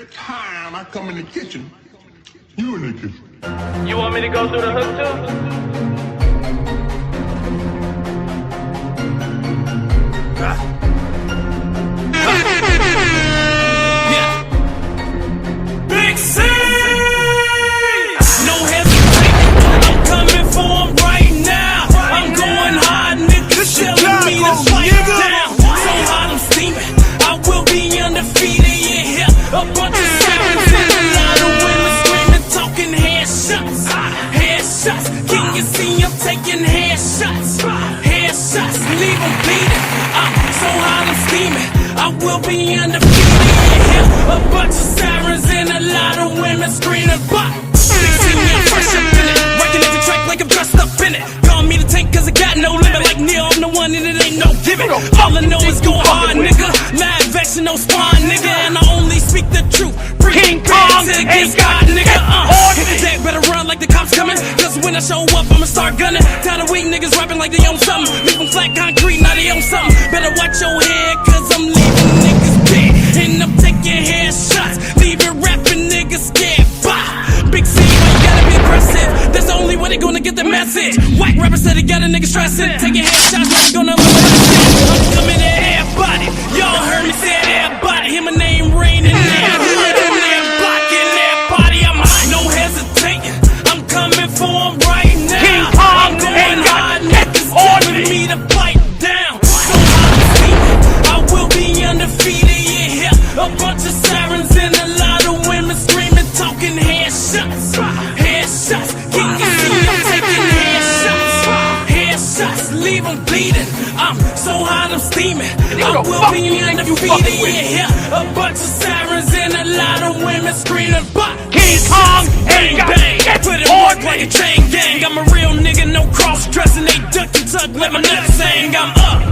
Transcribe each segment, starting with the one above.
Every time I come in the kitchen, you in the kitchen. You want me to go through the hook too? Yeah. Big C! No hesitation. I'm coming for him right now. I'm going hard, niggas telling me to fight down. So hot I'm steaming. I will be undefeated. You hear a bunch of sirens and a lot of women screaming, talking headshots. Headshots. Can you see I'm taking headshots? Headshots. Leave them bleeding. I'm so hot I'm steaming. I will be undefeated. You hear a bunch of sirens and a lot of women screaming, but they see me, I'm fresh up in it. Working at the track like I'm dressed up in it. Call me the tank cause I got no limit. Like Neil, I'm the one and it ain't no gimmick. All I know is go hard, nigga. Live action, no spawn, nigga. And I only speak the truth. King Kong against God, nigga. Hit the deck, better run like the cops coming. Cause when I show up, I'ma start gunning. Tired of weak niggas rapping like they own something. Leave them flat concrete, now they own something. Better watch your head cause I'm leaving niggas dead. And I'm taking headshots. Leaving rapping niggas scared. Bah! Big C, why you gotta be aggressive? That's the only way they gonna get the message. White rapper said he got a nigga stressing. Taking headshots, now they gonna learn that shit. I'm coming at everybody. Y'all heard me say everybody. Hear my name raining now. No hesitating, I'm coming for him right now. I'm going hard, niggas telling me to fight down. So I will be undefeated. You hear a bunch of sirens and a lot of women screaming, talking headshots. Headshots, can you see I'm taking headshots? Headshots, leave them bleeding. I'm so hot I'm steaming. I will be undefeated. You hear a bunch of sirens and a lot of women screaming, but King Kong ain't bang. Put it work like a chain gang. I'm a real nigga, no cross dressing. They duck and tuck, let my nuts hang. I'm up.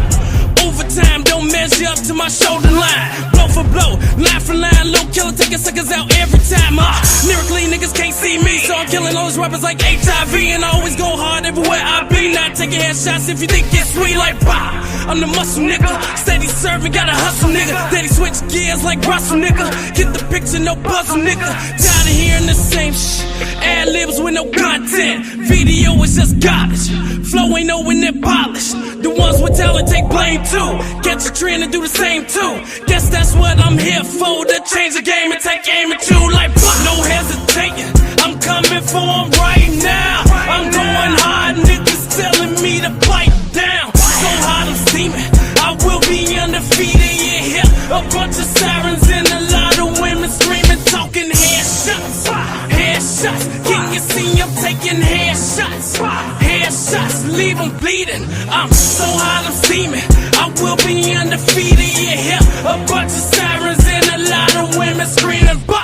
Overtime, don't measure up to my shoulder line. Blow for blow, line for line. Little killer taking suckers out every time. Lyrically, niggas can't see me, so I'm killing all those rappers like HIV. And I always go hard everywhere I be. Not taking headshots if you think it's sweet like pop. I'm the muscle nigga, steady serving, gotta hustle nigga. Daddy switch gears like Russell nigga. Get the picture, no puzzle nigga. Tired of hearing the same shit. Ad libs with no content. Video is just garbage. Flow ain't nowhere near polished. The ones with talent take blame too. Catch a trend and do the same too. Guess that's what I'm here for. To change the game and take aim at you like no hesitating. I'm coming for him right now. I'm going hard, niggas telling me to fight down. So hot I'm steaming. I will be undefeated. You hear a bunch of sirens and a lot of women screaming, talking headshots. Headshots, can you see I'm taking headshots? Headshots, leave them bleeding. I'm so hot I'm steaming. I will be undefeated. You hear a bunch of sirens and a lot of women screaming, but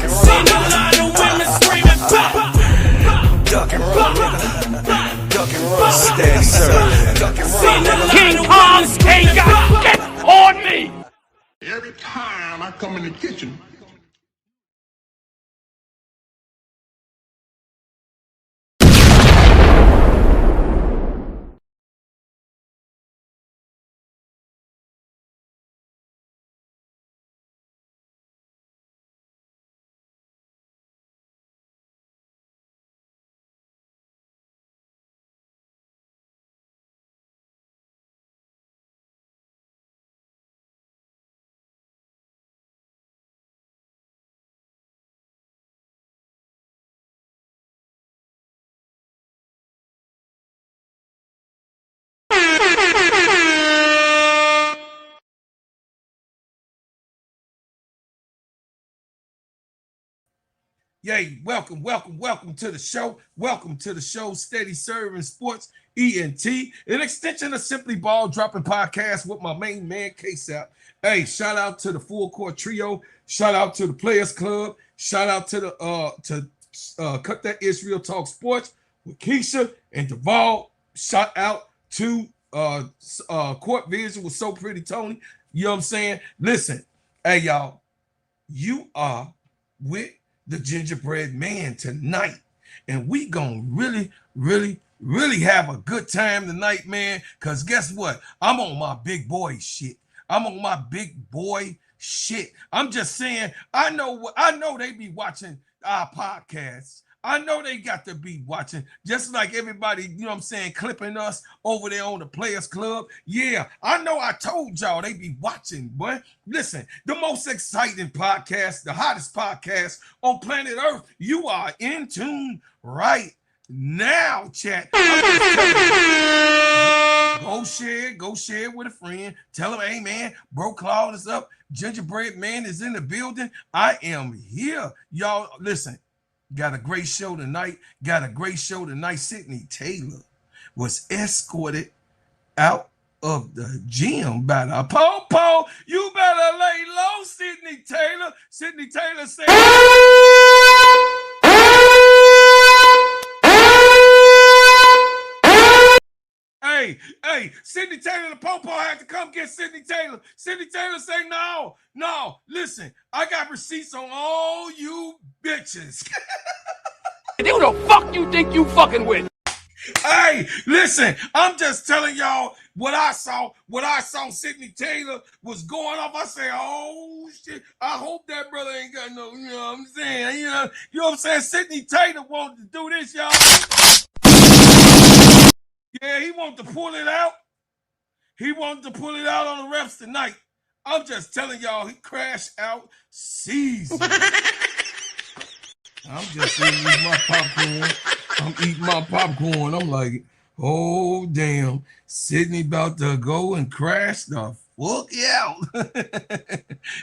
seen a lot of women screaming, Duck and roll, steady serving. King Kong ain't got it on me. Every time I come in the kitchen, Yay, welcome to the show. Welcome to the show, Steady Serving Sports, ENT, an extension of Simply Ball Dropping Podcast with my main man, K-Sap. Hey, shout out to the Full Court Trio. Shout out to the Players Club. Shout out to the Cut That Israel Talk Sports with Keisha and Duval. Shout out to Court Vision with So Pretty Tony. You know what I'm saying? Listen, hey, y'all, you are with the Gingerbread Man tonight, and we gonna really really have a good time tonight, man. Cause guess what? I'm on my big boy shit. I'm on my big boy shit. I'm just saying, I know they be watching our podcasts. I know they got to be watching, just like everybody, you know what I'm saying, clipping us over there on the Players Club. Yeah, I know I told y'all they be watching, boy. Listen, the most exciting podcast, the hottest podcast on planet Earth, you are in tune right now, chat. Go share with a friend. Tell them, hey man, Bro Claude is up. Gingerbread Man is in the building. I am here. Y'all, listen. Got a great show tonight. Sydney Taylor was escorted out of the gym by the po-po. You better lay low, Sydney Taylor. Sydney Taylor said, hey, Sydney Taylor, the po-po had to come get Sydney Taylor. Sydney Taylor say, no, listen, I got receipts on all you bitches. Who the fuck you think you fucking with? Hey, listen, I'm just telling y'all what I saw. Sydney Taylor was going off. I say, oh shit, I hope that brother ain't got no, you know what I'm saying? You know what I'm saying? Sydney Taylor wanted to do this, y'all. Yeah, he wanted to pull it out. He wanted to pull it out on the refs tonight. I'm just telling y'all, he crashed out season. I'm just eating my popcorn. I'm like, oh, damn. Sydney about to go and crash the fuck out.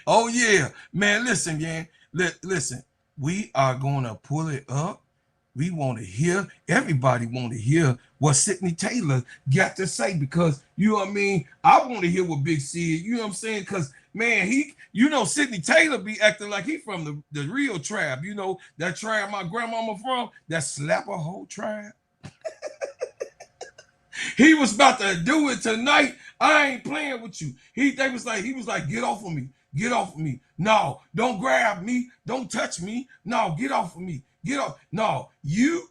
Oh, yeah. Man, listen, gang. Listen, we are going to pull it up. We want to hear, everybody want to hear what Sydney Taylor got to say because, you know what I mean? I want to hear what Big C is, you know what I'm saying? Because, man, Sydney Taylor be acting like he from the real tribe, you know, that tribe my grandmama from, that slapper whole tribe. He was about to do it tonight. I ain't playing with you. He was like, get off of me. Get off of me. No, don't grab me. Don't touch me. No, get off of me. Get off. No, you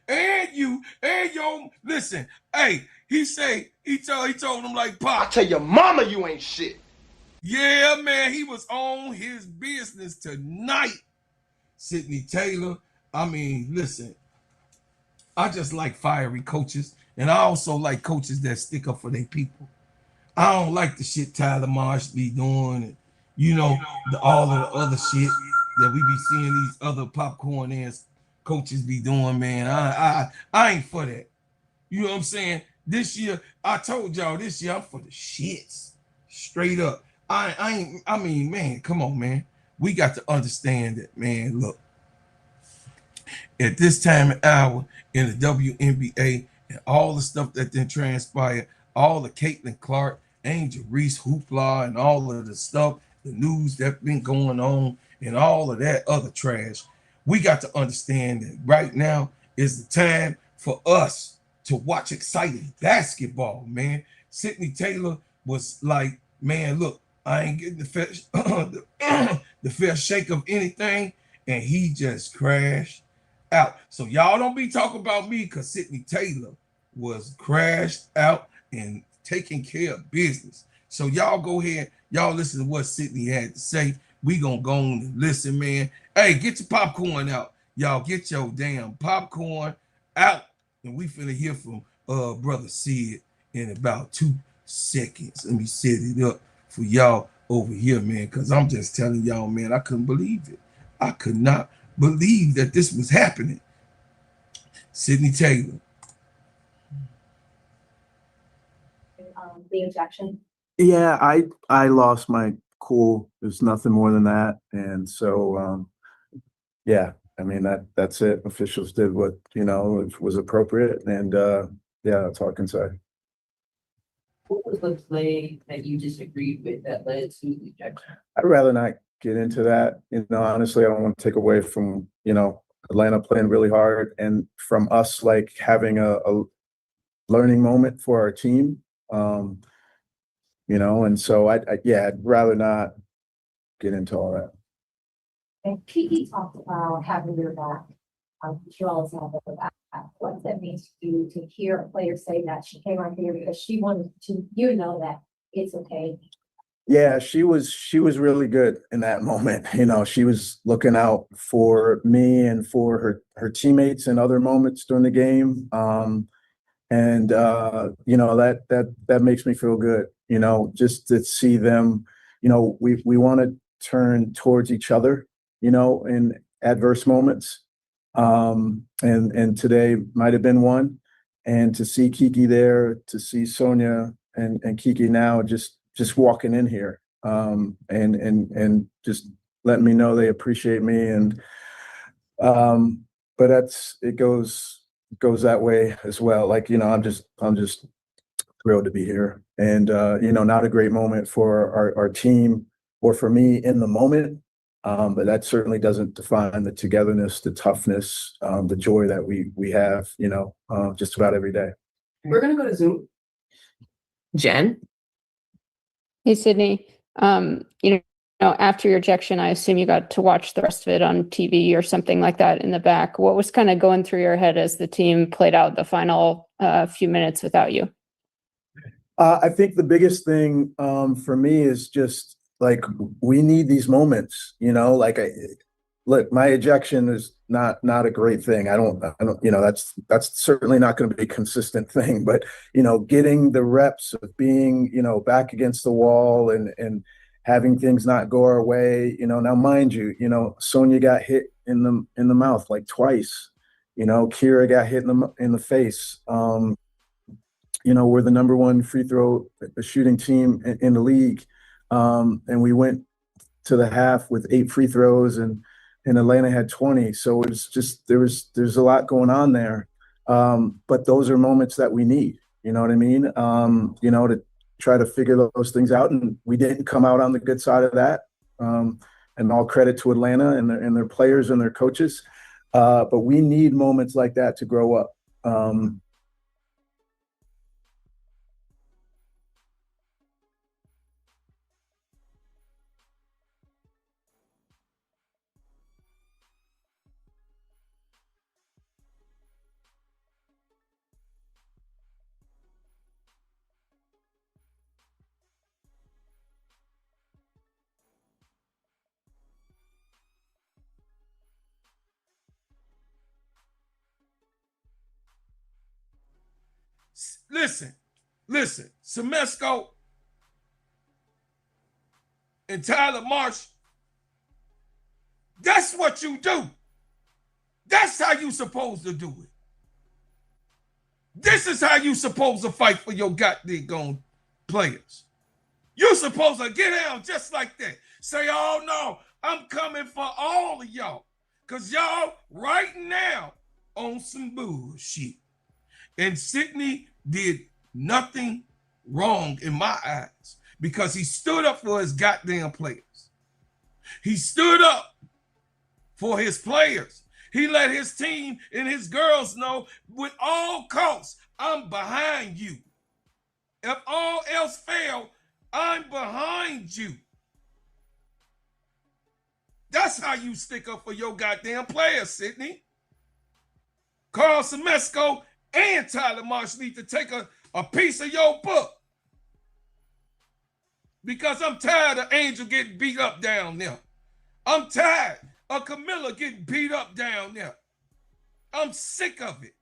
and your listen. Hey, he told him like Pop. I tell your mama you ain't shit. Yeah, man, he was on his business tonight. Sydney Taylor. I mean, listen, I just like fiery coaches, and I also like coaches that stick up for their people. I don't like the shit Tyler Marsh be doing, and all of the other shit that we be seeing these other popcorn ass coaches be doing, man. I ain't for that. You know what I'm saying? This year, I told y'all this year I'm for the shits. Straight up. I mean, man, come on, man. We got to understand that, man. Look, at this time of hour in the WNBA and all the stuff that then transpired, all the Caitlin Clark, Angel Reese hoopla, and all of the stuff, the news that's been going on, and all of that other trash, we got to understand that right now is the time for us to watch exciting basketball, man. Sydney Taylor was like, man, look, I ain't getting the fair shake of anything, and he just crashed out. So y'all don't be talking about me because Sydney Taylor was crashed out and taking care of business. So y'all go ahead, y'all listen to what Sydney had to say. We gonna go on and listen, man. Hey, get your popcorn out. Y'all get your damn popcorn out. And we finna hear from Brother Sid in about 2 seconds. Let me set it up for y'all over here, man, because I'm just telling y'all, man, I couldn't believe it. I could not believe that this was happening. Sydney Taylor. The objection. Yeah, I lost my cool. There's nothing more than that, and so yeah, I mean that's it. Officials did what was appropriate, and yeah, that's all I can say. What was the play that you disagreed with that led to the objection? I'd rather not get into that. Honestly, I don't want to take away from Atlanta playing really hard and from us like having a learning moment for our team. And so I'd rather not get into all that. And Kiki talked about having your back You all saw that. What that means to you to hear a player say that she came on here because she wanted to, you know, that it's okay. Yeah, she was really good in that moment. You know, she was looking out for me and for her teammates in other moments during the game. And you know, that makes me feel good, you know, just to see them, you know, we want to turn towards each other, you know, in adverse moments. And today might have been one. And to see Kiki there, to see Sonia and Kiki now just walking in here, and just letting me know they appreciate me. And but it goes that way as well. Like, you know, I'm just thrilled to be here. And you know, not a great moment for our team or for me in the moment. But that certainly doesn't define the togetherness, the toughness, the joy that we have, you know, just about every day. We're gonna go to Zoom. Jen? Hey, Sydney. You know, after your ejection, I assume you got to watch the rest of it on TV or something like that in the back. What was kind of going through your head as the team played out the final few minutes without you? I think the biggest thing for me is just like, we need these moments, you know, like look, my ejection is not a great thing. I don't, you know, that's certainly not going to be a consistent thing, but, you know, getting the reps of being, you know, back against the wall and having things not go our way, you know. Now, mind you, you know, Sonia got hit in the mouth like twice, you know, Kira got hit in the face. You know, we're the #1 free throw shooting team in the league. And we went to the half with 8 free throws, and Atlanta had 20. So it was just, there's a lot going on there. But those are moments that we need, you know what I mean? You know, to try to figure those things out. And we didn't come out on the good side of that. And all credit to Atlanta and their players and their coaches. But we need moments like that to grow up. Listen, Semesco and Tyler Marsh, that's what you do. That's how you supposed to do it. This is how you supposed to fight for your goddamn players. You supposed to get down just like that. Say, oh no, I'm coming for all of y'all. Because y'all right now on some bullshit. And Sydney did nothing wrong in my eyes because he stood up for his goddamn players. He stood up for his players. He let his team and his girls know with all costs, I'm behind you. If all else fail, I'm behind you. That's how you stick up for your goddamn players, Sydney. Carl Semesco and Tyler Marsh need to take a piece of your book. Because I'm tired of Angel getting beat up down there. I'm tired of Camilla getting beat up down there. I'm sick of it.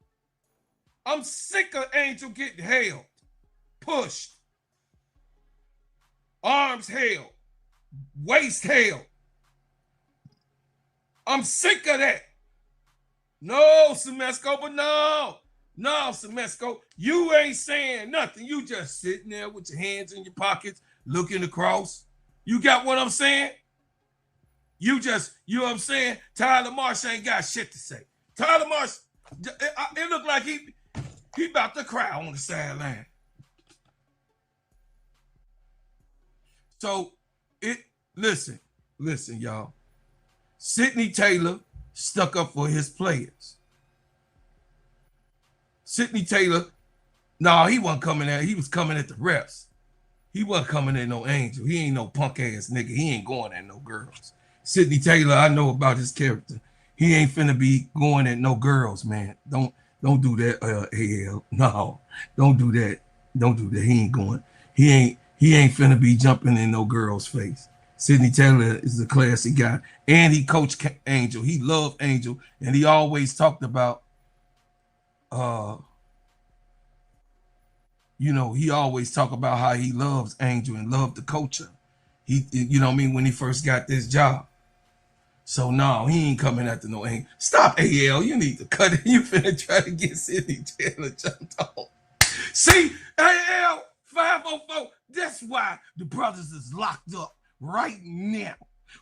I'm sick of Angel getting held, pushed, arms held, waist held. I'm sick of that. No, Semesco, but no, Semesco, you ain't saying nothing. You just sitting there with your hands in your pockets, looking across. You got what I'm saying? You know what I'm saying? Tyler Marsh ain't got shit to say. Tyler Marsh, it looked like he about to cry on the sideline. So, listen, y'all. Sidney Taylor stuck up for his players. Sidney Taylor, no, he wasn't coming at, he was coming at the refs. He wasn't coming at no Angel. He ain't no punk ass nigga. He ain't going at no girls. Sidney Taylor, I know about his character. He ain't finna be going at no girls, man. Don't do that, AL. No, don't do that. Don't do that. He ain't going. He ain't finna be jumping in no girl's face. Sidney Taylor is a classy guy, and he coached Angel. He loved Angel, and he always talked about, he always talked about how he loves Angel and loved the culture. You know what I mean, when he first got this job. So no, he ain't coming after no Angel. Stop, AL. You need to cut it. You finna try to get Sidney Taylor jumped on. See, AL 504. That's why the brothers is locked up right now.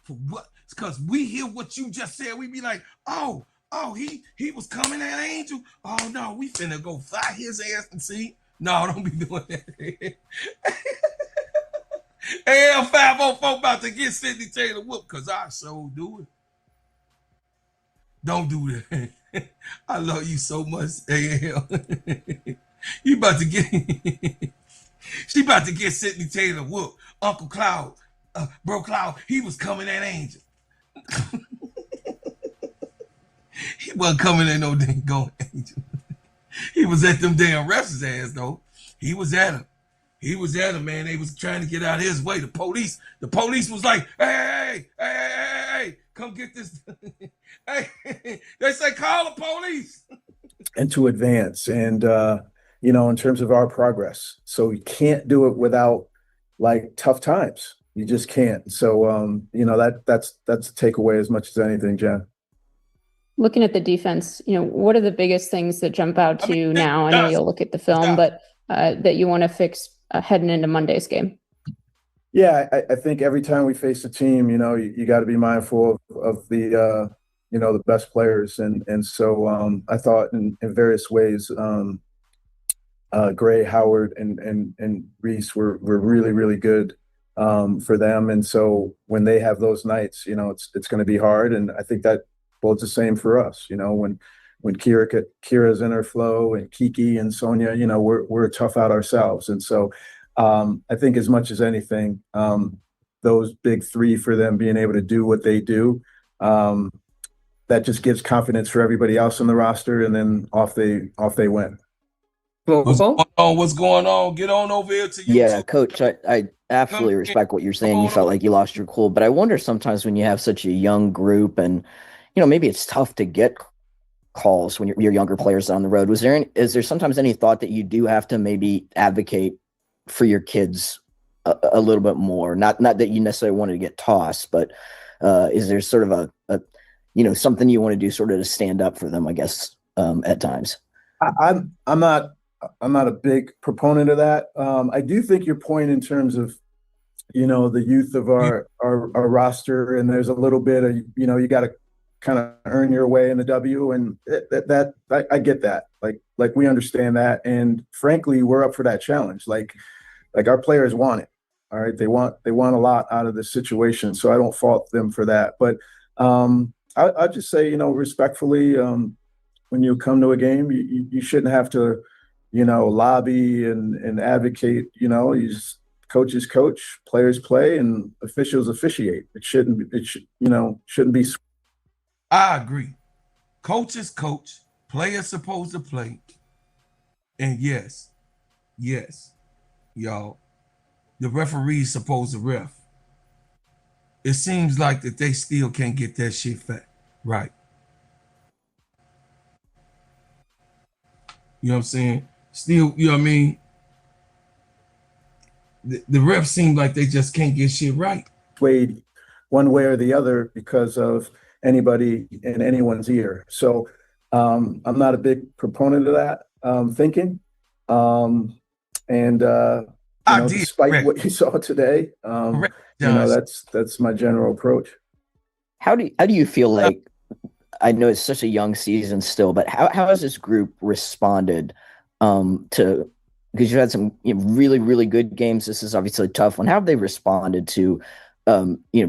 For what? It's because we hear what you just said. We be like, oh, he was coming at Angel. Oh no, we finna go fly his ass and see. No, don't be doing that. AL 504 about to get Sidney Taylor whooped because I so do it. Don't do that. I love you so much, AL. You about to get she about to get Sidney Taylor whooped. Uncle Cloud, Bro Cloud, he was coming at Angel. He wasn't coming at no dang going Angel. He was at them damn refs' ass though. He was at him. He was at him, man. They was trying to get out his way. The police was like, hey, come get this. Hey, they say call the police. And to advance and in terms of our progress. So you can't do it without like tough times. You just can't. So that's a takeaway as much as anything, Jen. Looking at the defense, what are the biggest things that jump out to you now? I know you'll look at the film, but that you want to fix heading into Monday's game. Yeah, I think every time we face a team, you got to be mindful of the the best players, and so I thought in various ways, Gray, Howard, and Reese were really, really good for them, and so when they have those nights, it's going to be hard, and I think that bodes the same for us. When Kira's in her flow and Kiki and Sonia, we're tough out ourselves. And so I think as much as anything, those big three for them being able to do what they do, that just gives confidence for everybody else on the roster, and then off they went. What's going on? Get on over here to you. Yeah, Coach, I absolutely respect what you're saying. You felt like you lost your cool, but I wonder sometimes when you have such a young group and, maybe it's tough to get calls when your younger players on the road. Is there sometimes any thought that you do have to maybe advocate for your kids a little bit more? Not that you necessarily wanted to get tossed, but is there sort of a something you want to do sort of to stand up for them, I guess, at times? I'm not a big proponent of that. I do think your point in terms of, the youth of our roster, and there's a little bit of, you got to kind of earn your way in the W, and that I get that. Like we understand that, and frankly, we're up for that challenge. Like our players want it. All right, they want a lot out of this situation, so I don't fault them for that. But I just say, respectfully, when you come to a game, you shouldn't have to, lobby and advocate. Coaches coach, players play, and officials officiate. It shouldn't be. I agree. Coaches coach, players supposed to play. And yes, y'all, the referee's supposed to ref. It seems like that they still can't get that shit right. You know what I'm saying? Still, you know what I mean? The refs seem like they just can't get shit right. Played one way or the other because of anybody in anyone's ear. So I'm not a big proponent of that thinking. Despite what you saw today, that's my general approach. How do you feel like, I know it's such a young season still, but how has this group responded to, because you had some really, really good games. This is obviously a tough one. How have they responded to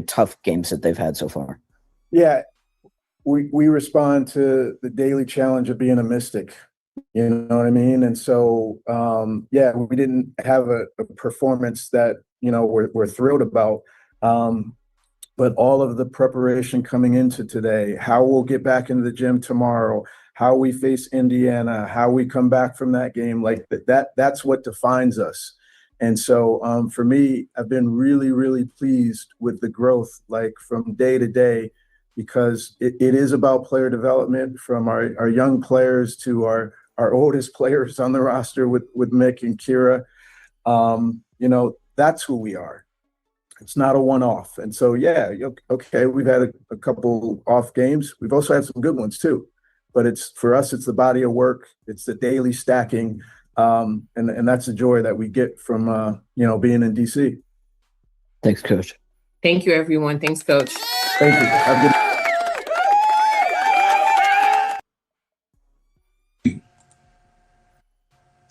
tough games that they've had so far? Yeah, we respond to the daily challenge of being a Mystic. You know what I mean? And so, we didn't have a performance that, we're thrilled about. but all of the preparation coming into today, how we'll get back into the gym tomorrow, how we face Indiana, how we come back from that game, like that's what defines us. And so for me, I've been really, really pleased with the growth, like from day to day, because it is about player development, from our young players to our oldest players on the roster with Mick and Kira. You know, that's who we are. It's not a one-off. And so, yeah, okay, we've had a couple off games. We've also had some good ones too. But it's, for us, it's the body of work. It's the daily stacking. And that's the joy that we get from, you know, being in DC. Thanks, Coach. Thank you, everyone. Thanks, Coach. Thank you. Have a good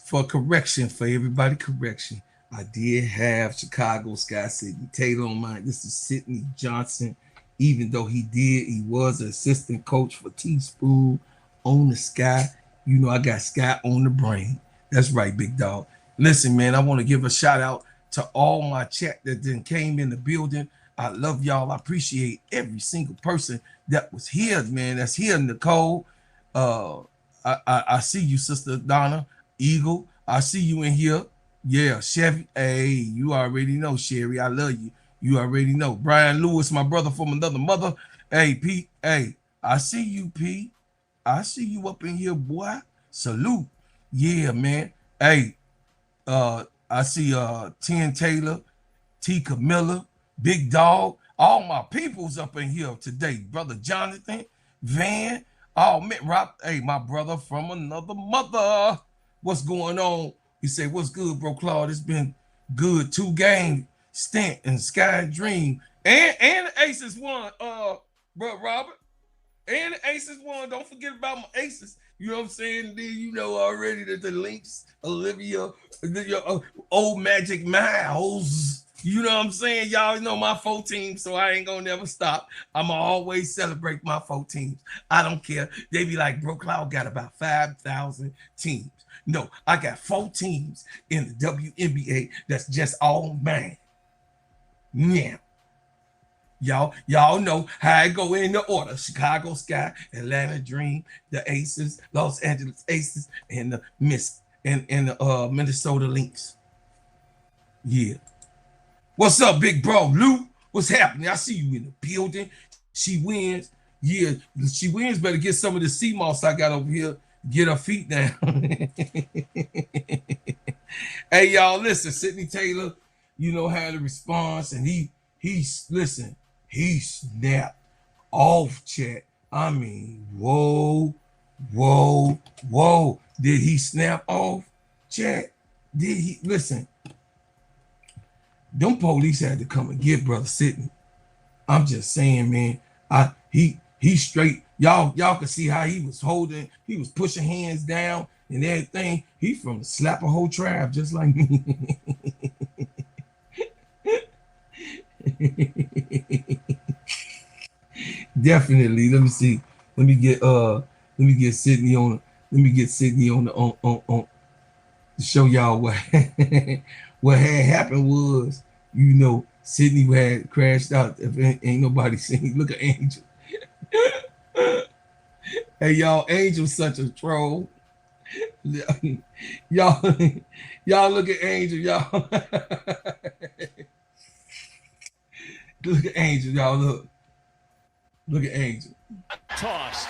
For correction, for everybody, correction. I did have Chicago Sky Sydney Taylor on mine. This is Sydney Jonson. Even though he was an assistant coach for Teaspoon on the Sky. You know, I got Sky on the brain. That's right, big dog. Listen, man, I want to give a shout out to all my chat that then came in the building. I love y'all. I appreciate every single person that was here, man. That's here, Nicole. I see you, Sister Donna. Eagle, I see you in here. Yeah, Chevy. Hey, you already know, Sherry. I love you. You already know. Brian Lewis, my brother from another mother. Hey, Pete. Hey, I see you, Pete. I see you up in here, boy. Salute. Yeah, man. Hey, I see Ten Taylor, T. Camilla, Big Dog. All my peoples up in here today. Brother Jonathan, Van. Oh, man, Rob. Hey, my brother from another mother. What's going on? He said, what's good, bro, Claude? It's been good. 2-game stint in Sky Dream. And the Aces won, bro, Robert. And the Aces won. Don't forget about my Aces. You know what I'm saying? Then you know already that the links, Olivia, your old Magic Miles. You know what I'm saying? Y'all know my 4 teams, so I ain't gonna never stop. I'ma always celebrate my 4 teams. I don't care. They be like, bro, Cloud got about 5,000 teams. No, I got 4 teams in the WNBA that's just all mine. Yeah. Y'all know how I go in the order. Chicago Sky, Atlanta Dream, the Aces, Los Angeles Aces, and the Minnesota Lynx. Yeah. What's up, big bro? Lou, what's happening? I see you in the building. She wins. Yeah, she wins. Better get some of the sea moss I got over here. Get her feet down. Hey, y'all, listen. Sydney Taylor, you know, had a response, and he snapped off, chat. I mean, whoa. Did he snap off, chat? Did he? Listen, them police had to come and get Brother Sydney. I'm just saying, man. He straight. Y'all can see how he was holding. He was pushing hands down and everything. He from the slap a whole tribe, just like me. Definitely. Let me see. Let me get Sydney on. Let me get Sydney on to show y'all what what had happened was, you know, Sydney had crashed out. If ain't nobody seen, look at Angel. Hey, y'all, Angel's such a troll. y'all look at Angel, y'all. Look at Angel, y'all. Look at Angel. Tossed.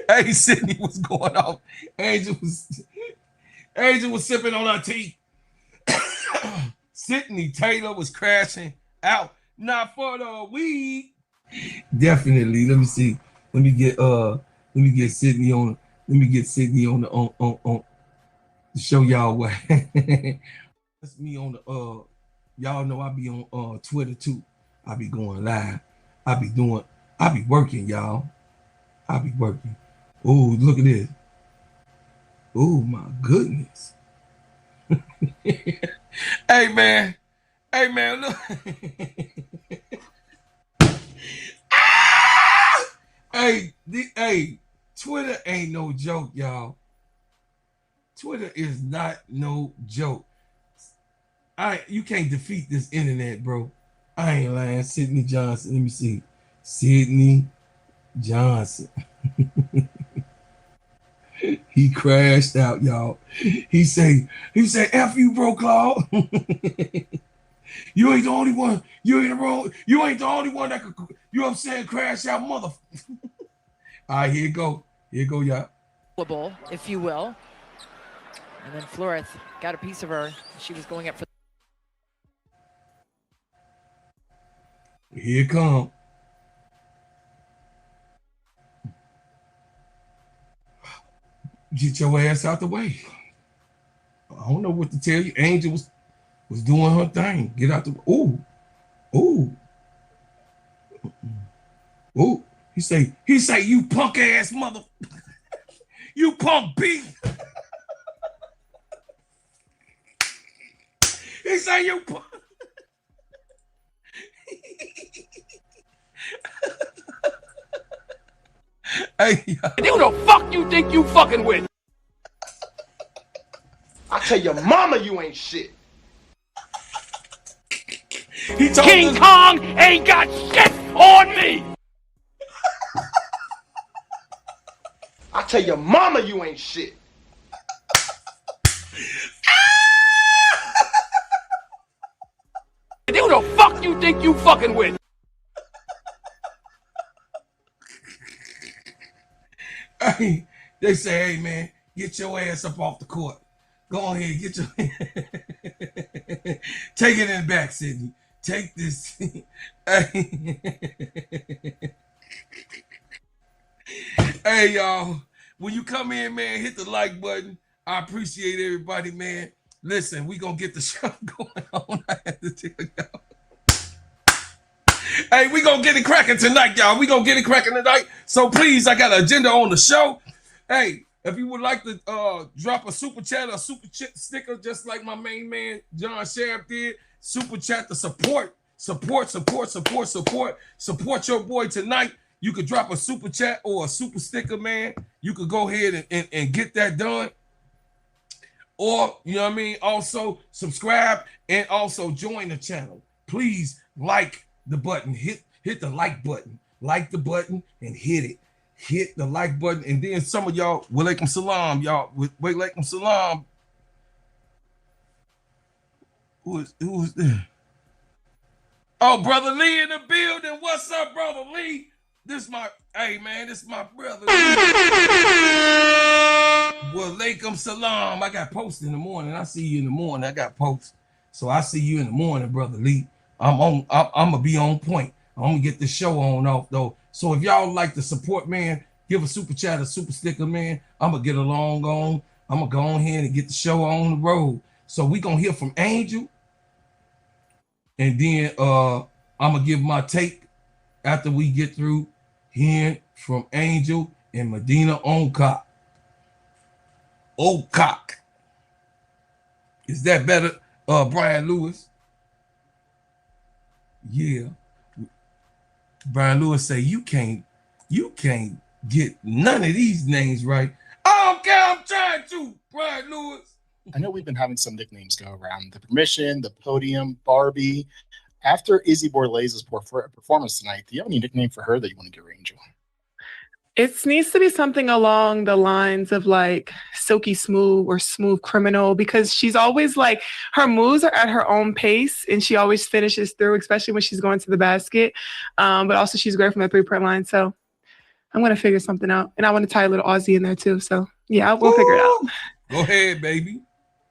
Hey, Sydney, what's going on? Angel was sipping on her tea. Sydney Taylor was crashing out. Not for the weed. Definitely. Let me see. Let me get Sydney on. Let me get Sydney on to show y'all what. That's me on the y'all know I be on Twitter too. I be going live. I be working, y'all. I be working. Oh, look at this. Oh my goodness. Hey man, look. Hey, Twitter ain't no joke, y'all. Twitter is not no joke. You can't defeat this internet, bro. I ain't lying. Sydney Johnson. Let me see. Sydney Johnson. He crashed out, y'all. He say, F you, bro, Claude. You ain't the only one. You ain't the only one that could, you know what I'm saying, crash out, mother. All right, here you go. Here you go, y'all. If you will. And then Floreth got a piece of her. She was going up for. Here it come. Get your ass out the way. I don't know what to tell you. Angel was doing her thing. Get out the ooh. He say, you punk ass mother. You punk B. He say you punk. Hey, who the fuck you think you fucking with? I tell your mama you ain't shit. He told King Kong ain't got shit on me. I tell your mama you ain't shit. Who the fuck you think you fucking with? Hey, they say, hey man, get your ass up off the court. Go ahead, get your take it in the back, Sydney. Take this. Hey, y'all. When you come in, man, hit the like button. I appreciate everybody, man. Listen, we gonna get the show going on. I have to tell y'all. Hey, we gonna get it cracking tonight, y'all. We gonna get it cracking tonight. So please, I got an agenda on the show. Hey, if you would like to drop a super chat or super sticker, just like my main man John Sheriff did, super chat to support your boy tonight. You could drop a super chat or a super sticker, man. You could go ahead and get that done. Or, you know what I mean? Also, subscribe and also join the channel. Please like the button. Hit the like button. Like the button and hit it. Hit the like button. And then some of y'all, walaikum salam, y'all. Walaikum salam. Who is there? Oh, Brother Lee in the building. What's up, Brother Lee? This my brother. Walaikum salam. I got posts in the morning. I see you in the morning. I got posts. So I see you in the morning, Brother Lee. I'm gonna be on point. I'm gonna get the show on off though. So if y'all like to support, man, give a super chat, a super sticker, man. I'm gonna get along on. I'm gonna go on here and get the show on the road. So we gonna hear from Angel. And then I'm gonna give my take after we get through hearing from Angel and Medina Oncock. Is that better, Brian Lewis? Yeah. Brian Lewis say you can't get none of these names right. I don't care, I'm trying to, Brian Lewis. I know we've been having some nicknames go around. The Permission, the Podium, Barbie. After Izzy Borlaise's performance tonight, do you have any nickname for her that you want to give her, Angel? It needs to be something along the lines of like Silky Smooth or Smooth Criminal, because she's always like, her moves are at her own pace and she always finishes through, especially when she's going to the basket. But also she's great from the 3-point line. So I'm going to figure something out. And I want to tie a little Aussie in there too. So yeah, we'll figure it out. Go ahead, baby.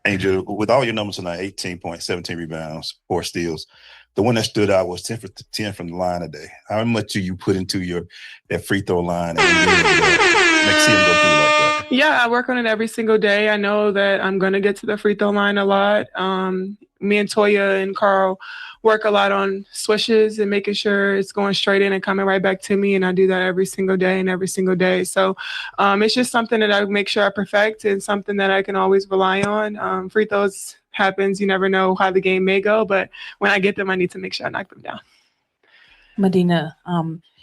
Angel, with all your numbers tonight, 18 points, 17 rebounds, 4 steals. The one that stood out was 10 for 10 from the line today. How much do you put into that free throw line and see him go through like that? Yeah, I work on it every single day. I know that I'm going to get to the free throw line a lot. Me and Toya and Carl work a lot on swishes and making sure it's going straight in and coming right back to me. And I do that every single day. So it's just something that I make sure I perfect and something that I can always rely on. Free throws happens. You never know how the game may go, but when I get them, I need to make sure I knock them down. Medina,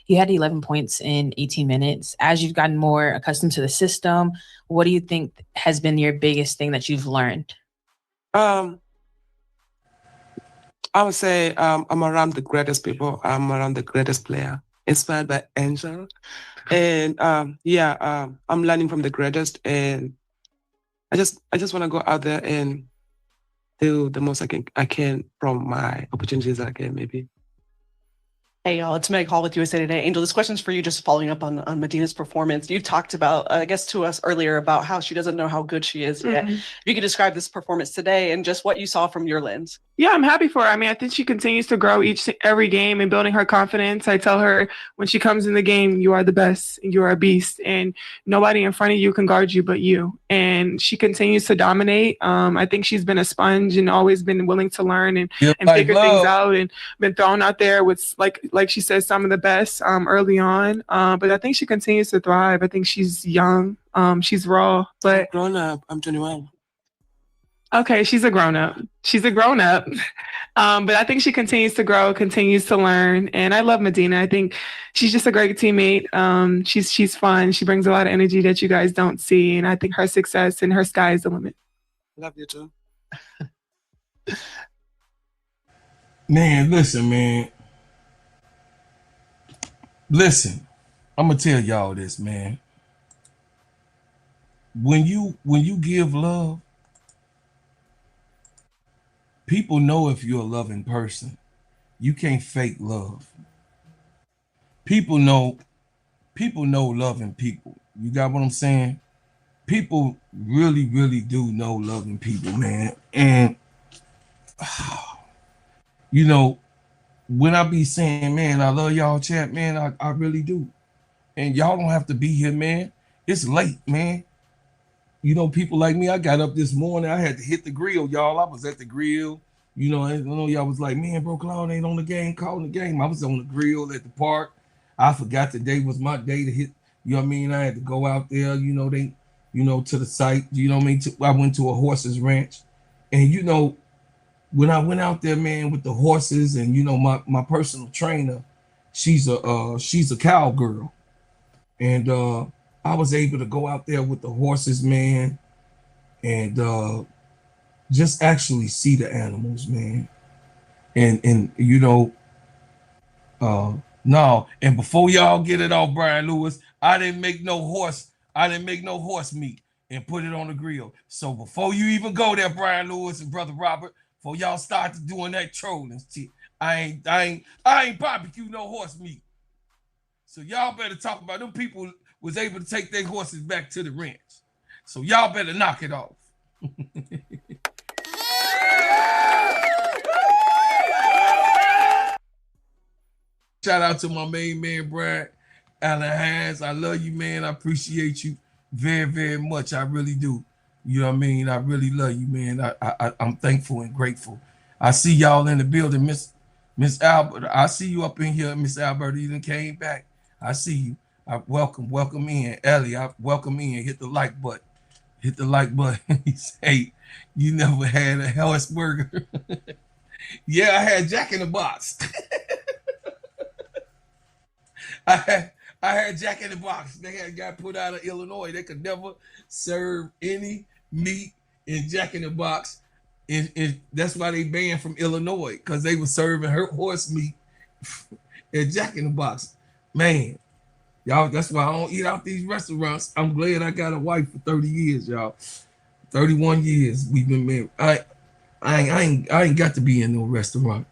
you had 11 points in 18 minutes. As you've gotten more accustomed to the system, what do you think has been your biggest thing that you've learned? I would say I'm around the greatest people. I'm around the greatest player, inspired by Angel. And I'm learning from the greatest. And I just want to go out there and do the most I can from my opportunities that I can, maybe. Hey y'all, it's Meg Hall with USA Today. Angel, this question's for you, just following up on Medina's performance. You talked about, I guess to us earlier, about how she doesn't know how good she is yet. Mhm. If you could describe this performance today and just what you saw from your lens. Yeah, I'm happy for her. I mean, I think she continues to grow every game and building her confidence. I tell her when she comes in the game, you are the best, you are a beast, and nobody in front of you can guard you but you. And she continues to dominate. I think she's been a sponge and always been willing to learn and figure things out, and been thrown out there with, like she said, some of the best early on. But I think she continues to thrive. I think she's young. She's raw, but I'm grown up. I'm 21. Okay, she's a grown-up. She's a grown-up. But I think she continues to grow, continues to learn. And I love Medina. I think she's just a great teammate. She's fun. She brings a lot of energy that you guys don't see. And I think her success and her sky is the limit. Love you too. Man, listen, man. Listen, I'm gonna tell y'all this, man. When you give love, people know if you're a loving person. You can't fake love. People know loving people. You got what I'm saying? People really, really do know loving people, man. And you know, when I be saying, man, I love y'all, chat, man, I really do. And y'all don't have to be here, man. It's late, man. You know, people like me, I got up this morning. I had to hit the grill, y'all. I was at the grill. You know, I know y'all was like, man, bro, Claude ain't on the game, calling the game. I was on the grill at the park. I forgot today was my day to hit, you know what I mean? I had to go out there, to the site, you know what I mean? I went to a horse's ranch. And, you know, when I went out there, man, with the horses and, you know, my personal trainer, she's a cowgirl. And I was able to go out there with the horses, man, and just actually see the animals, man. And you know, no, and before y'all get it off, Brian Lewis, I didn't make no horse meat and put it on the grill. So before you even go there, Brian Lewis and Brother Robert, before y'all start doing that trolling shit, I ain't barbecue no horse meat. So y'all better talk about them people was able to take their horses back to the ranch. So y'all better knock it off. Shout out to my main man, Brad Allen Hines. I love you, man. I appreciate you very, very much. I really do. You know what I mean? I really love you, man. I'm thankful and grateful. I see y'all in the building, Miss Albert. I see you up in here, Miss Albert. You done came back. I see you. I welcome in. Ellie, I welcome in. Hit the like button. Hit the like button. He say, you never had a Hellas burger. Yeah, I had Jack in the Box. I had Jack in the Box. They had a guy put out of Illinois. They could never serve any meat in Jack in the Box. And that's why they banned from Illinois, because they were serving her horse meat at Jack in the Box. Man, y'all, that's why I don't eat out these restaurants. I'm glad I got a wife for 30 years, y'all. 31 years we've been married. I ain't got to be in no restaurant.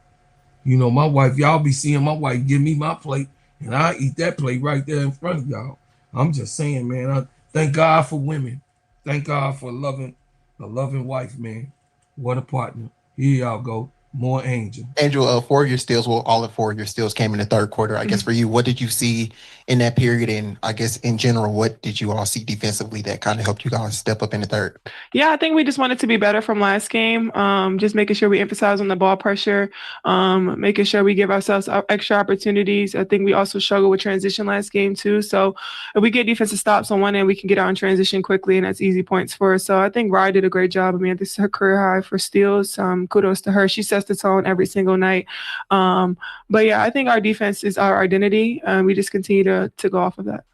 You know, my wife, y'all be seeing my wife give me my plate, and I eat that plate right there in front of y'all. I'm just saying, man, I thank God for women. Thank God for a loving wife, man. What a partner. Here y'all go. More Angel. Angel, 4 of your steals, well, all 4 of your steals came in the third quarter. I guess for you, what did you see in that period? And I guess in general, what did you all see defensively that kind of helped you guys step up in the third? Yeah, I think we just wanted to be better from last game. Just making sure we emphasize on the ball pressure, making sure we give ourselves extra opportunities. I think we also struggled with transition last game too. So if we get defensive stops on one end, we can get out in transition quickly, and that's easy points for us. So I think Rye did a great job. I mean, this is her career high for steals. Kudos to her. She sets the tone every single night. But yeah, I think our defense is our identity. We just continue to go off of that.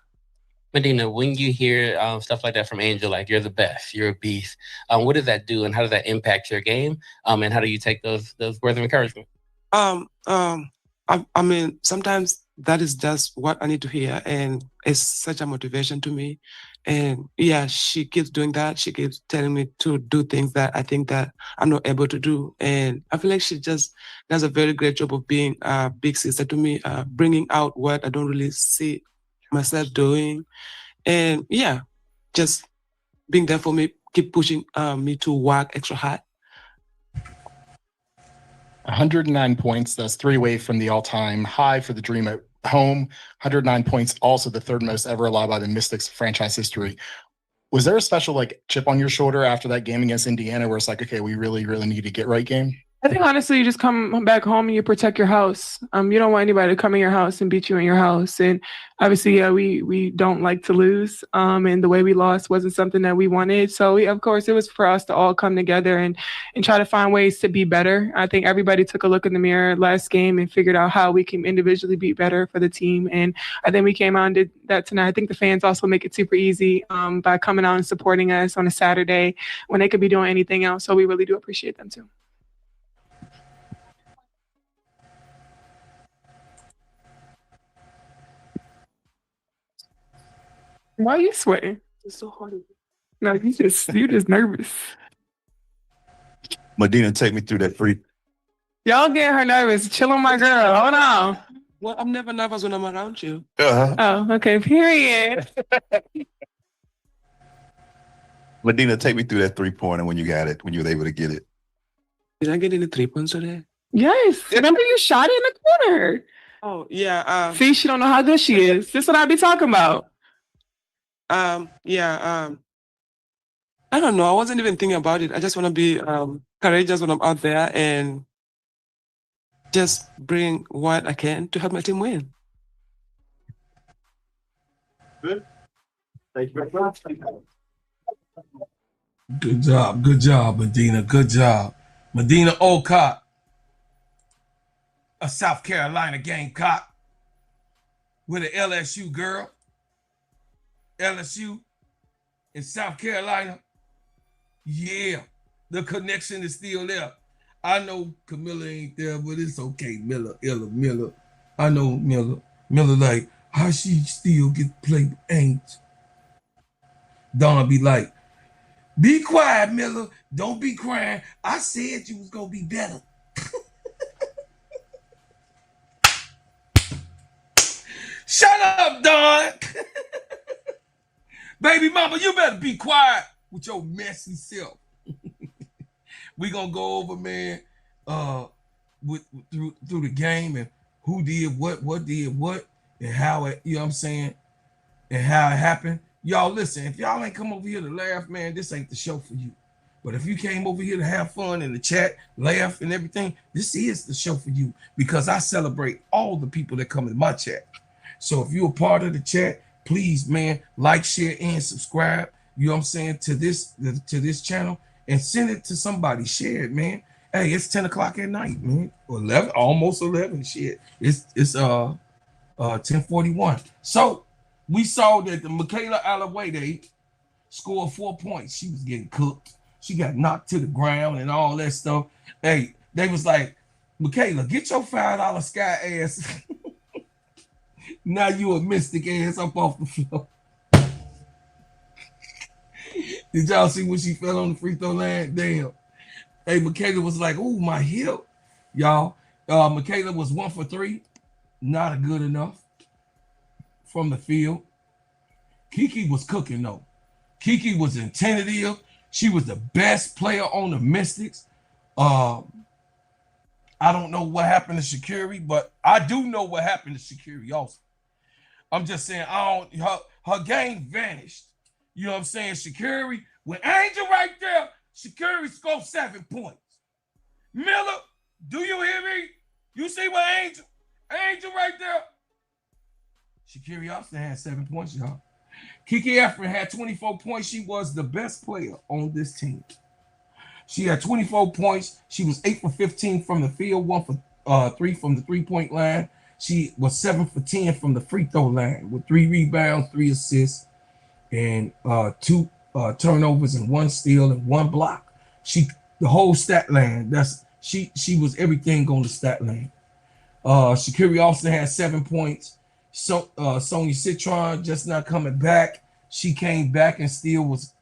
Medina, when you hear stuff like that from Angel, like you're the best, you're a beast, what does that do, and how does that impact your game? And how do you take those words of encouragement? I mean, sometimes that is just what I need to hear, and it's such a motivation to me. And yeah, she keeps doing that. She keeps telling me to do things that I think that I'm not able to do, and I feel like she just does a very great job of being a big sister to me, bringing out what I don't really see myself doing, and yeah, just being there for me, keep pushing me to work extra hard. 109 points. That's 3 away from the all-time high for the Dream at home. 109 points, also the third most ever allowed by the Mystics franchise history. Was there a special chip on your shoulder after that game against Indiana where it's like, okay, we really, really need to get right game? I think honestly, you just come back home and you protect your house. You don't want anybody to come in your house and beat you in your house. And obviously, yeah, we don't like to lose. And the way we lost wasn't something that we wanted. So of course, it was for us to all come together and try to find ways to be better. I think everybody took a look in the mirror last game and figured out how we can individually be better for the team. And I think we came out and did that tonight. I think the fans also make it super easy by coming out and supporting us on a Saturday when they could be doing anything else. So we really do appreciate them too. Why are you sweating? It's so hard. No, you just nervous. Medina, take me through that free. Y'all getting her nervous. Chill on my girl. Hold on. Well, I'm never nervous when I'm around you. Oh, okay. Period. Medina, take me through that 3-pointer when you got it, when you were able to get it. Did I get any 3-pointers today? Yes. Remember you shot it in the corner. Oh, yeah. See, she don't know how good she is. This is what I be talking about. I don't know. I wasn't even thinking about it. I just want to be courageous when I'm out there and just bring what I can to help my team win. Good. Thank you very much. Good job, Medina. Good job. Medina Olcott, a South Carolina Gamecock with an LSU girl. LSU in South Carolina. Yeah, the connection is still there. I know Camilla ain't there, but it's okay. Miller. I know Miller. Miller like, how she still get played ain't. Dawn be like, be quiet, Miller. Don't be crying. I said you was gonna be better. Shut up, Dawn. Baby mama, you better be quiet with your messy self. We gonna go over, man, through the game and who did what did what, and how it, you know what I'm saying, and how it happened. Y'all listen, if y'all ain't come over here to laugh, man, this ain't the show for you. But if you came over here to have fun in the chat, laugh and everything, this is the show for you, because I celebrate all the people that come in my chat. So if you're a part of the chat, please, man, like, share, and subscribe, you know what I'm saying, to this channel, and send it to somebody. Share it, man. Hey, it's 10 o'clock at night, man. 11, almost 11, shit. It's 10:41. So we saw that the Michaela Alawade scored 4 points. She was getting cooked. She got knocked to the ground and all that stuff. Hey, they was like, Michaela, get your $5 sky ass. Now you a mystic ass up off the floor. Did y'all see when she fell on the free throw line? Damn. Hey, Michaela was like, ooh, my hip. Y'all, Michaela was 1 for 3. Not good enough from the field. Kiki was cooking, though. Kiki was tentative. She was the best player on the Mystics. I don't know what happened to Sha'Carri, but I do know what happened to Sha'Carri also. I'm just saying, her game vanished. You know what I'm saying? Sha'Carri, when Angel right there, Sha'Carri scored 7 points. Miller, do you hear me? You see what Angel right there? Sha'Carri also had 7 points, y'all. Kiki Efren had 24 points. She was the best player on this team. She had 24 points. She was 8 for 15 from the field, 1 for 3 from the three-point line. She was 7 for 10 from the free throw line with 3 rebounds, 3 assists, and 2 turnovers and 1 steal and 1 block. The whole stat line. She was everything on the stat line. Shakiri Austin had 7 points. So Sonia Citron just not coming back. She came back and still was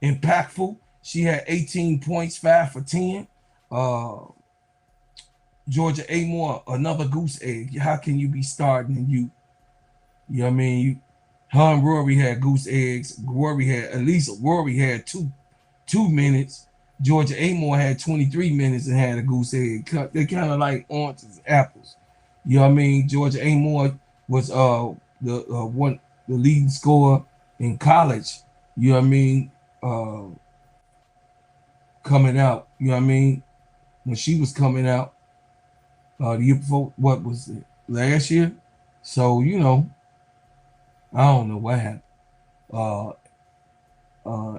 impactful. She had 18 points, 5 for 10. Georgia Amore, another goose egg. How can you be starting and you know what I mean? Her and Rory had goose eggs. Rory had 2 minutes. Georgia Amore had 23 minutes and had a goose egg. They kind of like oranges and apples. You know what I mean? Georgia Amore was the leading scorer in college. You know what I mean? Coming out. You know what I mean? When she was coming out, the year before, what was it? Last year? So, you know, I don't know what happened.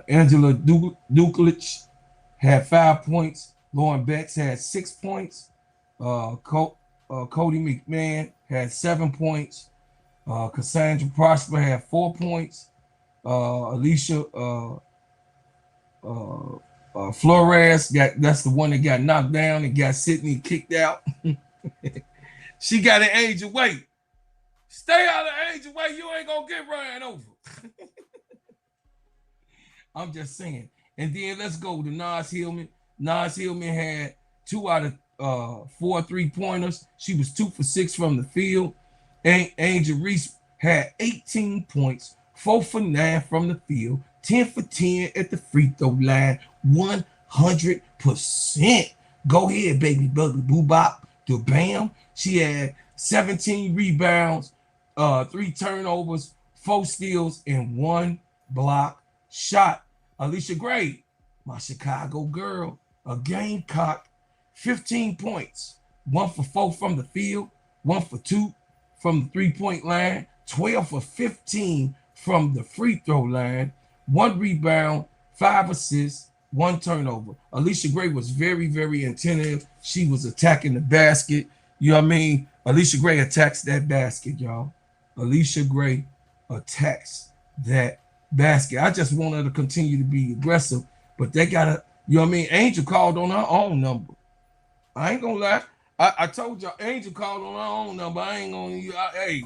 Angela Dukelich had 5 points. Lauren Betts had 6 points. Cody McMahon had 7 points. Cassandra Prosper had 4 points. Alicia Flores that's the one that got knocked down and got Sydney kicked out. She got an Angel Way. Stay out of Angel Way. You ain't gonna get ran over. I'm just saying. And then let's go to Nas Hillman. Nas Hillman had 2 out of 4 3-pointers. She was 2 for 6 from the field. And Angel Reese had 18 points, 4 for 9 from the field, 10 for 10 at the free throw line, 100%. Go ahead, baby, brother, boo bop, the bam. She had 17 rebounds, 3 turnovers, 4 steals, and 1 block shot. Alicia Gray, my Chicago girl, a Gamecock, 15 points, 1 for 4 from the field, 1 for 2 from the 3-point line, 12 for 15 from the free throw line, 1 rebound, 5 assists, 1 turnover. Alicia Gray was very, very attentive. She was attacking the basket. You know what I mean? Alicia Gray attacks that basket, y'all. Alicia Gray attacks that basket. I just want her to continue to be aggressive, but they gotta, you know what I mean? Angel called on her own number. I ain't gonna lie. I told y'all, Angel called on her own number. I ain't gonna, hey,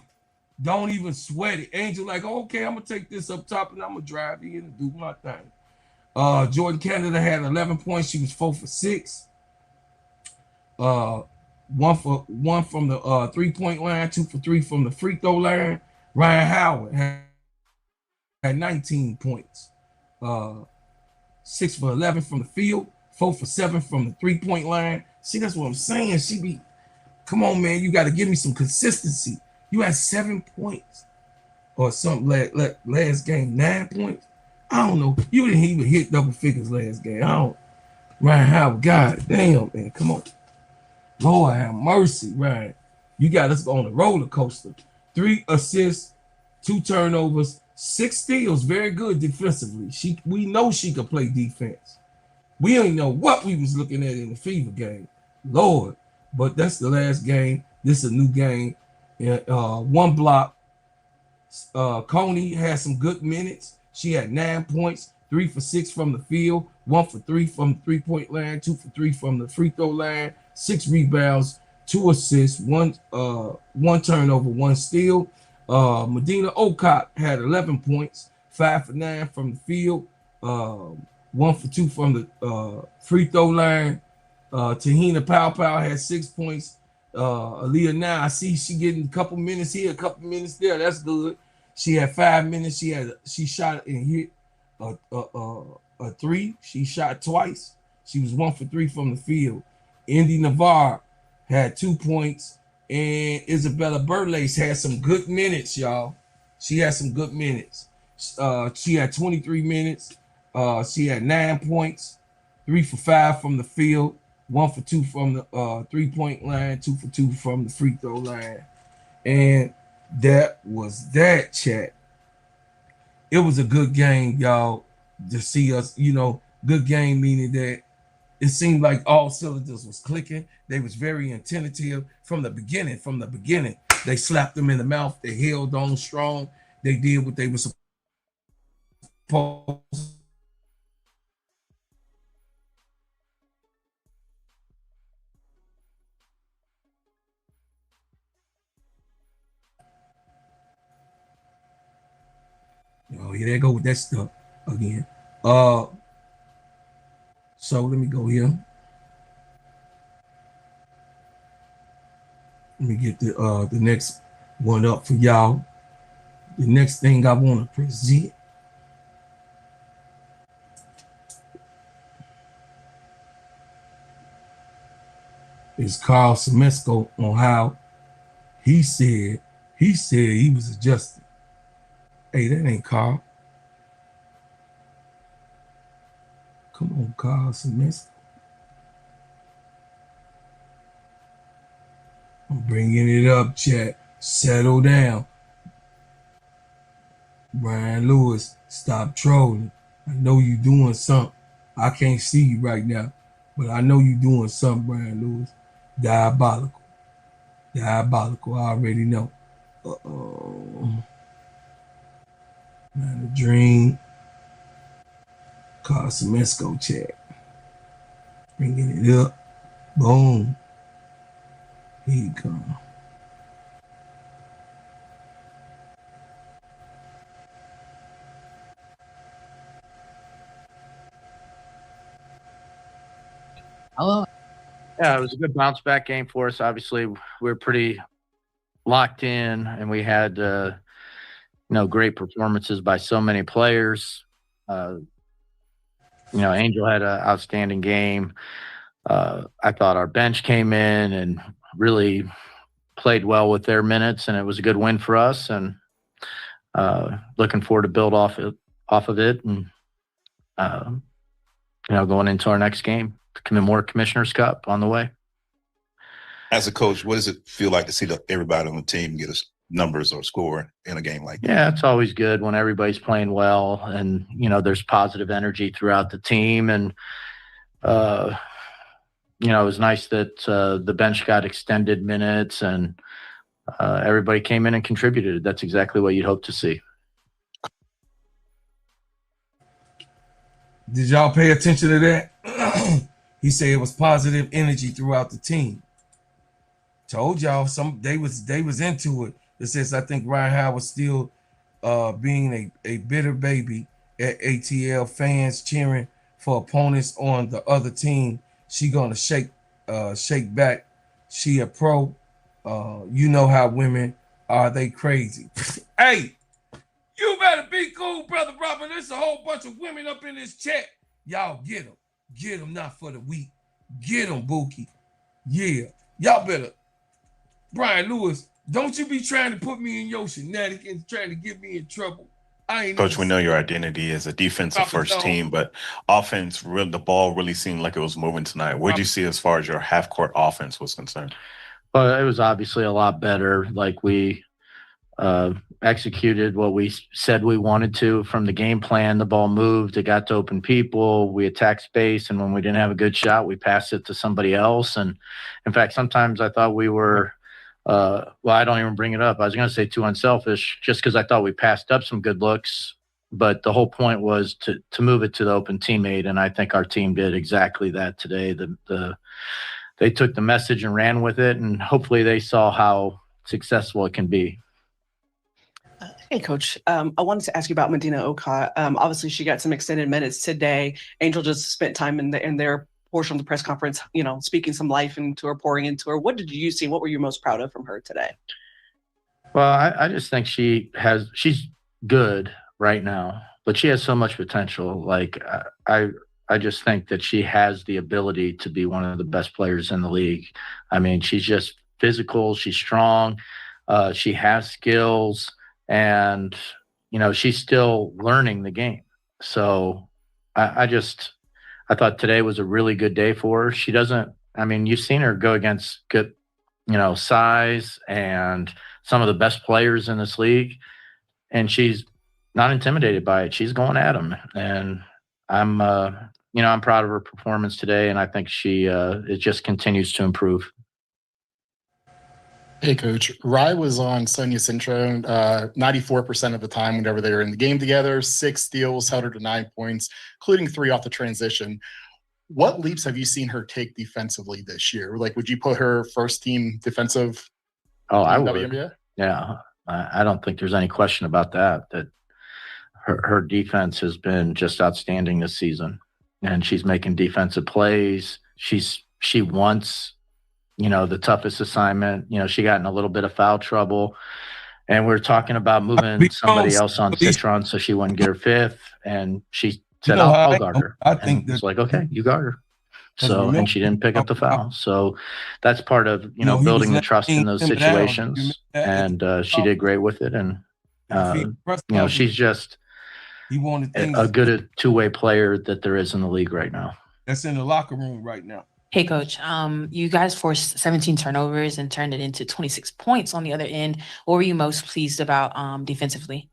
don't even sweat it. Angel like, okay, I'm gonna take this up top and I'm gonna drive in and do my thing. Jordan Canada had 11 points. She was 4 for 6. 1 from the 3-point line, 2 for 3 from the free throw line. Ryan Howard had 19 points. 6 for 11 from the field, 4 for 7 from the 3-point line. See, that's what I'm saying. Come on, man, you got to give me some consistency. You had 7 points or something last game, 9 points. I don't know. You didn't even hit double figures last game. Ryan Howard, God damn, man, come on. Lord have mercy, Ryan. You got us on a roller coaster. 3 assists, 2 turnovers, 6 steals. Very good defensively. We know she could play defense. We ain't know what we was looking at in the Fever game. Lord. But that's the last game. This is a new game. 1 block. Coney had some good minutes. She had 9 points, 3 for 6 from the field, 1 for 3 from the 3-point line, 2 for 3 from the free throw line, 6 rebounds, 2 assists, 1 turnover, 1 steal. Medina Ocock had 11 points, 5 for 9 from the field, 1 for 2 from the free throw line. Tahina Pow had 6 points. Aaliyah now, I see she getting a couple minutes here, a couple minutes there. That's good. She had 5 minutes. She shot and hit a 3. She shot twice. She was 1 for 3 from the field. Indy Navarre had 2 points. And Isabella Burlace had some good minutes, y'all. She had some good minutes. She had 23 minutes. She had 9 points, 3 for 5 from the field, 1 for 2 from the 3-point line, 2 for 2 from the free throw line. And that was that, chat. It was a good game, y'all, to see us, good game, meaning that it seemed like all cylinders was clicking. They was very attentive from the beginning. They slapped them in the mouth. They held on strong. They did what they were supposed here they go with that stuff again. So let me go here. Let me get the next one up for y'all. The next thing I want to present is Carl Semesko on how he said he was adjusted. Hey, that ain't Carl. Come on, Carl Semesko. I'm bringing it up, chat. Settle down. Brian Lewis, stop trolling. I know you doing something. I can't see you right now, but I know you doing something, Brian Lewis. Diabolical. Diabolical, I already know. Uh-oh. Not a dream. Carl Semesko chat. Bringing it up. Boom. Here you come. Hello. Yeah, it was a good bounce back game for us. Obviously, we were pretty locked in, and we had great performances by so many players. Angel had an outstanding game. I thought our bench came in and really played well with their minutes, and it was a good win for us. And looking forward to build off of it, and going into our next game. More Commissioner's Cup on the way. As a coach, what does it feel like to see everybody on the team get us numbers or score in a game like that? Yeah, it's always good when everybody's playing well, and there's positive energy throughout the team. And it was nice that the bench got extended minutes, and everybody came in and contributed. That's exactly what you'd hope to see. Did y'all pay attention to that? He said it was positive energy throughout the team. Told y'all they was into it. It says I think Ryan Howard still being a bitter baby at ATL, fans cheering for opponents on the other team. She gonna shake back. She a pro. You know how women are, they crazy. Hey, you better be cool, Brother Robin. There's a whole bunch of women up in this chat. Y'all get them. Get them, not for the weak. Get them, Bookie. Yeah. Y'all better. Brian Lewis, don't you be trying to put me in your shenanigans, trying to get me in trouble. Coach, we know your identity as a defensive first team, but offense, the ball really seemed like it was moving tonight. What did you see as far as your half-court offense was concerned? Well, it was obviously a lot better. Like we executed what we said we wanted to from the game plan. The ball moved. It got to open people. We attacked space, and when we didn't have a good shot, we passed it to somebody else. And, in fact, sometimes I thought we were I don't even bring it up. I was going to say too unselfish just because I thought we passed up some good looks, but the whole point was to move it to the open teammate, and I think our team did exactly that today. They took the message and ran with it, and hopefully they saw how successful it can be. Hey, Coach. I wanted to ask you about Medina Okot. Obviously, she got some extended minutes today. Angel just spent time in their portion of the press conference, speaking some life into her, pouring into her. What did you see? What were you most proud of from her today? Well, I just think she's good right now, but she has so much potential. Like I just think that she has the ability to be one of the best players in the league. I mean, she's just physical. She's strong. She has skills. And, she's still learning the game. So I thought today was a really good day for her. She doesn't, you've seen her go against good, size and some of the best players in this league. And she's not intimidated by it. She's going at them. And I'm proud of her performance today. And I think it just continues to improve. Hey, Coach. Rye was on Sonia's intro 94% of the time whenever they were in the game together. 6 steals, held her to 9 points, including 3 off the transition. What leaps have you seen her take defensively this year? Like, would you put her first team defensive? Oh, I would. WNBA? Yeah. I don't think there's any question about that her defense has been just outstanding this season, and she's making defensive plays. She wants, the toughest assignment. She got in a little bit of foul trouble, and we're talking about moving somebody else on Citron so she wouldn't get her fifth, and she said, I'll guard her. I think it's like, okay, you guard her. So, and she didn't pick up the foul. So that's part of, building the trust in those situations. And she did great with it. And, she's just a good two-way player that there is in the league right now. That's in the locker room right now. Hey, Coach. You guys forced 17 turnovers and turned it into 26 points on the other end. What were you most pleased about defensively?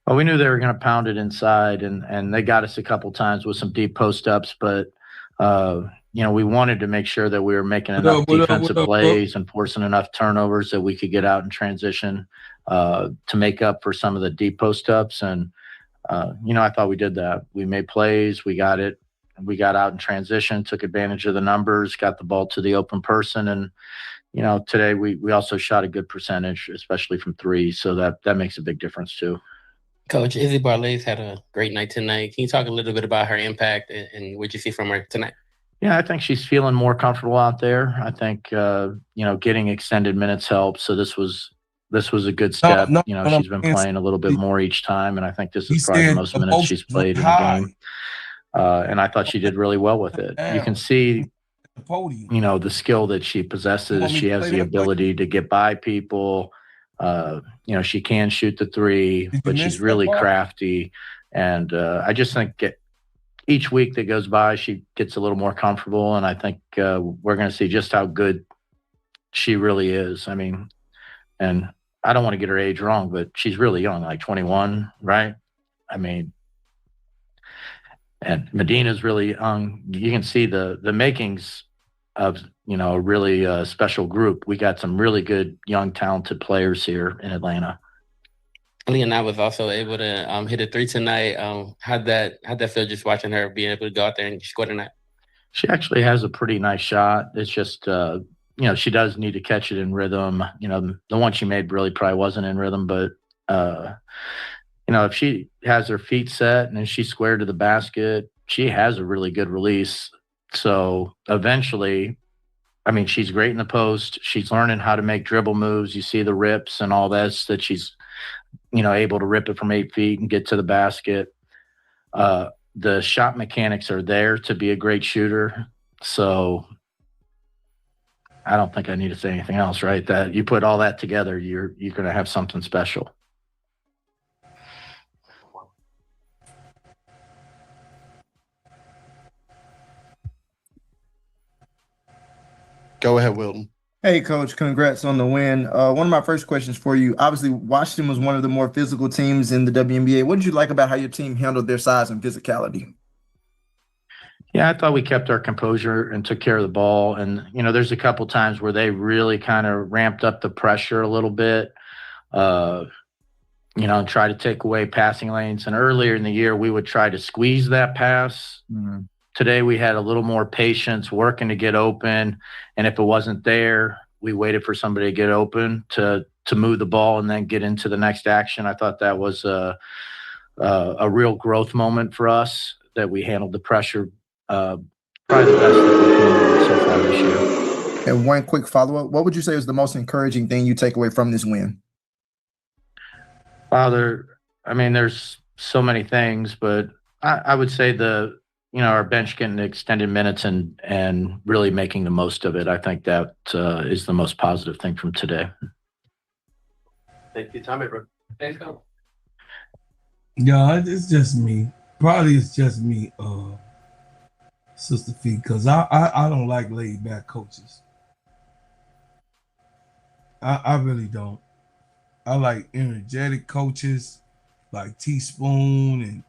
Well, we knew they were going to pound it inside, and they got us a couple times with some deep post-ups, but we wanted to make sure that we were making enough defensive plays and forcing enough turnovers that we could get out in transition to make up for some of the deep post-ups. And, I thought we did that. We made plays. We got it. We got out in transition, took advantage of the numbers, got the ball to the open person. And, today we also shot a good percentage, especially from three. So that makes a big difference too. Coach, Izzy Barlay's had a great night tonight. Can you talk a little bit about her impact and what you see from her tonight? Yeah, I think she's feeling more comfortable out there. I think, getting extended minutes helps. So this was a good step. She's been playing a little bit more each time, and I think this is probably the most minutes she's played in the game. And I thought she did really well with it. You can see, the skill that she possesses. She has the ability to get by people. She can shoot the three, but she's really crafty. And I just think each week that goes by, she gets a little more comfortable. And I think we're going to see just how good she really is. I mean, and I don't want to get her age wrong, but she's really young, like 21, right? I mean, and Medina's really young. You can see the makings of, a really special group. We got some really good, young, talented players here in Atlanta. Leonard was also able to hit a three tonight. How'd that feel just watching her being able to go out there and score tonight? She actually has a pretty nice shot. It's just, she does need to catch it in rhythm. The one she made really probably wasn't in rhythm, but, if she has her feet set and then she's square to the basket, she has a really good release. So eventually, she's great in the post. She's learning how to make dribble moves. You see the rips and all that she's, able to rip it from 8 feet and get to the basket. The shot mechanics are there to be a great shooter. So I don't think I need to say anything else, right? That you put all that together, you're going to have something special. Go ahead, Wilton. Hey, Coach, congrats on the win. One of my first questions for you, obviously, Washington was one of the more physical teams in the WNBA. What did you like about how your team handled their size and physicality? Yeah, I thought we kept our composure and took care of the ball. And, there's a couple times where they really kind of ramped up the pressure a little bit, and try to take away passing lanes. And earlier in the year, we would try to squeeze that pass. Mm-hmm. Today, we had a little more patience working to get open. And if it wasn't there, we waited for somebody to get open to move the ball and then get into the next action. I thought that was a real growth moment for us, that we handled the pressure probably the best that we've handled so far this year. And one quick follow-up. What would you say was the most encouraging thing you take away from this win? Wow, there's so many things, but I would say our bench getting extended minutes and really making the most of it. I think that is the most positive thing from today. Thank you, Tommy. Thanks, Coach. Yeah, it's just me. Probably it's just me, Sister Fee, because I don't like laid back coaches. I really don't. I like energetic coaches like Teaspoon and,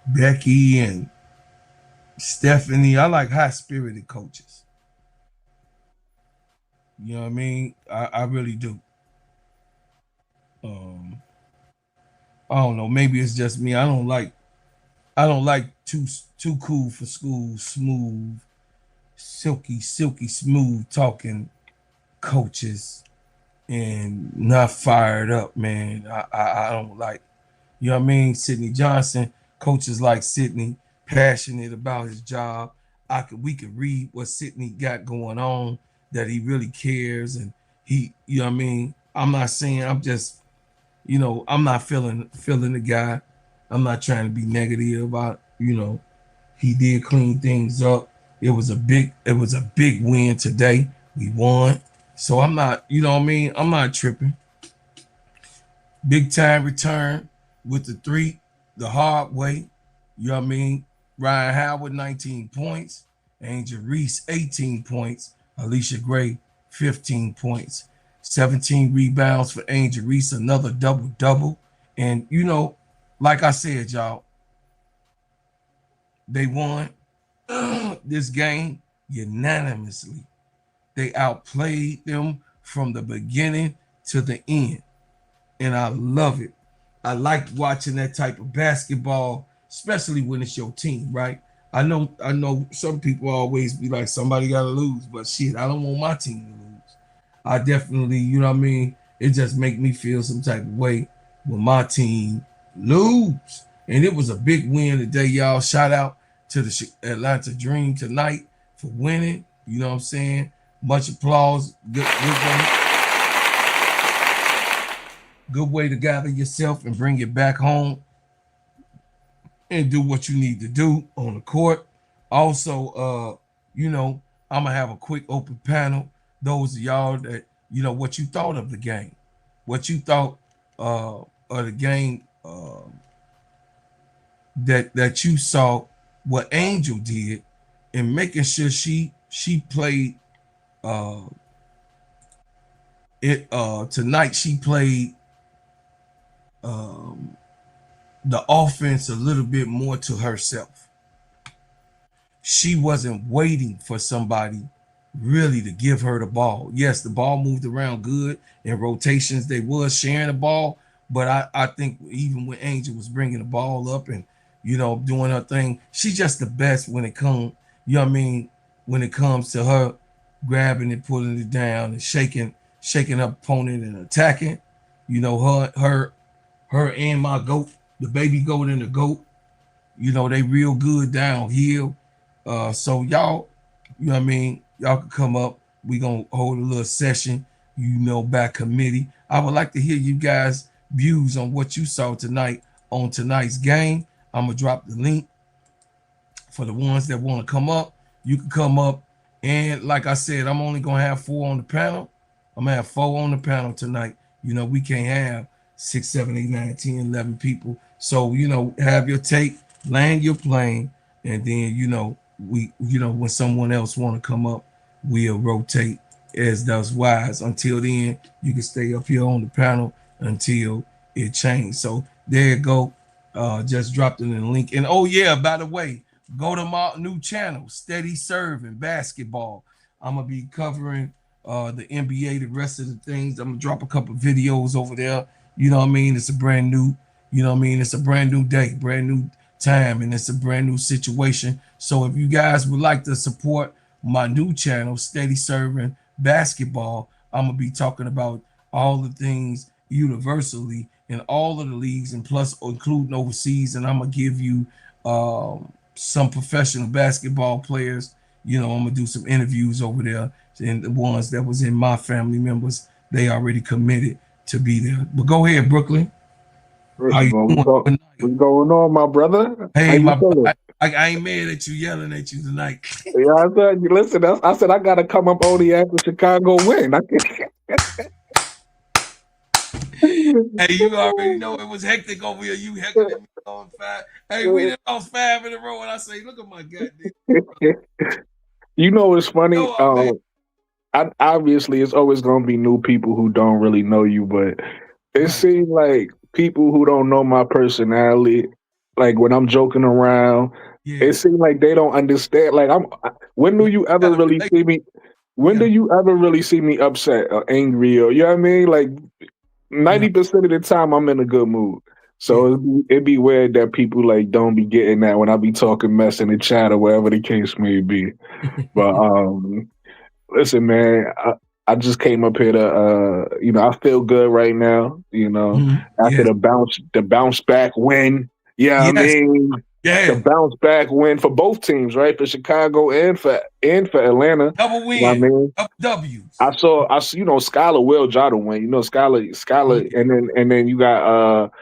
Becky and Stephanie. I like high-spirited coaches. You know what I mean? I really do. I don't know. Maybe it's just me. I don't like too cool for school, smooth, silky smooth talking coaches and not fired up, man. I don't like, you know what I mean? Sidney Jonson, coaches like Sidney, passionate about his job. We could read what Sidney got going on, that he really cares, and he, you know what I mean? I'm not saying, I'm just, you know, I'm not feeling the guy. I'm not trying to be negative about, you know, he did clean things up. It was a big win today. We won. So I'm not, you know what I mean? I'm not tripping. Big time return with the 3, the hard way. You know what I mean? Ryan Howard, 19 points. Angel Reese, 18 points. Alicia Gray, 15 points. 17 rebounds for Angel Reese, another double-double. And, you know, like I said, y'all, they won this game unanimously. They outplayed them from the beginning to the end. And I love it. I like watching that type of basketball, especially when it's your team, right? I know some people always be like, somebody got to lose, but shit, I don't want my team to lose. I definitely, you know what I mean? It just make me feel some type of way when my team lose. And it was a big win today, y'all. Shout out to the Atlanta Dream tonight for winning. You know what I'm saying? Much applause. Good way to gather yourself and bring it back home and do what you need to do on the court. Also, you know, I'm going to have a quick open panel. Those of y'all that, you know, what you thought of the game. What you thought of the game that you saw what Angel did and making sure she played tonight. She played the offense a little bit more to herself. She wasn't waiting for somebody really to give her the ball. Yes, the ball moved around good in rotations. They was sharing the ball, but I think even when Angel was bringing the ball up and, you know, doing her thing, she's just the best when it comes, you know what I mean, when it comes to her grabbing and pulling it down and shaking her opponent and attacking. You know, her and my GOAT, the baby GOAT and the GOAT, you know, they real good downhill. So y'all, you know what I mean, y'all can come up. We gonna hold a little session, you know, by committee. I would like to hear you guys' views on what you saw tonight on tonight's game. I'm gonna drop the link for the ones that want to come up. You can come up, and like I said, I'm only gonna have 4 on the panel. I'm gonna have 4 on the panel tonight. You know, we can't have 6, 7, 8, 9, 10, 11 people. So, you know, have your take, land your plane, and then, you know, when someone else want to come up, we'll rotate as does wise. Until then, you can stay up here on the panel until it changes. So there you go. Just dropped it in the link. And oh yeah, by the way, go to my new channel, Steady Serv'n Basketball. I'm gonna be covering the NBA, the rest of the things. I'm gonna drop a couple videos over there. You know what I mean? It's a brand new, you know what I mean? It's a brand new day, brand new time, and it's a brand new situation. So if you guys would like to support my new channel, Steady Serv'n Basketball, I'm gonna be talking about all the things universally in all of the leagues, and plus including overseas. And I'm gonna give you some professional basketball players. You know, I'm gonna do some interviews over there, and the ones that was in my family members, they already committed to be there. But go ahead, Brooklyn. First of all, what's going on, my brother? Hey, I ain't mad at you yelling at you tonight. Yeah, I said, listen, I said I gotta come up only after Chicago win. Hey, you already know it was hectic over here. You heckling me on 5. Hey, we done lost 5 in a row, and I say, look at my goddamn. You know, it's funny. Obviously, it's always gonna be new people who don't really know you, but it seems like people who don't know my personality, like when I'm joking around, it seems like they don't understand. Like, when do you ever really see me? When do you ever really see me upset or angry, or you know what I mean? Like 90% of the time, I'm in a good mood. So it'd be weird that people like don't be getting that when I be talking mess in the chat or whatever the case may be. But listen, man, I just came up here to, I feel good right now. After the bounce back win. Yeah, I mean, the bounce back win for both teams, right? For Chicago and for Atlanta. Double win. You know what I mean? W's. I saw, Skylar will try to win. Skylar, and then you got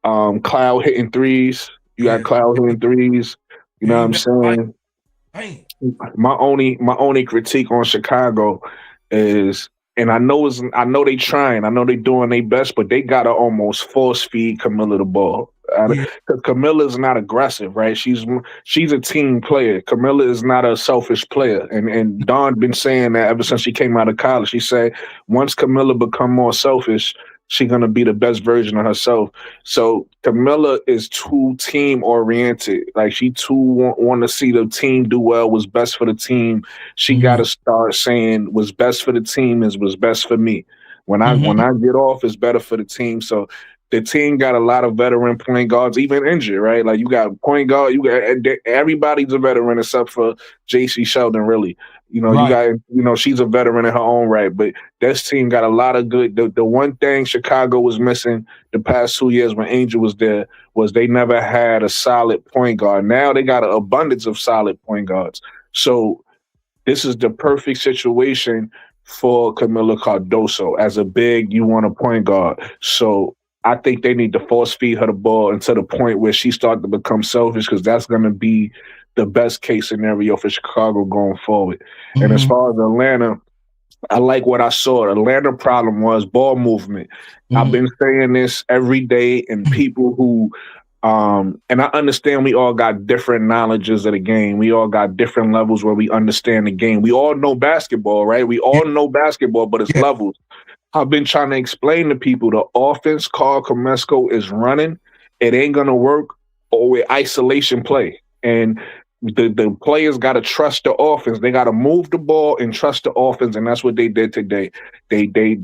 Cloud hitting threes. You got Cloud hitting threes. You know what I'm saying? My only critique on Chicago is, and I know they trying, I know they doing their best, but they gotta almost force feed Camilla the ball. Because Camilla's not aggressive, right? She's a team player. Camilla is not a selfish player, and Dawn been saying that ever since she came out of college. She said once Camilla become more selfish, she's gonna be the best version of herself. So Camilla is too team oriented. Like she too want to see the team do well. What's best for the team. She got to start saying what's best for the team is what's best for me. When I get off, it's better for the team. So the team got a lot of veteran point guards, even injured, right? Like you got point guard, you got everybody's a veteran except for JC Sheldon, really. You got, she's a veteran in her own right, but this team got a lot of good. The one thing Chicago was missing the past 2 years when Angel was there was they never had a solid point guard. Now they got an abundance of solid point guards. So this is the perfect situation for Camila Cardoso. As a big, you want a point guard. So I think they need to force feed her the ball until the point where she starts to become selfish, because that's going to be the best case scenario for Chicago going forward. And as far as Atlanta, I like what I saw. Atlanta problem was ball movement. I've been saying this every day, and people who and I understand we all got different knowledges of the game. We all got different levels where we understand the game. We all know basketball, right? We all know basketball, but it's levels. I've been trying to explain to people the offense Carl Comesco is running, it ain't going to work or with isolation play. And the players got to trust the offense. They got to move the ball and trust the offense, and that's what they did today. They got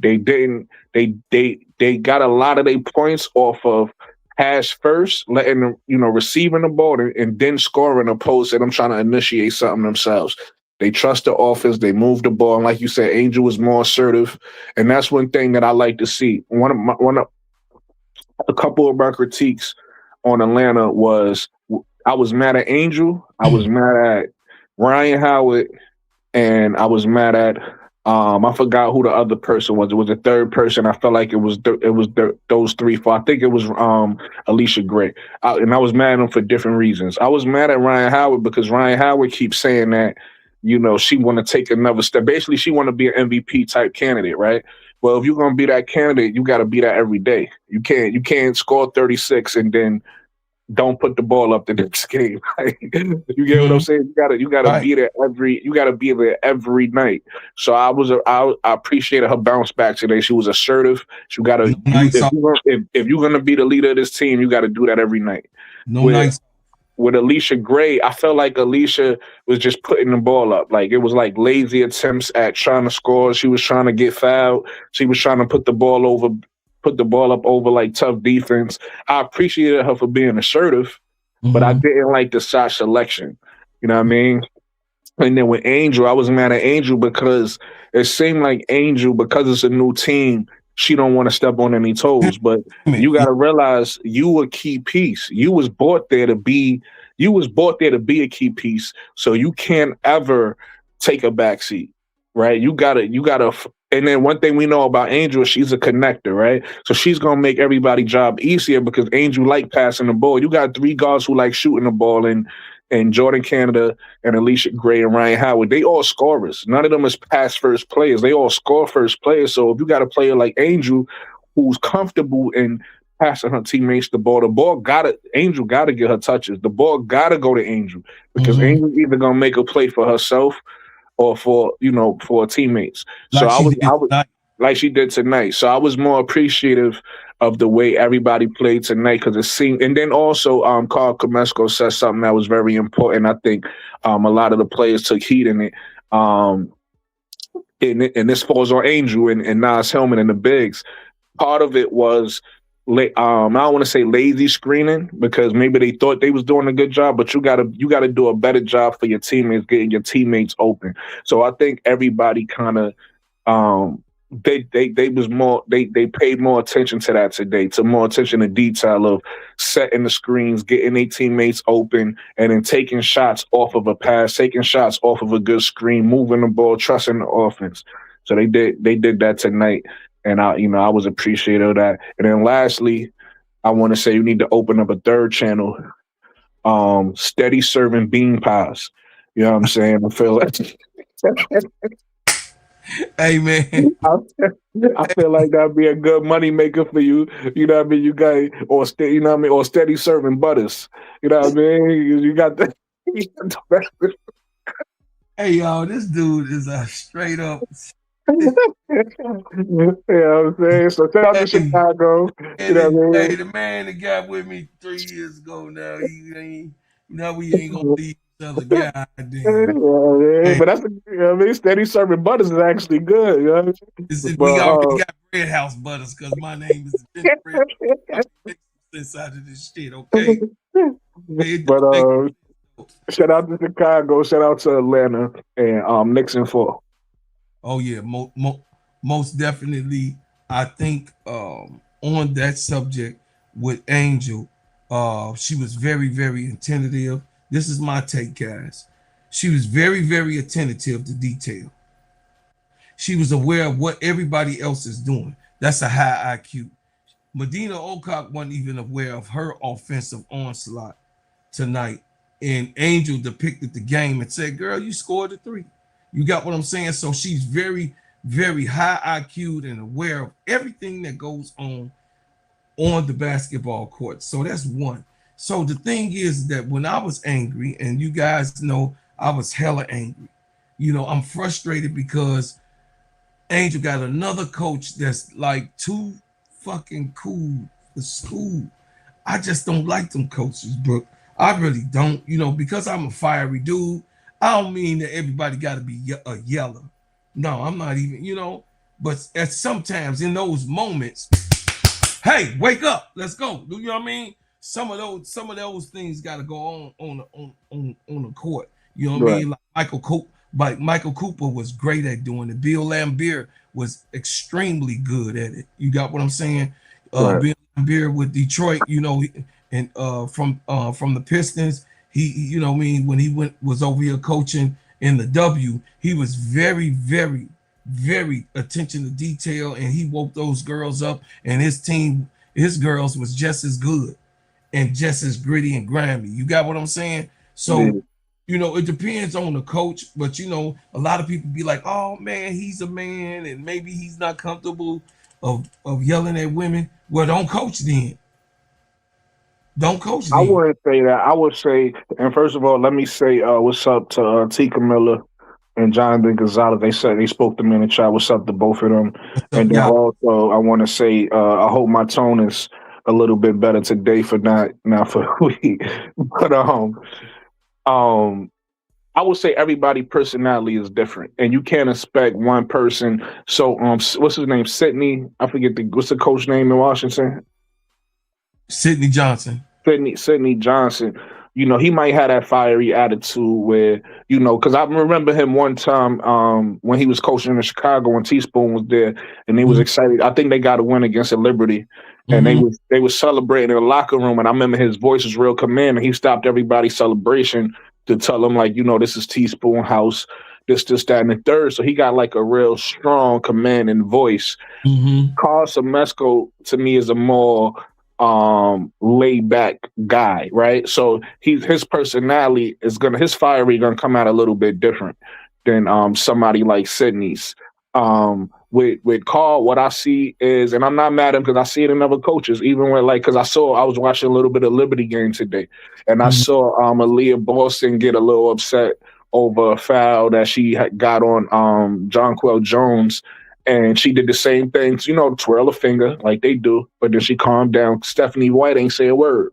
a lot of their points off of pass first, letting them, receiving the ball and then scoring a post, and them trying to initiate something themselves. They trust the offense. They move the ball, and like you said, Angel was more assertive, and that's one thing that I like to see. A couple of my critiques on Atlanta was I was mad at Angel, I was mad at Ryan Howard, and I was mad at I forgot who the other person was. It was the third person. I felt like it was those three. I think it was Alicia Gray, and I was mad at them for different reasons. I was mad at Ryan Howard because Ryan Howard keeps saying that she want to take another step. Basically, she want to be an MVP type candidate, right? Well, if you're gonna be that candidate, you got to be that every day. You can't score 36 and then don't put the ball up the next game. You get what I'm saying? You gotta be there every night. So I appreciated her bounce back today. She was assertive. She got to if you're gonna be the leader of this team, you got to do that every night. With Alicia Gray, I felt like Alicia was just putting the ball up. Like it was like lazy attempts at trying to score. She was trying to get fouled. She was trying to put the ball up over like tough defense. I appreciated her for being assertive, but I didn't like the shot selection. You know what I mean? And then with Angel, I was mad at Angel because it seemed like Angel, because it's a new team, she don't want to step on any toes. But you got to realize you a key piece. You was brought there to be a key piece. So you can't ever take a backseat, right? You gotta. And then one thing we know about Angel is she's a connector, right? So she's gonna make everybody's job easier because Angel like passing the ball. You got three guards who like shooting the ball, and Jordan Canada and Alicia Gray and Ryan Howard. They all scorers. None of them is pass first players. They all score first players. So if you got a player like Angel who's comfortable in passing her teammates the ball Angel gotta get her touches. The ball gotta go to Angel because Angel either gonna make a play for herself or for her teammates. So I was like she did tonight. So I was more appreciative of the way everybody played tonight because it seemed. And then also, Carl Comesco said something that was very important. I think a lot of the players took heat in it. And this falls on Angel and Nas Hillman and the bigs. Part of it was. I don't want to say lazy screening because maybe they thought they was doing a good job, but you gotta do a better job for your teammates, getting your teammates open. So I think everybody kind of They was more they paid more attention to that today, to more attention to detail of setting the screens, getting their teammates open, and then taking shots off of a pass, taking shots off of a good screen, moving the ball, trusting the offense. So they did that tonight, and I was appreciative of that. And then lastly, I want to say you need to open up a third channel, steady serving bean pies. You know what I'm saying? I feel like Hey man, I feel like that'd be a good money maker for you. You know what I mean? You got you know what I mean, or steady serving butters. You know what I mean? You got the. Hey y'all, this dude is a straight up. You know what I'm saying? So shout out to Chicago. You know what I mean? Hey, the man that got with me 3 years ago now, he ain't, we ain't gonna leave each other. God damn. Yeah, but that's you know what I mean. Steady serving butters is actually good. You know what I mean? We already got Bread House Butters because my name is Gingerbread. Inside of this shit, okay? But shout out to Chicago, shout out to Atlanta, and Nixon 4. Oh yeah, most definitely. I think on that subject with Angel, she was very, very attentive. This is my take, guys. She was very, very attentive to detail. She was aware of what everybody else is doing. That's a high IQ. Medina Ocock wasn't even aware of her offensive onslaught tonight. And Angel depicted the game and said, girl, you scored a 3. You got what I'm saying? So she's very, very high IQ and aware of everything that goes on the basketball court. So that's one. So the thing is that when I was angry, and you guys know I was hella angry, I'm frustrated because Angel got another coach that's like too fucking cool for school. I just don't like them coaches, Brooke. I really don't, because I'm a fiery dude. I don't mean that everybody got to be a yeller. No, I'm not even, but at sometimes in those moments, hey, wake up, let's go. You know what I mean? Some of those things got to go on the court. You know what I mean? Like Michael Cooper was great at doing it. Bill Laimbeer was extremely good at it. You got what I'm saying? Bill Laimbeer with Detroit, and from the Pistons, he when he was over here coaching in the W, he was very, very, very attention to detail, and he woke those girls up, and his girls was just as good and just as gritty and grimy. You got what I'm saying? So it depends on the coach, but a lot of people be like, oh man, he's a man and maybe he's not comfortable of yelling at women. Well, don't coach then. Don't coach then. I wouldn't say that. I would say, and first of all, let me say what's up to Tika Miller and Jonathan Gonzalez. They spoke to me in the chat. What's up to both of them? And then also I want to say I hope my tone is a little bit better today for not for the week. But I would say everybody's personality is different, and you can't expect one person. So what's his name? Sydney. I forget what's the coach name in Washington? Sidney Johnson. Sidney Johnson. He might have that fiery attitude where, because I remember him one time when he was coaching in Chicago when Teaspoon was there, and he was excited. I think they got a win against the Liberty, and they was celebrating in the locker room, and I remember his voice was real commanding. He stopped everybody's celebration to tell them, like, this is Teaspoon House, this, that, and the third. So he got like a real strong commanding voice. Carl Semesco to me is a more laid back guy, right? So his personality is his fiery gonna come out a little bit different than somebody like Sydney's. With Carl, what I see is, and I'm not mad at him because I see it in other coaches, even when because I was watching a little bit of Liberty game today, and I saw Aaliyah Boston get a little upset over a foul that she had got on Jonquel Jones. And she did the same thing, twirl a finger like they do, but then she calmed down. Stephanie White ain't say a word.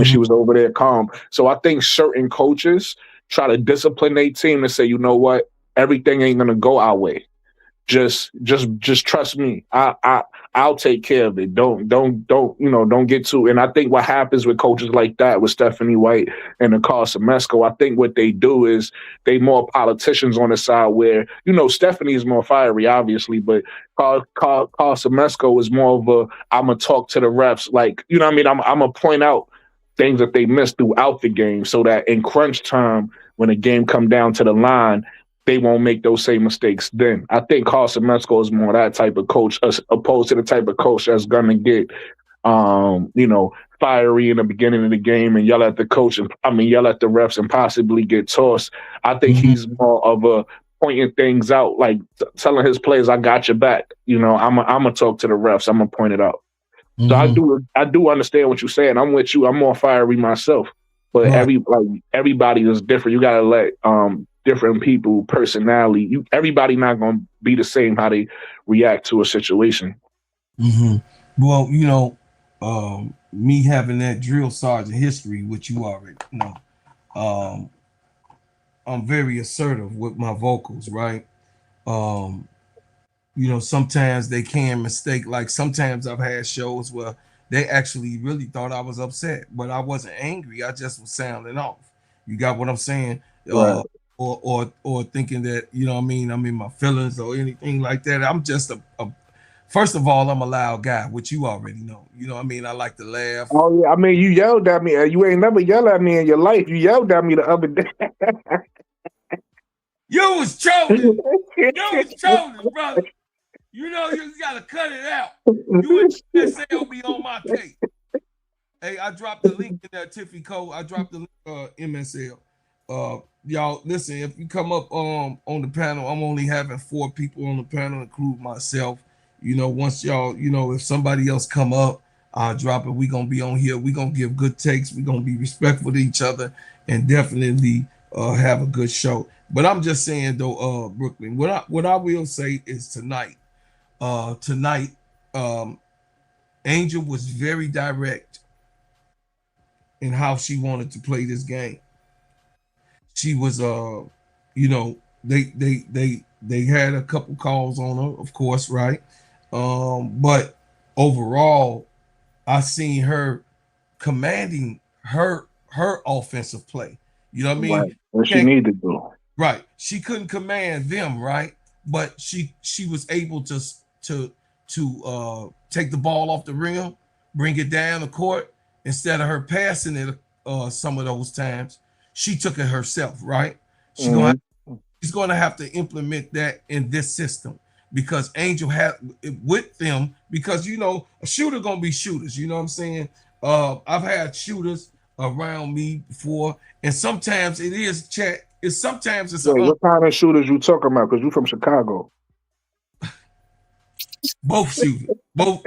She was over there calm. So I think certain coaches try to discipline their team and say, you know what, everything ain't gonna go our way. just trust me. I'll take care of it. Don't get too. And I think what happens with coaches like that, with Stephanie White and Nicole Semesco, I think what they do is they more politicians on the side where, Stephanie is more fiery, obviously, but Carl Semesco is more of a, I'm going to talk to the refs. Like, you know what I mean? I'm going to point out things that they missed throughout the game so that in crunch time, when the game come down to the line, they won't make those same mistakes then. I think Carl Semesco is more that type of coach as opposed to the type of coach that's going to get, fiery in the beginning of the game and yell at the coach yell at the refs and possibly get tossed. I think he's more of a pointing things out, like telling his players, I got your back. I'm going to talk to the refs. I'm going to point it out. So I do understand what you're saying. I'm with you. I'm more fiery myself. But everybody is different. You got to let different people, personality. Everybody not going to be the same how they react to a situation. Well, me having that drill sergeant history, which you already know, I'm very assertive with my vocals, right? Sometimes they can mistake. Like sometimes I've had shows where they actually really thought I was upset, but I wasn't angry. I just was sounding off. You got what I'm saying? Right. Or thinking that, I'm in my feelings or anything like that. I'm just first of all, I'm a loud guy, which you already know. I like to laugh. Oh yeah, you yelled at me. You ain't never yelled at me in your life. You yelled at me the other day. You was trolling. Brother. You gotta cut it out. You and SL be on my tape. Hey, I dropped the link in that Tiffy code. I dropped the link, MSL. Y'all listen, if you come up on the panel, I'm only having 4 people on the panel, include myself. Once y'all, if somebody else come up, I'll drop it. We gonna be on here. We gonna give good takes. We gonna be respectful to each other and definitely have a good show. But I'm just saying though, Brooklyn, what I will say is tonight, Angel was very direct in how she wanted to play this game. She was, they had a couple calls on her, of course, right? But overall, I seen her commanding her offensive play. You know what I mean? Right. What she needed to do. Right. She couldn't command them, right? But she was able to take the ball off the rim, bring it down the court. Instead of her passing it some of those times, she took it herself, right? She's going to have to implement that in this system because Angel had it with them because, a shooter going to be shooters. You know what I'm saying? I've had shooters around me before, and sometimes it is chat. Sometimes it's what kind of shooters you talking about? Because you from Chicago. Both shooters. Both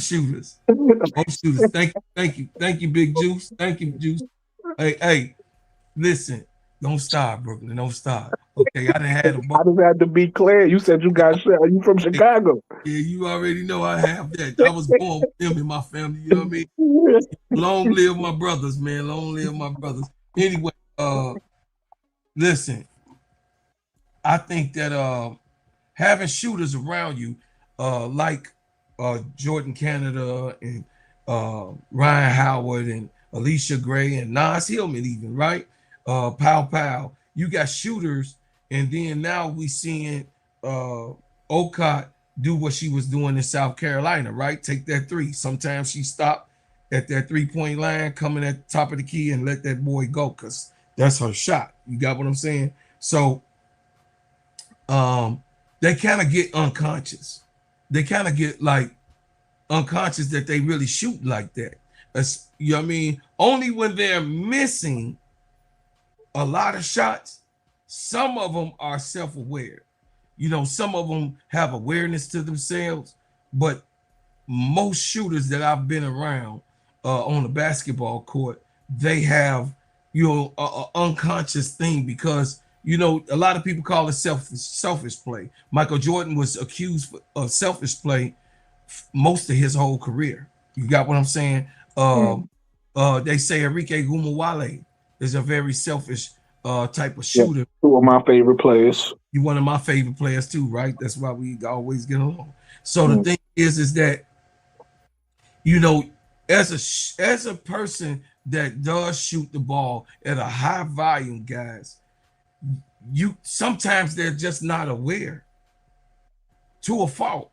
shooters. Both shooters. Thank you, Big Juice. Thank you, Juice. Hey, listen. Don't stop, Brooklyn. Don't stop. Okay, I done had a I just had to be clear. You said you got shit. Are you from Chicago? Yeah, you already know I have that. I was born with them in my family. You know what I mean? Long live my brothers, man. Long live my brothers. Anyway, listen. I think that having shooters around you, like Jordan Canada and Ryan Howard and Alicia Gray and Nas Hillman even, right? Pow. You got shooters, and then now we seeing Okot do what she was doing in South Carolina, right? Take that 3. Sometimes she stopped at that 3-point line, coming at the top of the key and let that boy go because that's her shot. You got what I'm saying? So they kind of get unconscious. They kind of get like unconscious that they really shoot like that. You know what I mean? Only when they're missing a lot of shots, some of them are self-aware. Some of them have awareness to themselves, but most shooters that I've been around on the basketball court, they have, an unconscious thing because, a lot of people call it selfish play. Michael Jordan was accused of selfish play most of his whole career. You got what I'm saying? They say Enrique Gumawale is a very selfish type of shooter. 2 of my favorite players. You're one of my favorite players too, right? That's why we always get along. So the thing is that, you know, as a person that does shoot the ball at a high volume, guys, you sometimes they're just not aware to a fault.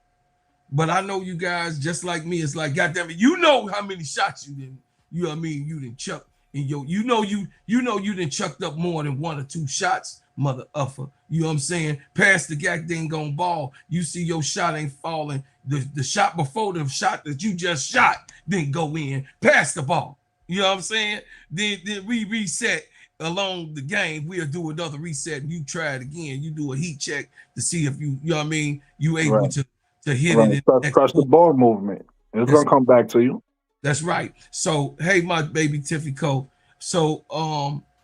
But I know you guys just like me. It's like, goddamn it, you know how many shots you didn't, you know what I mean, you didn't chuck in your, you know you didn't chucked up more than 1 or 2 shots, mother uffer. You know what I'm saying? Past the goddamn ball, you see your shot ain't falling. The shot before the shot that you just shot didn't go in past the ball. You know what I'm saying? Then we reset along the game. We'll do another reset and you try it again. You do a heat check to see if you know what I mean, you able to hit it. Trust the ball movement. It's gonna come back to you. That's right. So hey, my baby Tiffy Cole. So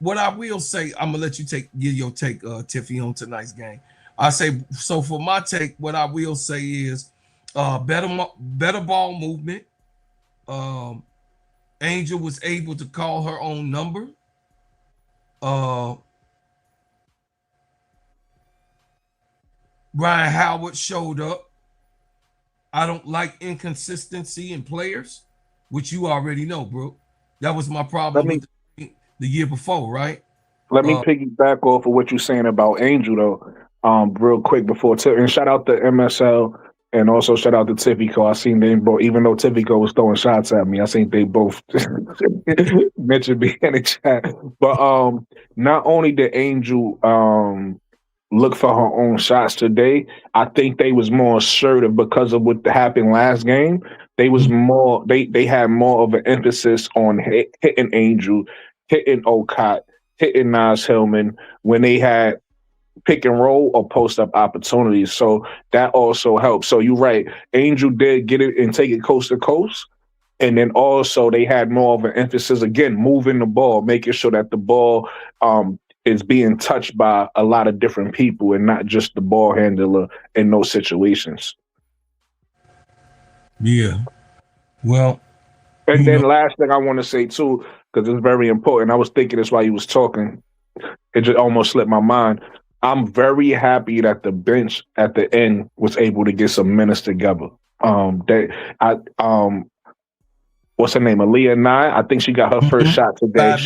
what I will say, I'm gonna let you give your take, Tiffy, on tonight's game. I say so for my take, what I will say is better ball movement. Angel was able to call her own number. Ryan Howard showed up. I don't like inconsistency in players, which you already know, bro. That was my problem with the year before, right? Let me piggyback off of what you're saying about Angel, though, real quick before and shout out to MSL and also shout out to Tiffy. I seen they both, even though Tiffy was throwing shots at me, I think they both mentioned me in the chat. But not only did Angel look for her own shots today, I think they was more assertive because of what happened last game. They was more, they had more of an emphasis on hitting Angel, hitting Okot, hitting Nas Hillman when they had pick and roll or post up opportunities. So that also helped. So you're right. Angel did get it and take it coast to coast. And then also they had more of an emphasis, again, moving the ball, making sure that the ball is being touched by a lot of different people and not just the ball handler in those situations. Yeah. Well. And then last thing I want to say too, because it's very important. I was thinking this while you was talking. It just almost slipped my mind. I'm very happy that the bench at the end was able to get some minutes together. What's her name? Aaliyah Nye. I think she got her first shot today.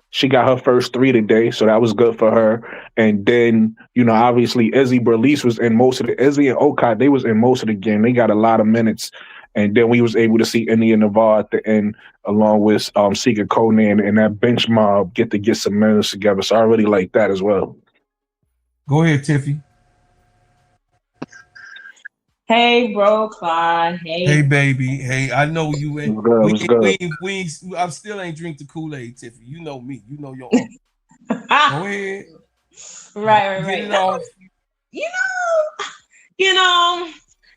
She got her first 3 today, so that was good for her. And then, you know, obviously Izzy Berlice was in most of the Izzy and Okot, they was in most of the game. They got a lot of minutes. And then we was able to see India Navarre at the end, along with Sika Conan and that bench mob get some minutes together. So I really like that as well. Go ahead, Tiffy. Hey, bro, Clyde. Hey, baby. Hey, I know you ain't. I still ain't drink the Kool-Aid, Tiffy. You know me. You know your uncle. Go ahead. Right. You know,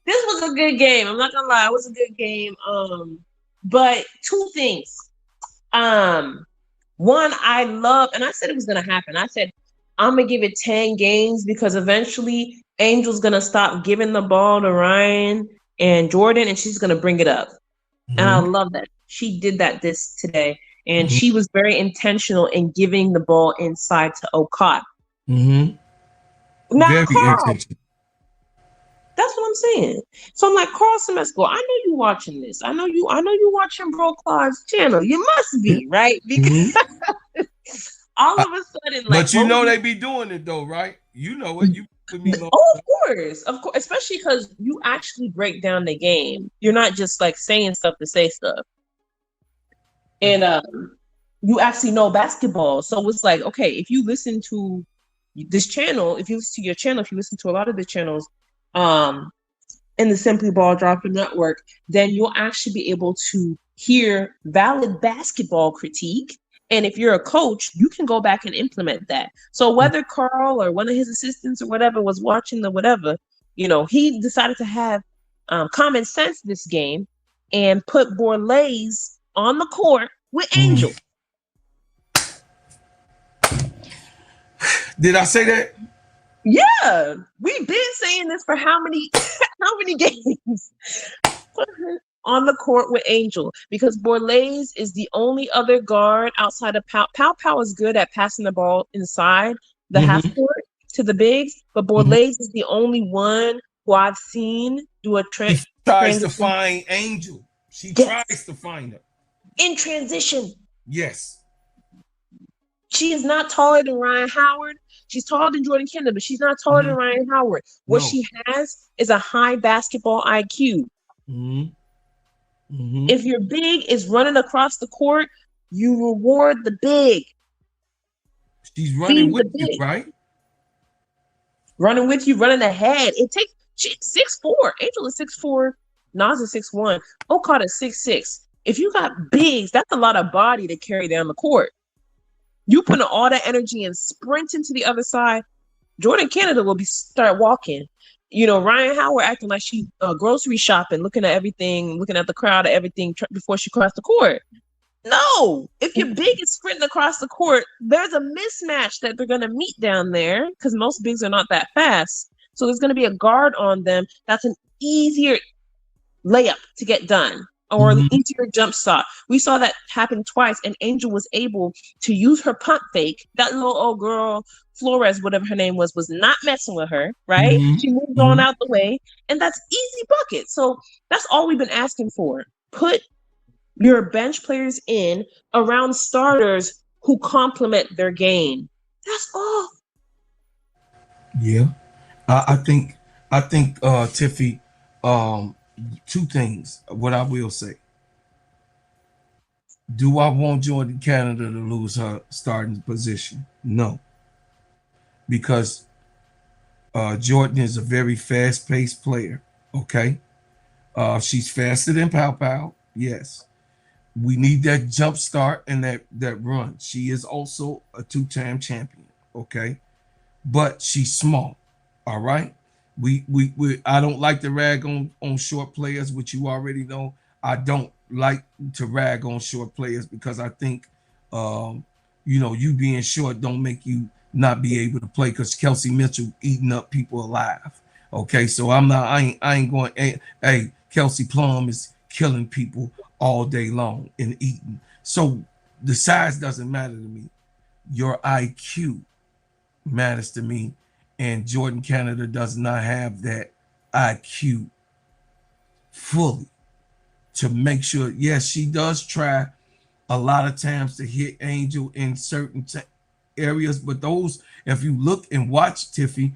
this was a good game. I'm not gonna lie, it was a good game. But 2 things. One, I love, and I said it was gonna happen. I said I'm gonna give it 10 games because eventually Angel's gonna stop giving the ball to Ryan and Jordan, and she's gonna bring it up. And I love that she did that today, and she was very intentional in giving the ball inside to Okot. Now, Very intentional. That's what I'm saying. So I'm like, Carl Semesco, I know you watching this. I know you watching Bro Claude's channel. You must be, right? Because all of a sudden, like, but you know they be doing it though, right? You know it. You put me on. Oh, of course, especially because you actually break down the game. You're not just like saying stuff to say stuff, and you actually know basketball. So it's like, okay, if you listen to this channel, if you listen to your channel, if you listen to a lot of the channels, in the Simply Ball Dropping Network, then you'll actually be able to hear valid basketball critique. And if you're a coach, you can go back and implement that. So whether Carl or one of his assistants or whatever was watching the whatever, you know, he decided to have common sense this game and put Borlase on the court with Angel. Did I say that? Yeah, we've been saying this for how many games? Put her on the court with Angel because Borlase is the only other guard outside of Pow. Pow is good at passing the ball inside the half court to the bigs, but Borlase is the only one who I've seen do a She tries to find Angel. She tries to find her. In transition. Yes. She is not taller than Ryan Howard. She's taller than Jordan Kennedy, but she's not taller than Ryan Howard. What she has is a high basketball IQ. If your big is running across the court, you reward the big. She's running with you, right? Running with you, running ahead. It takes 6'4". Angel is 6'4". Nas is 6'1". Okada is 6'6". If you got bigs, that's a lot of body to carry down the court. You putting all that energy and sprinting to the other side, Jordan Canada will start walking. You know, Ryan Howard acting like she grocery shopping, looking at everything, looking at the crowd of everything before she crossed the court. No, if your big is sprinting across the court, there's a mismatch that they're going to meet down there because most bigs are not that fast. So there's going to be a guard on them. That's an easier layup to get done, or an easier jump shot. We saw that happen twice, and Angel was able to use her pump fake. That little old girl, Flores, whatever her name was not messing with her, right? She moved on out the way, and that's easy bucket. So that's all we've been asking for. Put your bench players in around starters who complement their game. That's all. Yeah. I think Tiffy, two things, what I will say. Do I want Jordan Canada to lose her starting position? No. Because Jordan is a very fast-paced player, okay? She's faster than Pow Pow, yes. We need that jump start and that run. She is also a two-time champion, okay? But she's small, all right? I don't like to rag on short players, which you already know. I don't like to rag on short players because I think, you being short don't make you not be able to play, because Kelsey Mitchell eating up people alive. Okay, so I ain't going. Hey, Kelsey Plum is killing people all day long and eating. So the size doesn't matter to me. Your IQ matters to me. And Jordan Canada does not have that IQ fully to make sure. Yes, she does try a lot of times to hit Angel in certain areas, but those, if you look and watch Tiffy,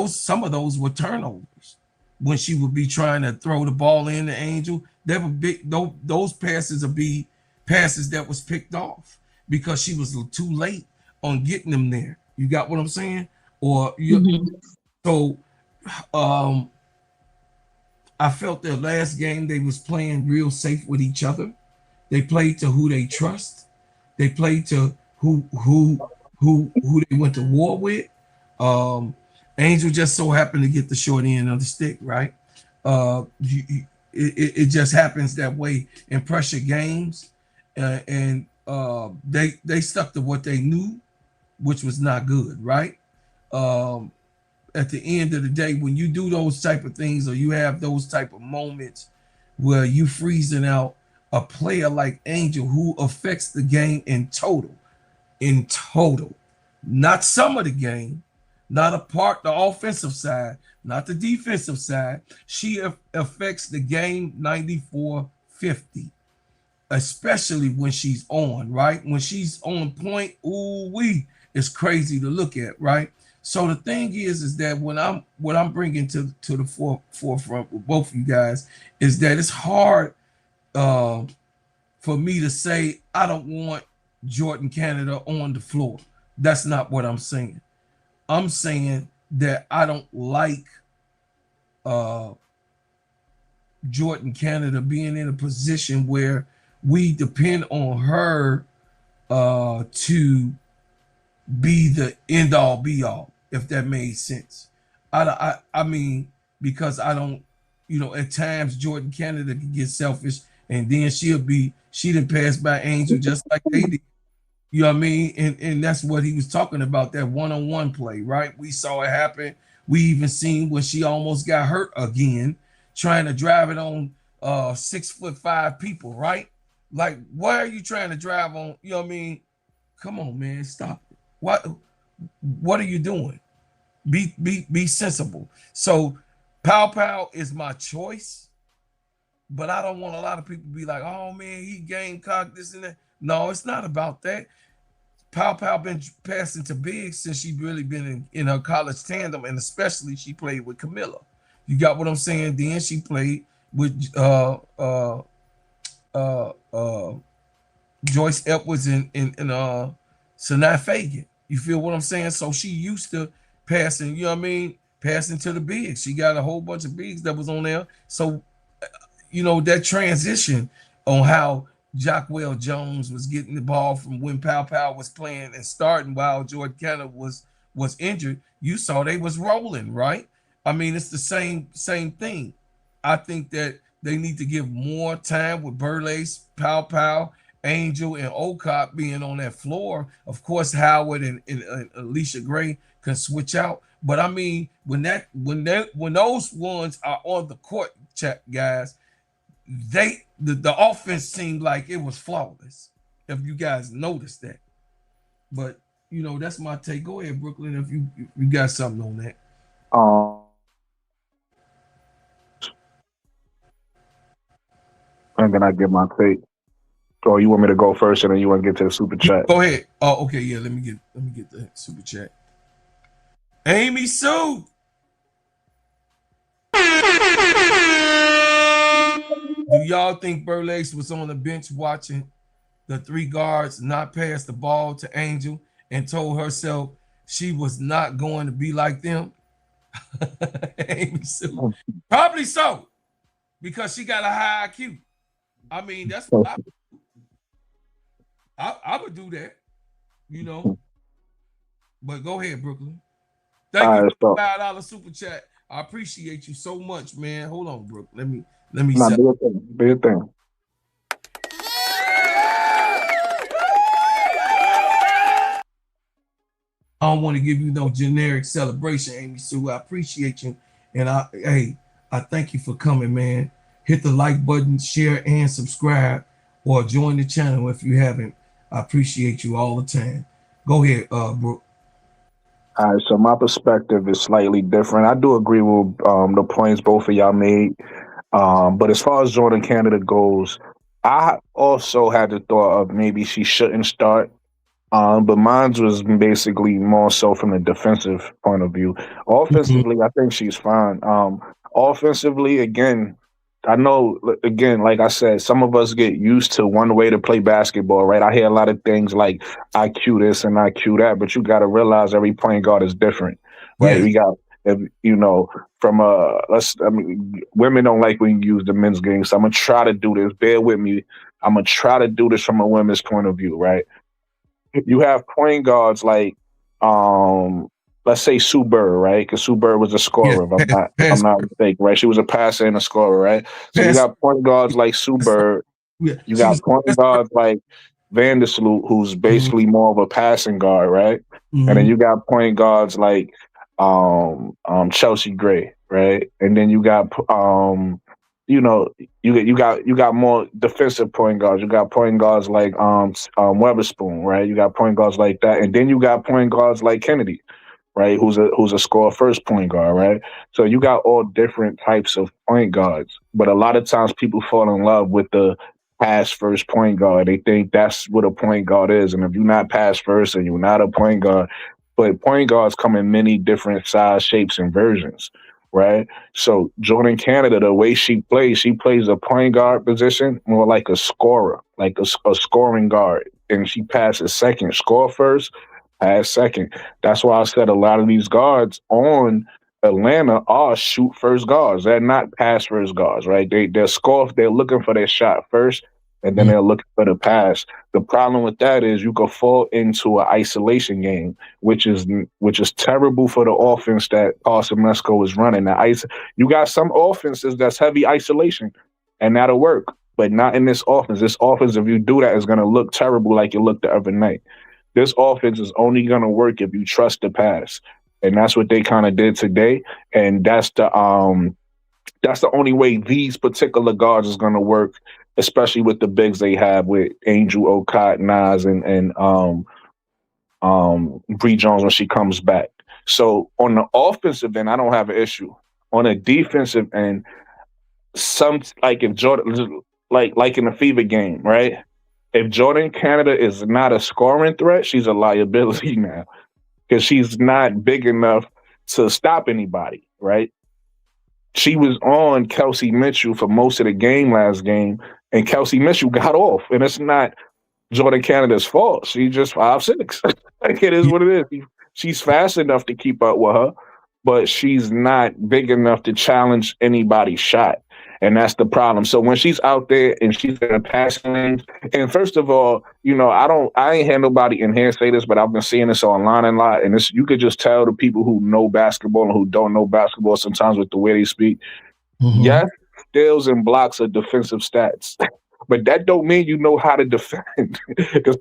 some of those were turnovers. When she would be trying to throw the ball in the Angel, there were those passes would be passes that was picked off because she was too late on getting them there. You got what I'm saying? Or so I felt their last game they was playing real safe with each other. They played to who they trust. They played to who they went to war with. Angel just so happened to get the short end of the stick, right? It just happens that way in pressure games, and they stuck to what they knew, which was not good, right? At the end of the day, when you do those type of things, or you have those type of moments where you freezing out a player like Angel who affects the game in total, not some of the game, not a part, the offensive side, not the defensive side. She affects the game 94-50, especially when she's on, right? When she's on point, it's crazy to look at, right? So the thing is that what I'm bringing to the forefront with both of you guys is that it's hard for me to say I don't want Jordan Canada on the floor. That's not what I'm saying. I'm saying that I don't like Jordan Canada being in a position where we depend on her to be the end all be all, if that made sense. I mean, because I don't, at times Jordan Canada can get selfish, and then she didn't pass by Angel just like they did. You know what I mean? And that's what he was talking about, that one-on-one play, right? We saw it happen. We even seen when she almost got hurt again, trying to drive it on 6'5" people, right? Like, why are you trying to drive on, you know what I mean? Come on, man, stop it. What are you doing? Be sensible. So Pow is my choice, but I don't want a lot of people to be like, oh man, he Gamecock, this and that. No, it's not about that. Pow been passing to big since she really been in her college tandem, and especially she played with Camilla. You got what I'm saying? Then she played with Joyce Edwards and Sanaa Fagan. You feel what I'm saying? So she used to passing, you know what I mean? Passing to the bigs. She got a whole bunch of bigs that was on there. So, you know, that transition on how Jackwell Jones was getting the ball from when Pow was playing and starting while Jordan Canada was injured, you saw they was rolling, right? I mean, it's the same thing. I think that they need to give more time with Burleigh, Pow, Angel, and Ocott being on that floor. Of course, Howard and Alicia Gray can switch out. But I mean, when those ones are on the court, guys, the offense seemed like it was flawless. If you guys noticed that. But you know, that's my take. Go ahead, Brooklyn, if you got something on that. And then I give my take. So you want me to go first, and then you want to get to the super chat? Go ahead. Oh, okay, yeah. Let me get the super chat. Amy Sue. Do y'all think Burleigh was on the bench watching the three guards not pass the ball to Angel and told herself she was not going to be like them? Amy Sue. Probably so, because she got a high IQ. I mean, that's what I would do that, you know. But go ahead, Brooklyn. Thank you for the $5 super chat. I appreciate you so much, man. Hold on, Brooklyn. Let me say do your thing. I don't want to give you no generic celebration, Amy Sue. I appreciate you. And I thank you for coming, man. Hit the like button, share, and subscribe, or join the channel if you haven't. I appreciate you all the time. Go ahead, Brooke. All right, so my perspective is slightly different. I do agree with the points both of y'all made. But as far as Jordan Canada goes, I also had the thought of maybe she shouldn't start. But mine was basically more so from a defensive point of view. Offensively, I think she's fine. Offensively, again, I know, again, like I said, some of us get used to one way to play basketball, right? I hear a lot of things like IQ this and IQ that, but you got to realize every point guard is different, right? Yeah. We got, you know, from women don't like when you use the men's game, so I'm going to try to do this. Bear with me. I'm going to try to do this from a women's point of view, right? You have point guards like, let's say Sue Bird, right? Because Sue Bird was a scorer. Yeah. I'm not mistaken, right? She was a passer and a scorer, right? So you got point guards like Sue Bird. You got point guards like Vandersloot, who's basically more of a passing guard, right? And then you got point guards like Chelsea Gray, right? And then you got you know, you got more defensive point guards. You got point guards like Weatherspoon, right? You got point guards like that, and then you got point guards like Kennedy, right? Who's a score first point guard, right? So you got all different types of point guards, but a lot of times people fall in love with the pass first point guard. They think that's what a point guard is, and if you're not pass first and you're not a point guard, but point guards come in many different size, shapes, and versions. Right. So Jordan Canada, the way she plays a point guard position more like a scorer, like a scoring guard. And she passes second, score first, pass second. That's why I said a lot of these guards on Atlanta are shoot first guards. They're not pass first guards, right? They're looking for their shot first, and then they're looking for the pass. The problem with that is you could fall into an isolation game, which is terrible for the offense that Carson Mesco is running. You got some offenses that's heavy isolation, and that'll work, but not in this offense. This offense, if you do that, is going to look terrible like it looked the other night. This offense is only going to work if you trust the pass, and that's what they kind of did today. And that's the only way these particular guards is going to work, especially with the bigs they have with Angel, Ocott, Nas, and Bree Jones when she comes back. So on the offensive end, I don't have an issue. On the defensive end, if Jordan, like in the Fever game, right? If Jordan Canada is not a scoring threat, she's a liability now because she's not big enough to stop anybody, right? She was on Kelsey Mitchell for most of the game last game, and Kelsey Mitchell got off, and it's not Jordan Canada's fault. She's just 5'6". Like, it is what it is. She's fast enough to keep up with her, but she's not big enough to challenge anybody's shot. And that's the problem. So when she's out there and she's in a passing lane, and first of all, I ain't had nobody in here say this, but I've been seeing this online a lot. And you could just tell the people who know basketball and who don't know basketball sometimes with the way they speak. Mm-hmm. Yes, steals and blocks are defensive stats. But that don't mean you know how to defend. Because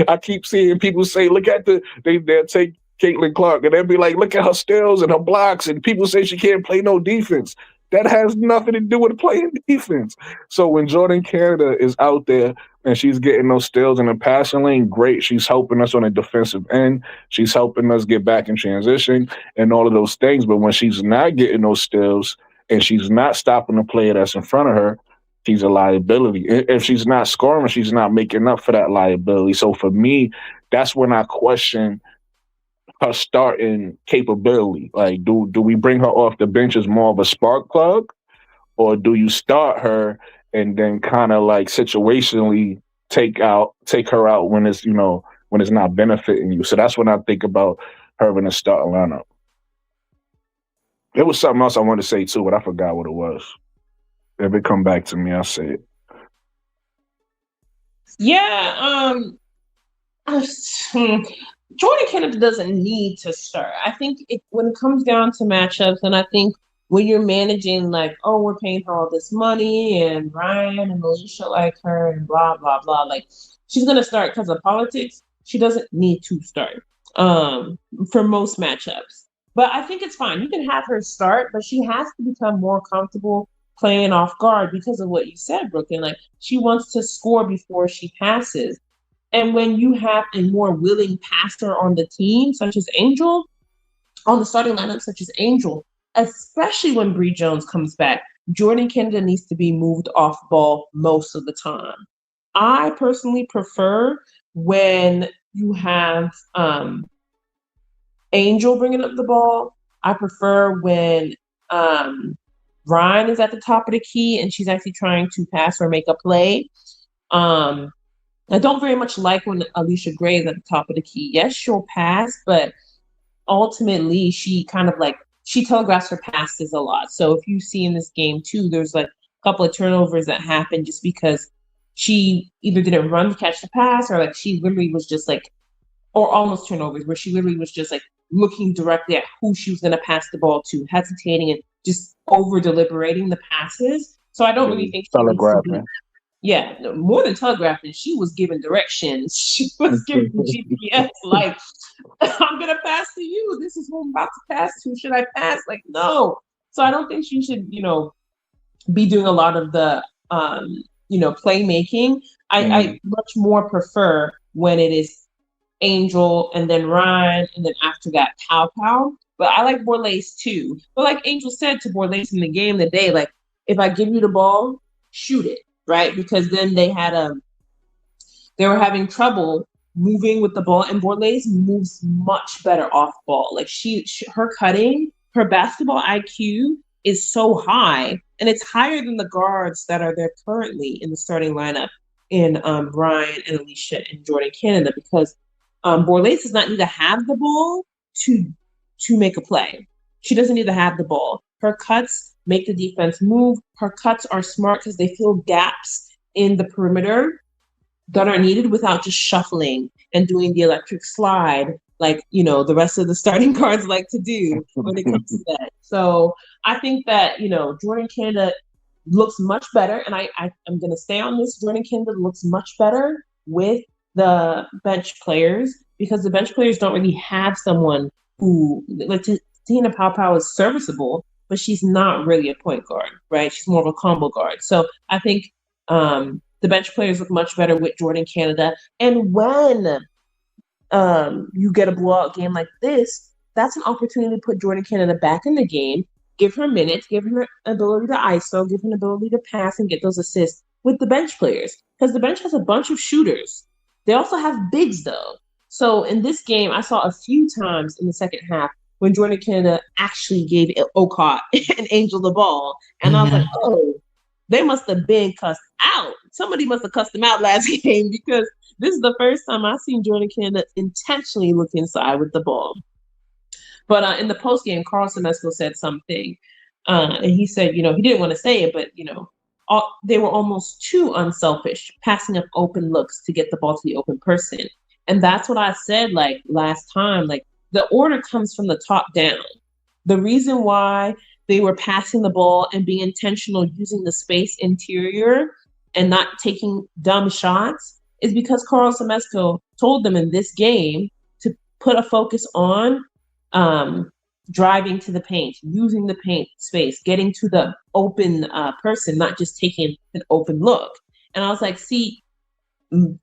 I keep seeing people say, look at they'll take Caitlin Clark and they'll be like, look at her steals and her blocks. And people say she can't play no defense. That has nothing to do with playing defense. So when Jordan Canada is out there and she's getting those steals in the passing lane, great. She's helping us on the defensive end. She's helping us get back in transition and all of those things. But when she's not getting those steals and she's not stopping the player that's in front of her, she's a liability. If she's not scoring, she's not making up for that liability. So for me, that's when I question her starting capability. Like, do we bring her off the bench as more of a spark plug, or do you start her and then kind of like situationally take her out when it's not benefiting you? So that's when I think about her in the starting lineup. There was something else I wanted to say too, but I forgot what it was. If it come back to me, I'll say it. Yeah, Jordan Canada doesn't need to start. I think when it comes down to matchups, and I think when you're managing like, oh, we're paying her all this money, and Ryan and Alicia like her, and blah blah blah, like she's gonna start because of politics. She doesn't need to start for most matchups. But I think it's fine. You can have her start, but she has to become more comfortable playing off guard because of what you said, Brooklyn. Like, she wants to score before she passes. And when you have a more willing passer on the team, such as Angel, on the starting lineup, such as Angel, especially when Bree Jones comes back, Jordan Canada needs to be moved off ball most of the time. I personally prefer when you have Angel bringing up the ball. I prefer when Ryan is at the top of the key and she's actually trying to pass or make a play. I don't very much like when Alicia Gray is at the top of the key. Yes, she'll pass, but ultimately she kind of she telegraphs her passes a lot. So if you see in this game too, there's like a couple of turnovers that happened just because she either didn't run to catch the pass, or like she literally was just like, or almost turnovers where she literally was just like looking directly at who she was going to pass the ball to, hesitating and just over deliberating the passes. So I don't really think she needs to be. Yeah, more than telegraphing, she was giving directions. She was giving GPS, like, I'm going to pass to you. This is who I'm about to pass to. Should I pass? Like, no. So I don't think she should, be doing a lot of the, playmaking. I much more prefer when it is Angel and then Ryan and then after that Pow. But I like Borlase too. But like Angel said to Borlase in the game today, like, if I give you the ball, shoot it. Right, because then they were having trouble moving with the ball, and Borlase moves much better off ball. Like her cutting, her basketball IQ is so high, and it's higher than the guards that are there currently in the starting lineup in Ryan and Alicia and Jordan Canada, because Borlase does not need to have the ball to make a play. She doesn't need to have the ball. Her cuts make the defense move. Her cuts are smart because they fill gaps in the perimeter that are needed without just shuffling and doing the electric slide like, the rest of the starting guards like to do when it comes to that. So I think that, Jordan Canada looks much better. And I'm going to stay on this. Jordan Canada looks much better with the bench players, because the bench players don't really have someone who, like, Tina Pow is serviceable, but she's not really a point guard, right? She's more of a combo guard. So I think the bench players look much better with Jordan Canada. And when you get a blowout game like this, that's an opportunity to put Jordan Canada back in the game, give her minutes, give her ability to ISO, give her an ability to pass and get those assists with the bench players. Because the bench has a bunch of shooters. They also have bigs, though. So in this game, I saw a few times in the second half when Jordan Canada actually gave Okot and Angel the ball. And I was like, oh, they must have been cussed out. Somebody must have cussed them out last game, because this is the first time I've seen Jordan Canada intentionally look inside with the ball. But in the post game, Carl Semesco said something, and he said, he didn't want to say it, but they were almost too unselfish, passing up open looks to get the ball to the open person. And that's what I said like last time. Like, the order comes from the top down. The reason why they were passing the ball and being intentional using the space interior and not taking dumb shots is because Carl Semesco told them in this game to put a focus on driving to the paint, using the paint space, getting to the open person, not just taking an open look. And I was like, see,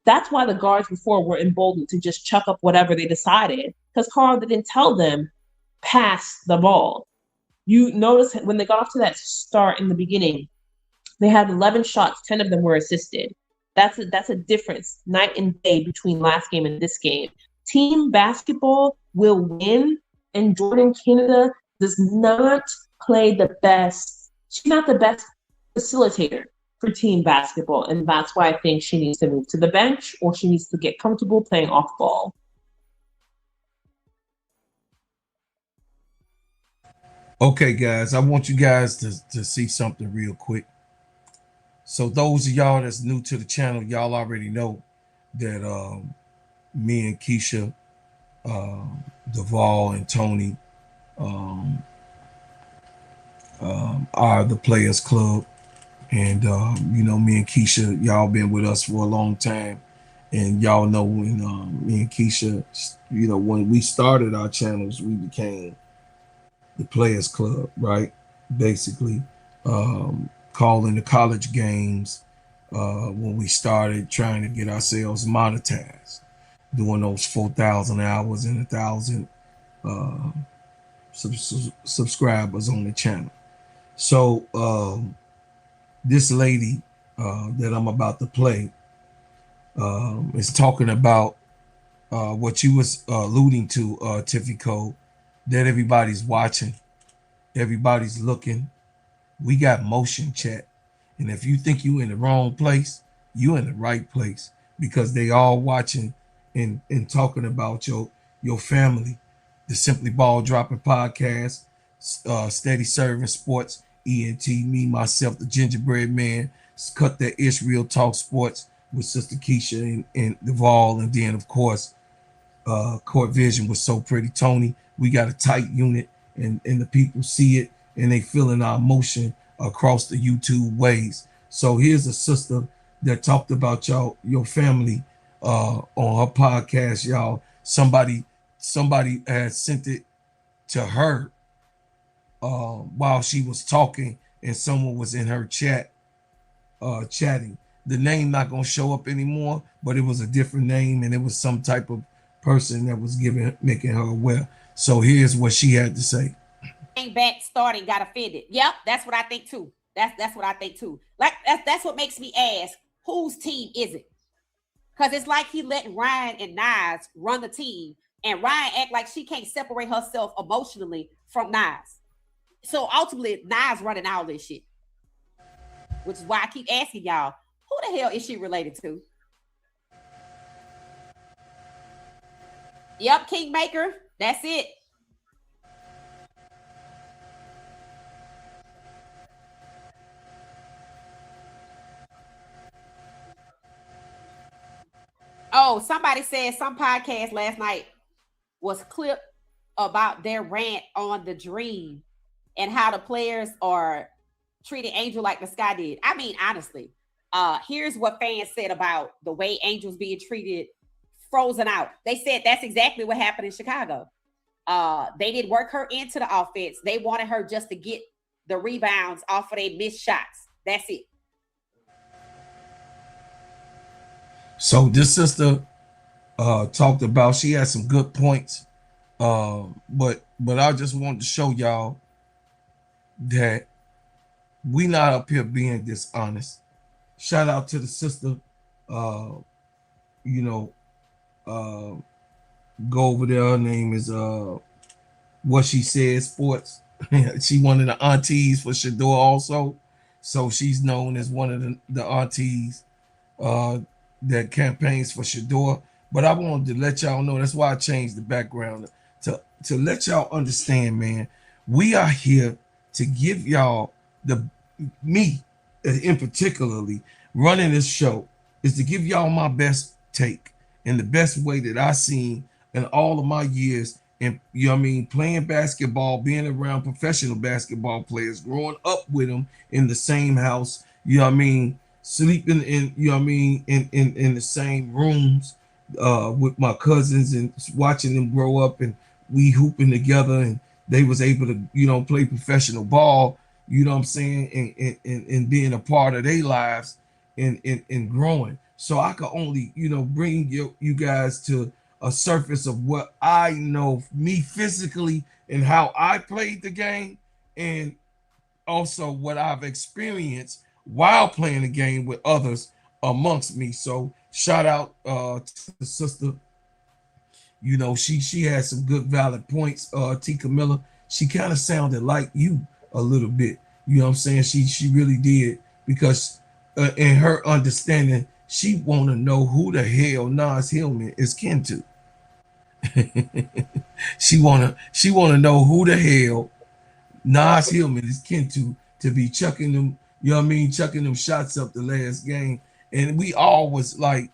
that's why the guards before were emboldened to just chuck up whatever they decided, because Carl didn't tell them pass the ball. You notice when they got off to that start in the beginning, they had 11 shots, 10 of them were assisted. That's a difference night and day between last game and this game. Team basketball will win, and Jordan Canada does not play the best. She's not the best facilitator for team basketball, and that's why I think she needs to move to the bench, or she needs to get comfortable playing off ball. Okay, guys, I want you guys to see something real quick. So those of y'all that's new to the channel, y'all already know that me and Keisha, Duvall and Tony are the Players Club. And me and Keisha, y'all been with us for a long time. And y'all know when me and Keisha, when we started our channels, we became the Players Club, right? Basically, calling the college games when we started trying to get ourselves monetized, doing those 4,000 hours and 1,000 subscribers on the channel. So this lady that I'm about to play is talking about what you was alluding to, Tiffy Cole, that everybody's watching, everybody's looking. We got motion chat. And if you think you in the wrong place, you in the right place, because they all watching and talking about your family. The Simply Ball Dropping Podcast, Steady Serving Sports, ENT, me, myself, the Gingerbread Man, Cut That Ish, Real Talk Sports with Sister Keisha and Duvall, and then of course Court Vision was So Pretty Tony. We got a tight unit, and the people see it and they feeling our emotion across the YouTube ways. So here's a sister that talked about your family on her podcast, y'all. Somebody had sent it to her while she was talking, and someone was in her chat chatting. The name not gonna show up anymore, but it was a different name, and it was some type of person that was making her aware. So here's what she had to say. Back starting got offended. Yep, that's what I think too. That's what I think too. Like that's what makes me ask, whose team is it? Because it's like he let Ryan and Nas run the team, and Ryan act like she can't separate herself emotionally from Nas. So ultimately, Nas running all this shit, which is why I keep asking y'all, who the hell is she related to? Yep, Kingmaker. That's it. Oh, somebody said some podcast last night was clipped about their rant on the Dream and how the players are treating Angel like the Sky did. I mean, honestly, here's what fans said about the way Angel's being treated, frozen out. They said that's exactly what happened in Chicago. They didn't work her into the offense. They wanted her just to get the rebounds off of their missed shots. That's it. So this sister talked about, she had some good points But I just wanted to show y'all that we not up here being dishonest. Shout out to the sister. You know, go over there. Her name is What She Said Sports. She one of the aunties for Shador also. So she's known as one of the aunties that campaigns for Shador. But I wanted to let y'all know, that's why I changed the background to let y'all understand, man. We are here to give y'all me in particularly running this show is to give y'all my best take and the best way that I seen in all of my years and you know what I mean, playing basketball, being around professional basketball players, growing up with them in the same house, you know what I mean, sleeping in, you know what I mean, in the same rooms with my cousins and watching them grow up and we hooping together and they was able to, you know, play professional ball, you know what I'm saying, and being a part of their lives and growing. So I could only, you know, bring you guys to a surface of what I know, me physically, and how I played the game, and also what I've experienced while playing the game with others amongst me. So shout out to the sister. You know, she had some good valid points. T. Camilla, she kind of sounded like you a little bit. You know what I'm saying? She really did, because in her understanding, she want to know who the hell Nas Hillman is kin to. she wanna know who the hell Nas Hillman is kin to be chucking them, you know what I mean, chucking them shots up the last game. And we all was like,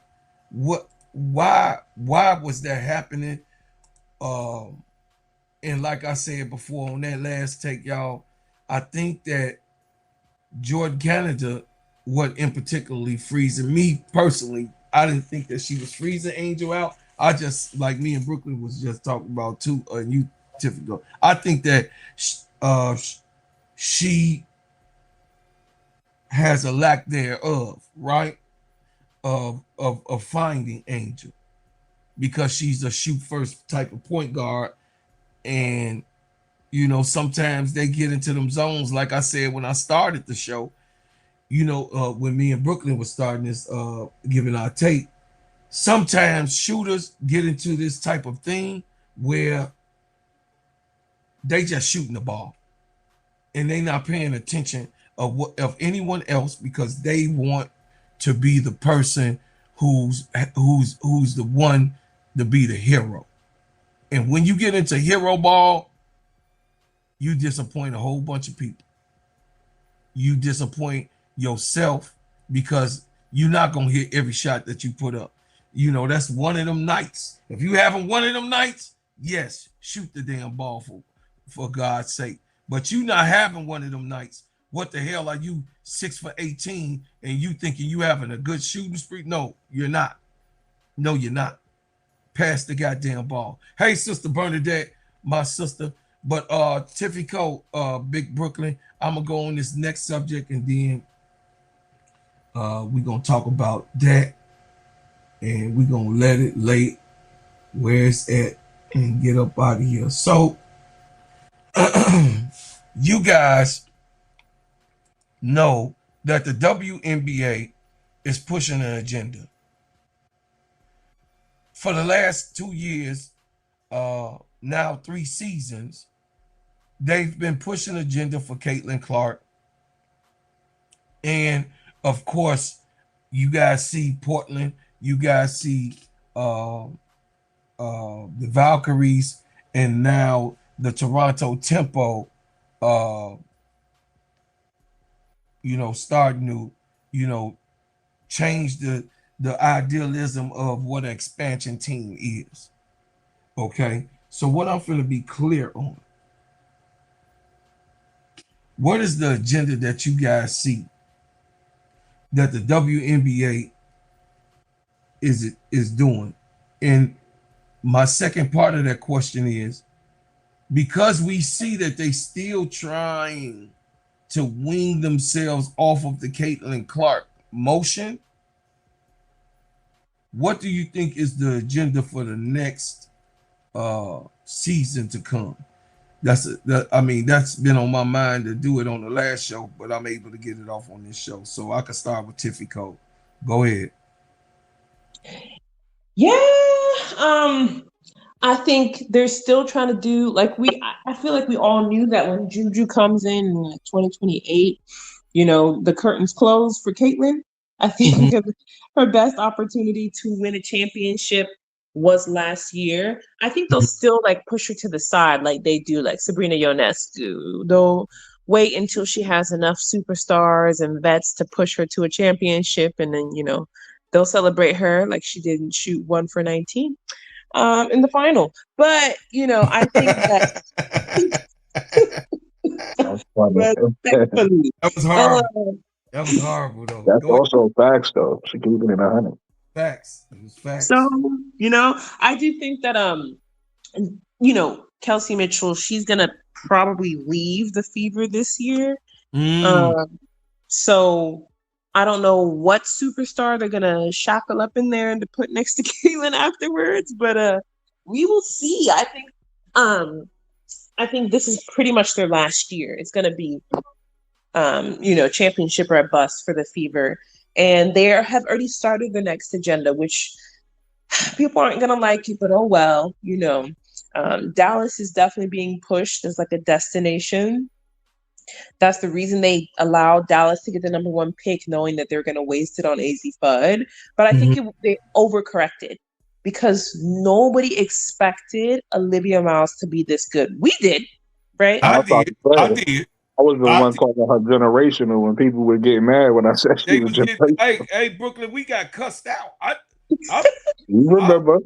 what, why was that happening? And like I said before on that last take, y'all, I think that Jordan Canada, what in particularly freezing me personally, I didn't think that she was freezing Angel out. I just, like me and Brooklyn was just talking about too, you typical. I think that she has a lack thereof, right? Of finding Angel, because she's a shoot first type of point guard. And you know, sometimes they get into them zones, like I said when I started the show, you know, when me and Brooklyn was starting this giving our take, sometimes shooters get into this type of thing where they just shooting the ball and they not paying attention of anyone else, because they want to be the person who's the one to be the hero. And when you get into hero ball, you disappoint a whole bunch of people. You disappoint yourself, because you're not gonna hit every shot that you put up. You know, that's one of them nights. If you haven't one of them nights, yes, shoot the damn ball for God's sake. But you not having one of them nights. What the hell are you 6 for 18 and you thinking you having a good shooting spree? No, you're not. No, you're not. Pass the goddamn ball. Hey, Sister Bernadette, my sister. But Tiffy Cole, Big Brooklyn, I'm gonna go on this next subject and then we're gonna talk about that. And we're gonna let it lay where it's at and get up out of here. So you guys know that the WNBA is pushing an agenda. For the last 2 years, now 3 seasons, they've been pushing an agenda for Caitlin Clark. And of course, you guys see Portland, you guys see the Valkyries, and now the Toronto Tempo, you know, starting to, you know, change the idealism of what an expansion team is. Okay, so what I'm going to be clear on, what is the agenda that you guys see that the WNBA is doing? And my second part of that question is, because we see that they still trying to wean themselves off of the Caitlin Clark motion, what do you think is the agenda for the next season to come. That's been on my mind to do it on the last show, but I'm able to get it off on this show. So I can start with Tiffy Cole. Go ahead. Yeah. I think they're still trying to do I feel like we all knew that when Juju comes in 2028, the curtains close for Caitlin. I think her best opportunity to win a championship was last year. I think they'll still push her to the side like they do like Sabrina Ionescu. They'll wait until she has enough superstars and vets to push her to a championship, and then they'll celebrate her like she didn't shoot 1 for 19 in the final. But I think that respectfully, that was horrible. That was horrible though. That's also facts though. She keeping it 100. Facts. It was facts. So, I do think that Kelsey Mitchell, she's gonna probably leave the Fever this year. So I don't know what superstar they're gonna shackle up in there and to put next to Caitlin afterwards, but we will see. I think this is pretty much their last year. It's gonna be championship or a bust for the Fever. And they have already started the next agenda, which people aren't gonna like it, but oh well, Dallas is definitely being pushed as like a destination. That's the reason they allowed Dallas to get the number 1 pick, knowing that they're gonna waste it on AZ Fudd. But I think they overcorrected because nobody expected Olivia Miles to be this good. We did, right? I did. I was the one calling her generational when people would get mad when I said she was generational. Hey, Brooklyn, we got cussed out. You remember?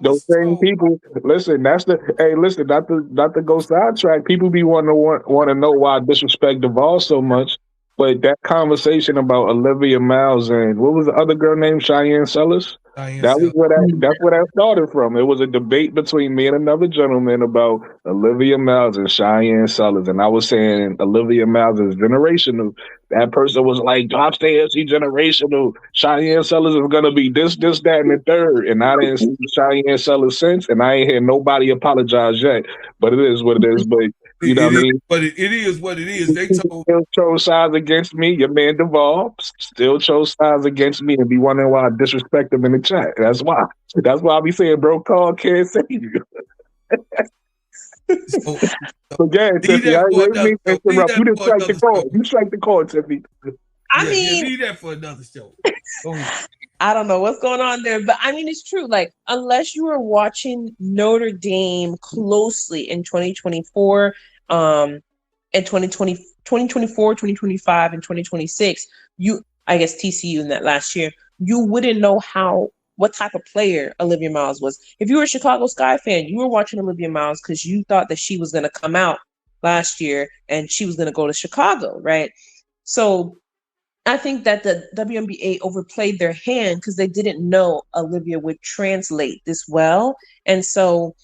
Those same people. Listen, not to go sidetrack. People be want to know why I disrespect Duvall so much. But that conversation about Olivia Miles and what was the other girl named Cheyenne Sellers? That's where that started from. It was a debate between me and another gentleman about Olivia Miles and Cheyenne Sellers, and I was saying Olivia Miles is generational. That person was like, "I'm saying she generational. Cheyenne Sellers is gonna be this, that, and the third." And I didn't see Cheyenne Sellers since, and I ain't heard nobody apologize yet. But it is what it is. But you know what I mean? But it is what it is. They still chose sides against me. Your man Duvall still chose sides against me, and be wondering why I disrespect him in the chat. That's why. That's why I be saying, bro, call can't save you. Again, Tiffy, I ain't me interrupt. You didn't strike the call. You strike the call, Tiffy. I mean, leave that for another show. I don't know what's going on there, but I mean, it's true. Like, unless you were watching Notre Dame closely in 2024, and 2024, 2025, and 2026, I guess TCU in that last year, you wouldn't know what type of player Olivia Miles was. If you were a Chicago Sky fan, you were watching Olivia Miles because you thought that she was going to come out last year and she was going to go to Chicago, right? So I think that the WNBA overplayed their hand because they didn't know Olivia would translate this well. And so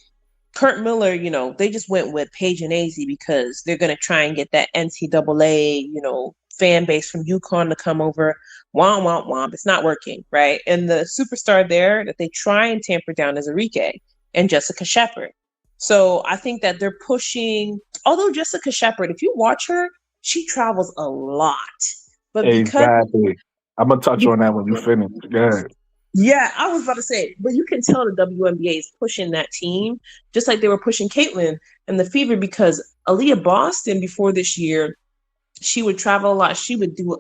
Kurt Miller, they just went with Paige and AZ because they're going to try and get that NCAA, fan base from UConn to come over. Womp, womp, womp. It's not working, right? And the superstar there that they try and tamper down is Arike and Jessica Shepard. So I think that they're pushing, although Jessica Shepard, if you watch her, she travels a lot. But exactly. I'm going to touch on that when you finish. Yeah. Yeah, I was about to say, but you can tell the WNBA is pushing that team, just like they were pushing Caitlin and the Fever, because Aaliyah Boston before this year, she would travel a lot. She would do,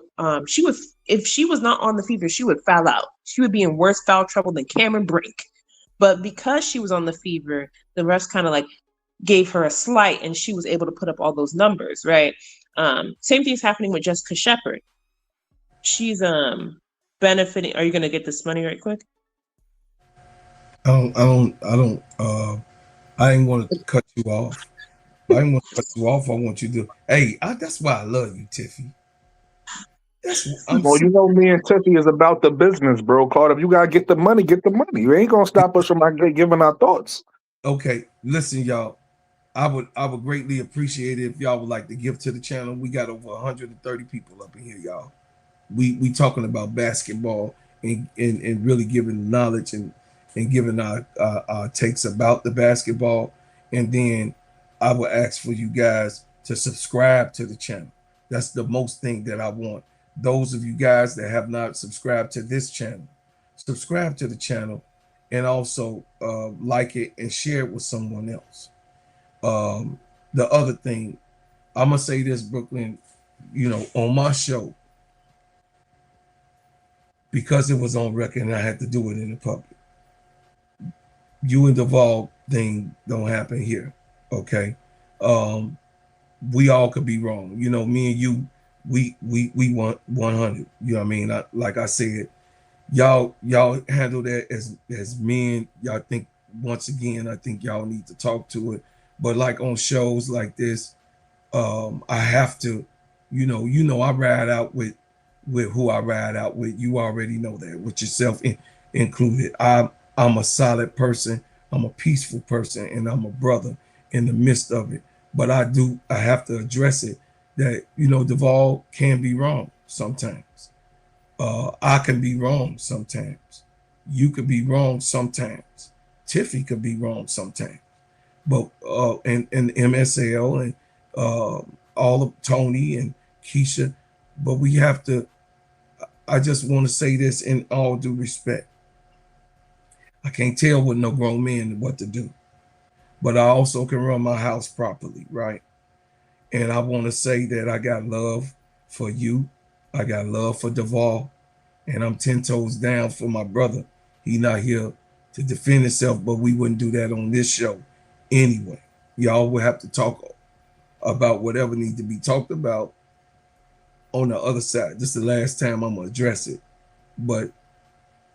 if she was not on the Fever, she would foul out. She would be in worse foul trouble than Cameron Brink. But because she was on the Fever, the refs kind of like gave her a slight and she was able to put up all those numbers, right? Same thing's happening with Jessica Shepard. She's benefiting. Are you gonna get this money right quick? I ain't want to cut you off. I ain't want to cut you off. I want you to. Hey, that's why I love you, Tiffy. Well, me and Tiffy is about the business, bro. Carter, if you gotta get the money, get the money. You ain't gonna stop us from giving our thoughts. Okay, listen, y'all. I would greatly appreciate it if y'all would like to give to the channel. We got over 130 people up in here, y'all. We talking about basketball and really giving knowledge and and giving our takes about the basketball. And then I would ask for you guys to subscribe to the channel. That's the most thing that I want. Those of you guys that have not subscribed to this channel, subscribe to the channel, and also like it and share it with someone else. The other thing, I'm gonna say this, Brooklyn, you know, on my show, because it was on record and I had to do it in the public. You and Duvall thing don't happen here, okay? We all could be wrong. You know, me and you, we want 100. You know what I mean? Like I said, y'all handle that as men. Y'all think, once again, I think y'all need to talk to it. But like on shows like this, I have to, you know, I ride out with who I ride out with. You already know that, with yourself included. I'm a solid person. I'm a peaceful person, and I'm a brother in the midst of it. But I have to address it that, you know, Duvall can be wrong sometimes. I can be wrong sometimes. You could be wrong sometimes. Tiffy could be wrong sometimes. But and MSL and all of Tony and Keisha, but we have to. I just want to say this in all due respect. I can't tell with no grown man what to do, but I also can run my house properly, right? And I want to say that I got love for you. I got love for Duvall, and I'm 10 toes down for my brother. He not here to defend himself, but we wouldn't do that on this show anyway. Y'all will have to talk about whatever needs to be talked about on the other side. This is the last time I'm gonna address it. But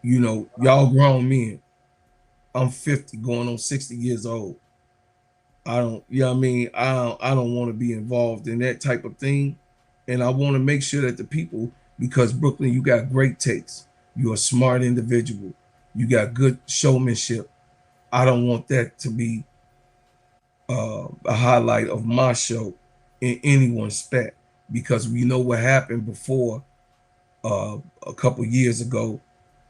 you know, y'all grown men. I'm 50 going on 60 years old. I don't, you know what I mean? I don't want to be involved in that type of thing. And I want to make sure that the people, because Brooklyn, you got great takes. You're a smart individual. You got good showmanship. I don't want that to be a highlight of my show in anyone's spec, because we know what happened before a couple years ago,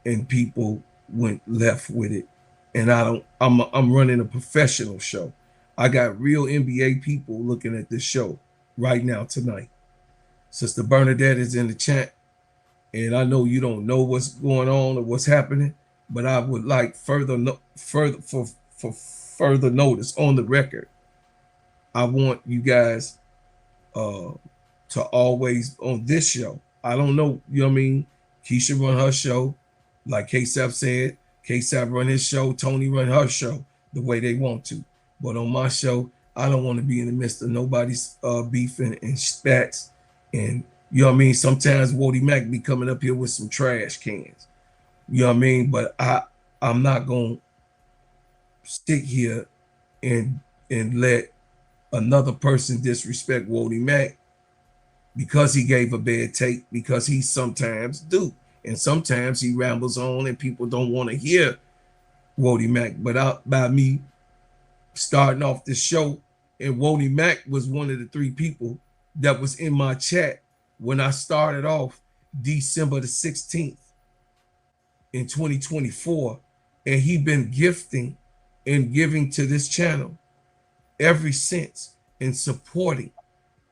and people went left with it. And I'm running a professional show. I got real NBA people looking at this show right now tonight. Sister Bernadette is in the chat, and I know you don't know what's going on or what's happening, but I would like further notice on the record. I want you guys to always, on this show, I don't know, you know what I mean? Keisha run her show, like K-Sap said. K-Sap run his show, Tony run her show the way they want to. But on my show, I don't want to be in the midst of nobody's beefing and spats. And you know what I mean? Sometimes Wody Mack be coming up here with some trash cans. You know what I mean? But I'm not going to stick here and let another person disrespect Wody Mack because he gave a bad take, because he sometimes do. And sometimes he rambles on and people don't want to hear Wody Mack. But by me starting off the show, and Wody Mack was one of the 3 people that was in my chat when I started off December the 16th in 2024. And he been gifting and giving to this channel ever since, and supporting.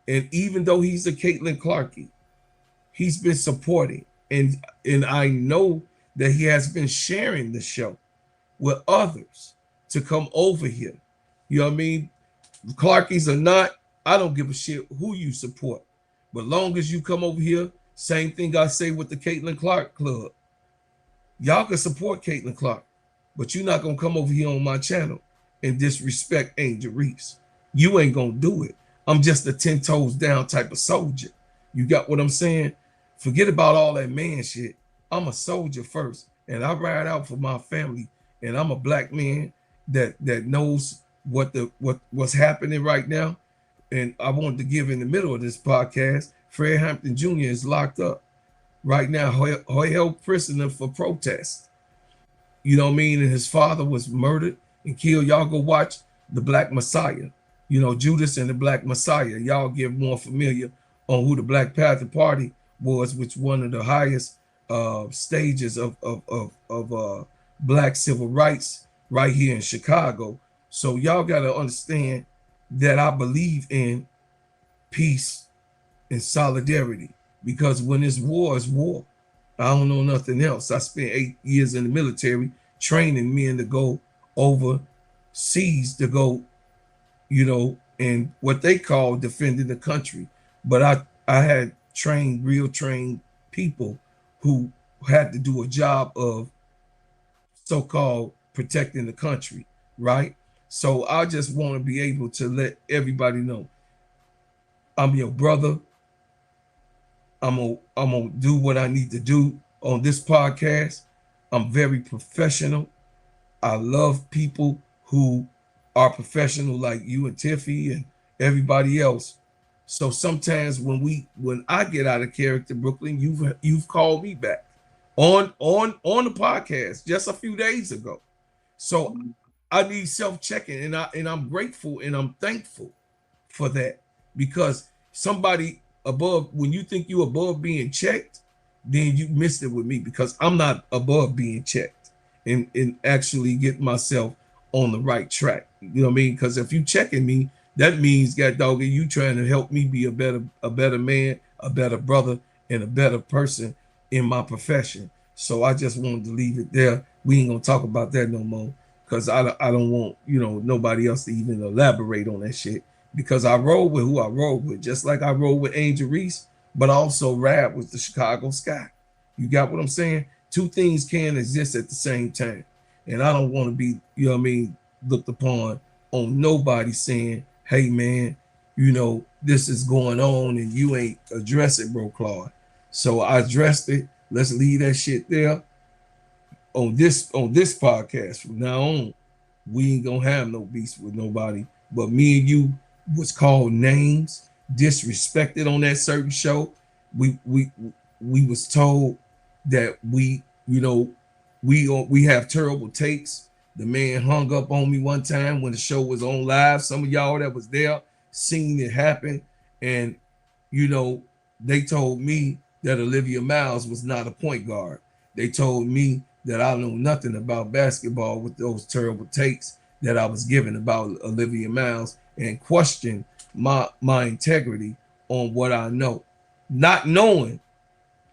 And even though he's a Caitlin Clarkey, he's been supporting. And I know that he has been sharing the show with others to come over here. You know what I mean? Clarkies or not, I don't give a shit who you support. But long as you come over here, same thing I say with the Caitlin Clark Club. Y'all can support Caitlin Clark, but you're not going to come over here on my channel and disrespect Angel Reese. You ain't going to do it. I'm just a 10 toes down type of soldier. You got what I'm saying? Forget about all that man shit. I'm a soldier first, and I ride out for my family. And I'm a black man that knows what's happening right now. And I wanted to give in the middle of this podcast, Fred Hampton Jr. is locked up right now, held prisoner for protest. You know what I mean? And his father was murdered and killed. Y'all go watch The Black Messiah. You know, Judas and the Black Messiah. Y'all get more familiar on who the Black Panther Party was, which one of the highest stages of Black civil rights right here in Chicago. So y'all got to understand that I believe in peace and solidarity, because when it's war, it's war. I don't know nothing else. I spent 8 years in the military training men to go overseas to go, and what they call defending the country. But I had real trained people who had to do a job of so-called protecting the country, right? So I just want to be able to let everybody know I'm your brother. I'm gonna do what I need to do on this podcast. I'm very professional. I love people who are professional like you and Tiffy and everybody else. So sometimes when I get out of character, Brooklyn, you've called me back on the podcast just a few days ago. So I need self-checking, and I'm grateful and I'm thankful for that, because somebody above, when you think you're above being checked, then you missed it with me, because I'm not above being checked and actually get myself on the right track. You know what I mean? Because if you checking me, that means, God dog, you trying to help me be a better man, a better brother, and a better person in my profession. So I just wanted to leave it there. We ain't gonna talk about that no more, because I don't want nobody else to even elaborate on that shit, because I roll with who I roll with, just like I roll with Angel Reese, but also rap with the Chicago Sky. You got what I'm saying? Two things can exist at the same time, and I don't want to be, looked upon on nobody saying, hey man, this is going on and you ain't address it, bro, Claude. So I addressed it. Let's leave that shit there. On this podcast from now on, we ain't gonna have no beef with nobody. But me and you was called names, disrespected on that certain show. We was told that we have terrible takes. The man hung up on me one time when the show was on live. Some of y'all that was there seen it happen, and they told me that Olivia Miles was not a point guard. They told me that I know nothing about basketball with those terrible takes that I was given about Olivia Miles, and questioned my integrity on what I know, not knowing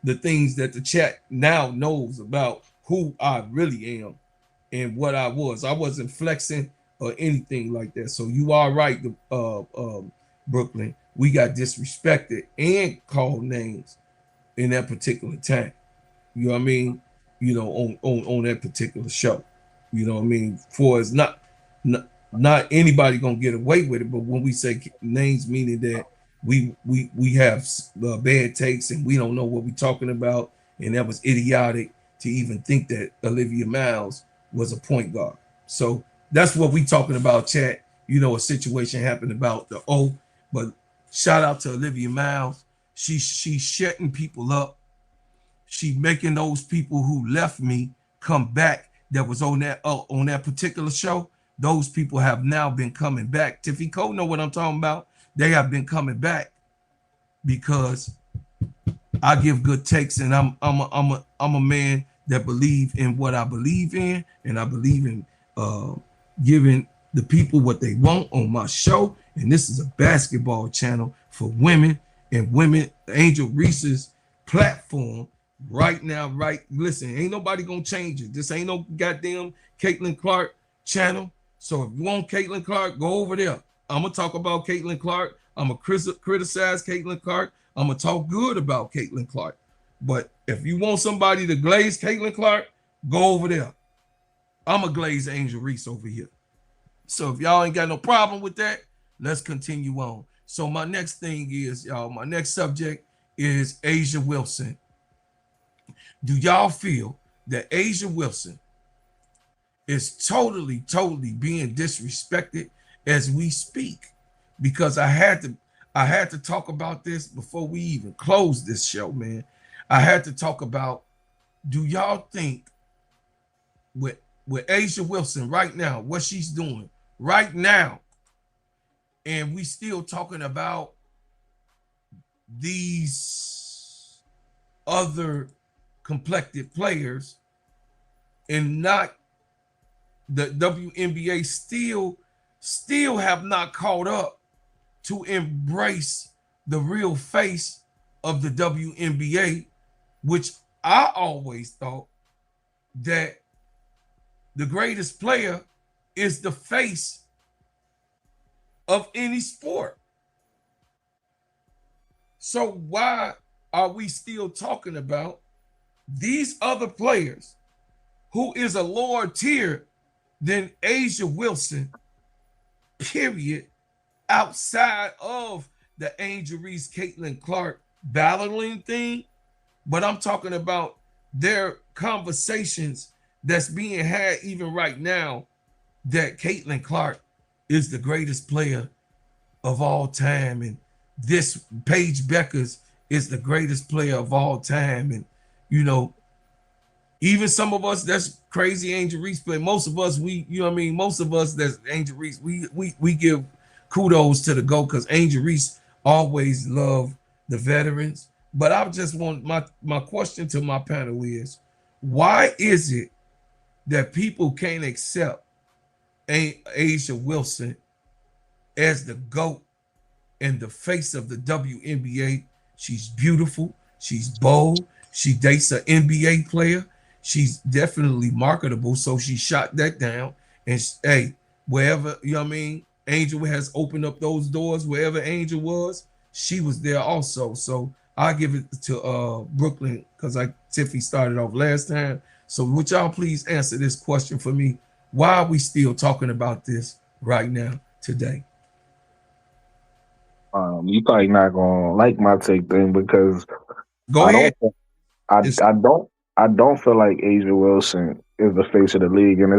the things that the chat now knows about who I really am and what I was. I wasn't flexing or anything like that. So you are right, Brooklyn. We got disrespected and called names in that particular time. You know what I mean? On that particular show. You know what I mean? For it's not anybody gonna get away with it, but when we say names, meaning that we have bad takes and we don't know what we're talking about, and that was idiotic to even think that Olivia Miles was a point guard. So that's what we talking about, chat. A situation happened about the but shout out to Olivia Miles. She's shutting people up. She making those people who left me come back that was on that particular show. Those people have now been coming back. Tiffy Cole know what I'm talking about. They have been coming back because I give good takes, and I'm a man that believe in what I believe in, and I believe in giving the people what they want on my show. And this is a basketball channel for women, and women. Angel Reese's platform right now, right? Listen, ain't nobody gonna change it. This ain't no goddamn Caitlin Clark channel. So if you want Caitlin Clark, go over there. I'm gonna talk about Caitlin Clark. I'm gonna criticize Caitlin Clark. I'm gonna talk good about Caitlin Clark. But if you want somebody to glaze Caitlin Clark, go over there. I'm gonna glaze Angel Reese over here. So if y'all ain't got no problem with that, let's continue on. So my next thing is, y'all, my next subject is A'ja Wilson. Do y'all feel that A'ja Wilson is totally being disrespected as we speak? Because I had to talk about this before we even close this show, man. I had to talk about, do y'all think with A'ja Wilson right now, what she's doing right now, and we still talking about these other complected players and not the WNBA still have not caught up to embrace the real face of the WNBA, which I always thought that the greatest player is the face of any sport. So why are we still talking about these other players who is a lower tier than Asia Wilson, period, outside of the Angel Reese, Caitlin Clark battling thing? But I'm talking about their conversations that's being had even right now, that Caitlin Clark is the greatest player of all time, and this Paige Beckers is the greatest player of all time. And even some of us that's crazy Angel Reese play, most of us, most of us that's Angel Reese, we give kudos to the GOAT, because Angel Reese always loved the veterans. But I just want my question to my panel is, why is it that people can't accept Asia Wilson as the GOAT and the face of the WNBA? She's beautiful. She's bold. She dates an NBA player. She's definitely marketable. So she shot that down. And wherever, Angel has opened up those doors, wherever Angel was, she was there also. So I give it to Brooklyn, because Tiffy started off last time. So would y'all please answer this question for me? Why are we still talking about this right now, today? You probably not gonna like my take then, because Go ahead. I don't feel like Asia Wilson is the face of the league, and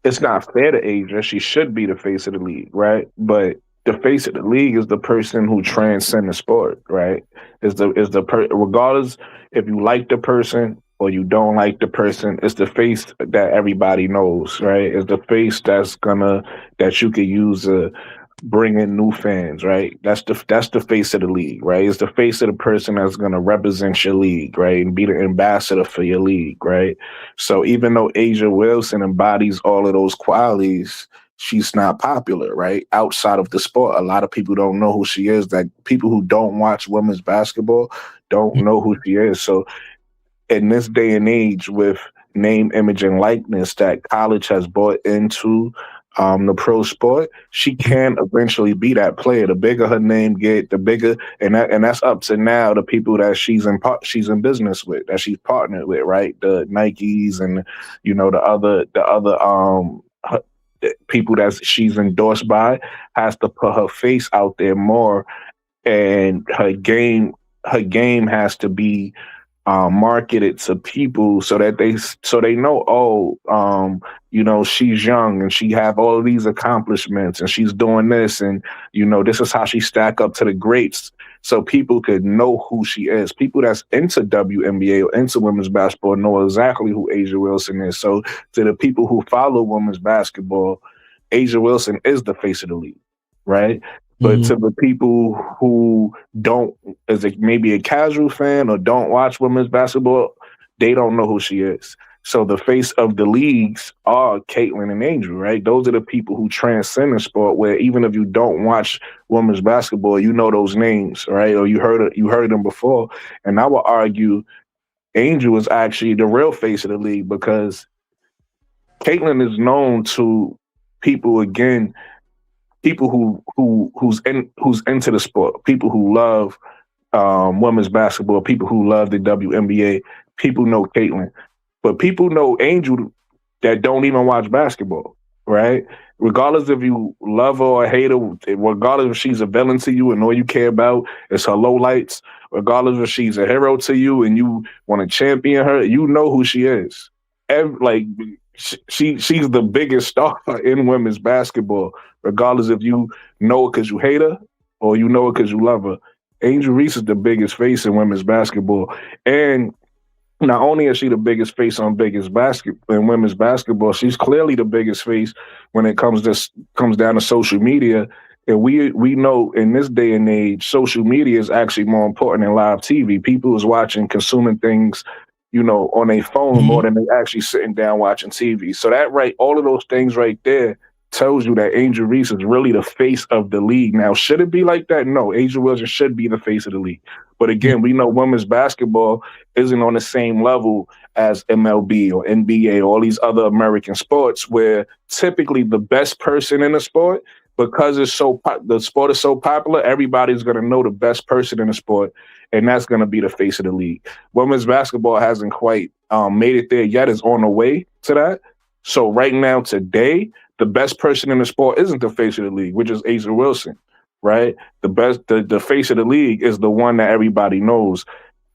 it's not fair to Asia. She should be the face of the league, right? But the face of the league is the person who transcends the sport, right? Regardless if you like the person or you don't like the person, it's the face that everybody knows, right? It's the face that you could use to bring in new fans, right? That's the face of the league, right? It's the face of the person that's gonna represent your league, right? And be the ambassador for your league, right? So even though Asia Wilson embodies all of those qualities, she's not popular, right? Outside of the sport, a lot of people don't know who she is. That people who don't watch women's basketball don't know who she is. So in this day and age, with name, image, and likeness that college has bought into the pro sport, she can eventually be that player. The bigger her name get, the bigger, and that's up to now the people that she's in business with, that she's partnered with, right? The Nikes and the other people that she's endorsed by, has to put her face out there more, and her game has to be marketed to people so they know, she's young and she have all of these accomplishments and she's doing this, and this is how she stack up to the greats, so people could know who she is. People that's into WNBA or into women's basketball know exactly who Asia Wilson is. So to the people who follow women's basketball, Asia Wilson is the face of the league, right? But to the people who don't, is it maybe a casual fan or don't watch women's basketball, they don't know who she is. So the face of the leagues are Caitlin and Angel, right? Those are the people who transcend the sport, where even if you don't watch women's basketball, you know those names, right? Or you heard them before. And I would argue Angel is actually the real face of the league, because Caitlin is known to people, again, people who's into the sport, people who love women's basketball, people who love the WNBA. People know Caitlin, but people know Angel that don't even watch basketball, right? Regardless if you love her or hate her, regardless if she's a villain to you and all you care about is her lowlights, regardless if she's a hero to you and you want to champion her, you know who she is. She's the biggest star in women's basketball, regardless if you know it because you hate her or you know it because you love her. Angel Reese is the biggest face in women's basketball. And not only is she the biggest face in women's basketball, she's clearly the biggest face when it comes down to social media. And we know in this day and age, social media is actually more important than live TV. People is watching, consuming things on a phone more than they actually sitting down watching TV. So all of those things right there tells you that Angel Reese is really the face of the league. Now, should it be like that? No, Angel Wilson should be the face of the league. But again, we know women's basketball isn't on the same level as MLB or NBA or all these other American sports, where typically the best person in the sport, because the sport is so popular, everybody's going to know the best person in the sport, and that's going to be the face of the league. Women's basketball hasn't quite made it there yet. It's on the way to that. So right now, today, the best person in the sport isn't the face of the league, which is A'ja Wilson, right? The face of the league is the one that everybody knows,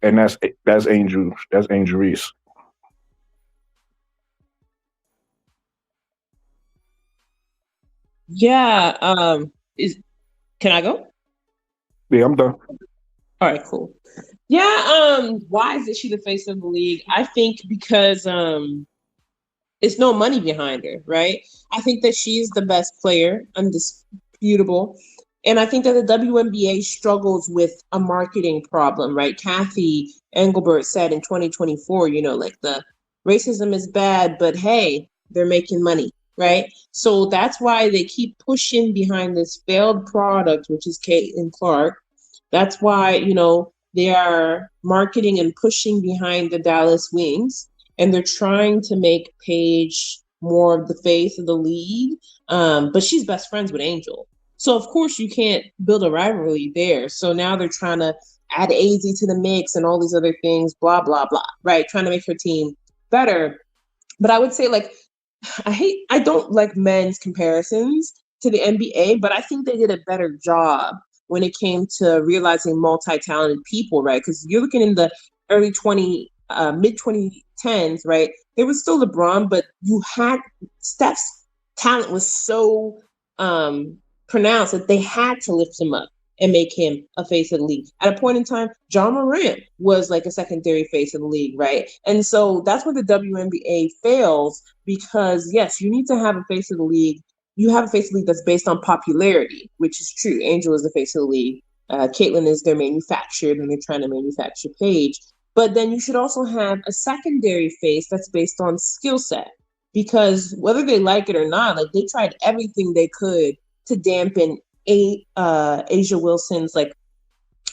and that's Angel Reese. Yeah. Can I go? Yeah, I'm done. All right, cool. Yeah. Why is she the face of the league? I think because it's no money behind her, right? I think that she's the best player, undisputable. And I think that the WNBA struggles with a marketing problem, right? Kathy Engelbert said in 2024, like the racism is bad, but hey, they're making money, right? So that's why they keep pushing behind this failed product, which is Caitlin Clark. That's why, they are marketing and pushing behind the Dallas Wings, and they're trying to make Paige more of the face of the league. But she's best friends with Angel. So, of course, you can't build a rivalry there. So now they're trying to add AZ to the mix and all these other things, blah, blah, blah, right? Trying to make her team better. But I would say, I don't like men's comparisons to the NBA, but I think they did a better job when it came to realizing multi-talented people, right? Because you're looking in the mid 2010s, right? There was still LeBron, but you had Steph's talent was so pronounced that they had to lift him up and make him a face of the league. At a point in time, John Morant was like a secondary face of the league, right? And so that's where the WNBA fails, because yes, you need to have a face of the league. You have a face of the league that's based on popularity, which is true. Angel is the face of the league. Caitlin is their manufactured, and they're trying to manufacture Paige. But then you should also have a secondary face that's based on skill set, because whether they like it or not, they tried everything they could to dampen A'ja Wilson's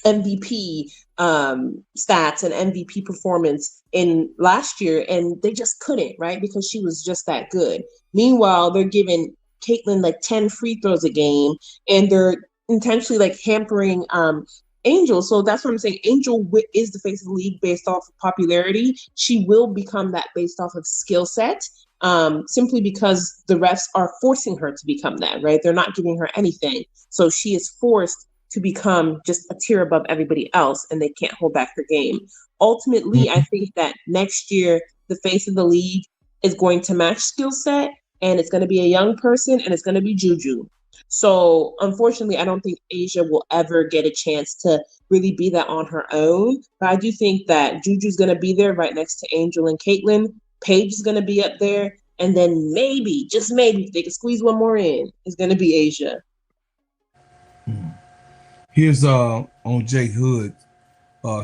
MVP stats and MVP performance in last year, and they just couldn't, right? Because she was just that good. Meanwhile, they're giving Caitlin 10 free throws a game, and they're intentionally hampering Angel. So that's what I'm saying. Angel is the face of the league based off of popularity. She will become that based off of skill set, simply because the refs are forcing her to become that, right? They're not giving her anything. So she is forced to become just a tier above everybody else, and they can't hold back her game. Ultimately, I think that next year, the face of the league is going to match skill set, and it's going to be a young person, and it's going to be Juju. So unfortunately, I don't think A'ja will ever get a chance to really be that on her own. But I do think that Juju's going to be there right next to Angel and Caitlin. Paige is going to be up there. And then maybe, just maybe, if they can squeeze one more in, it's going to be A'ja. Here's on Jay Hood.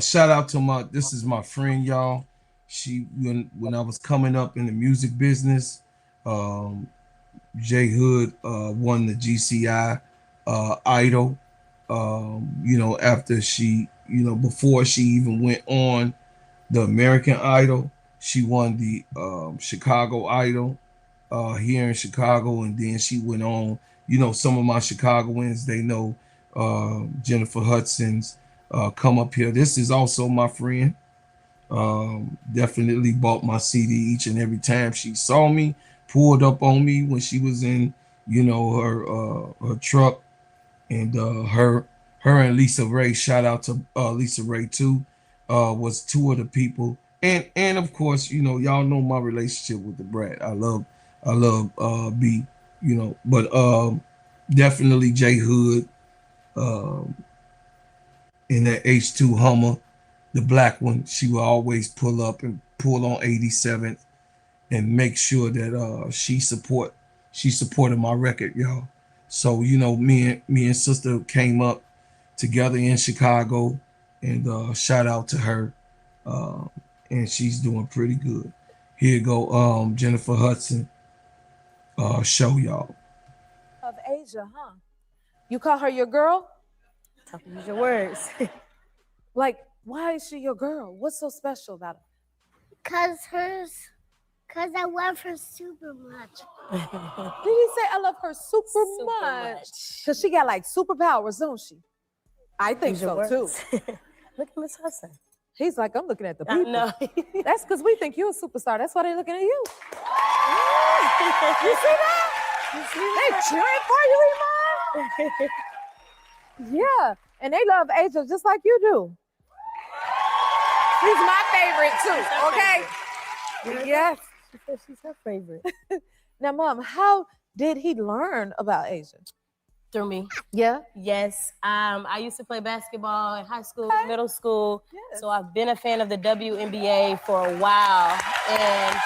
Shout out to this is my friend, y'all. She when I was coming up in the music business, Jay Hood won the GCI Idol. After she, before she even went on the American Idol, she won the Chicago Idol here in Chicago, and then she went on. Some of my Chicagoans, they know Jennifer Hudson's Come Up Here. This is also my friend. Definitely bought my CD each and every time she saw me, pulled up on me when she was in, her truck, and her and Lisa Ray. Shout out to Lisa Ray too. Was two of the people, and of course, y'all know my relationship with the Brat. I love B, but definitely J Hood, in that H2 Hummer, the black one. She will always pull up and pull on 87th and make sure that she supported my record, y'all. So me and sister came up together in Chicago, and shout out to her. and she's doing pretty good. Here you go, Jennifer Hudson. Show y'all. Of Asia, huh? You call her your girl? Tough to use your words. Like, why is she your girl? What's so special about her? Cause I love her super much. Did he say I love her super much? Because she got like superpowers, don't she? I think so too. Look at Miss Hudson. He's like, I'm looking at the people. No. That's because we think you're a superstar. That's why they're looking at you. You see that? They cheering for you, Iman. Yeah, and they love Asia just like you do. She's my favorite too, okay? Yes. She said she's her favorite. Now, Mom, how did he learn about Asia? Through me. Yeah? Yes. I used to play basketball in high school, middle school. Yes. So I've been a fan of the WNBA for a while. And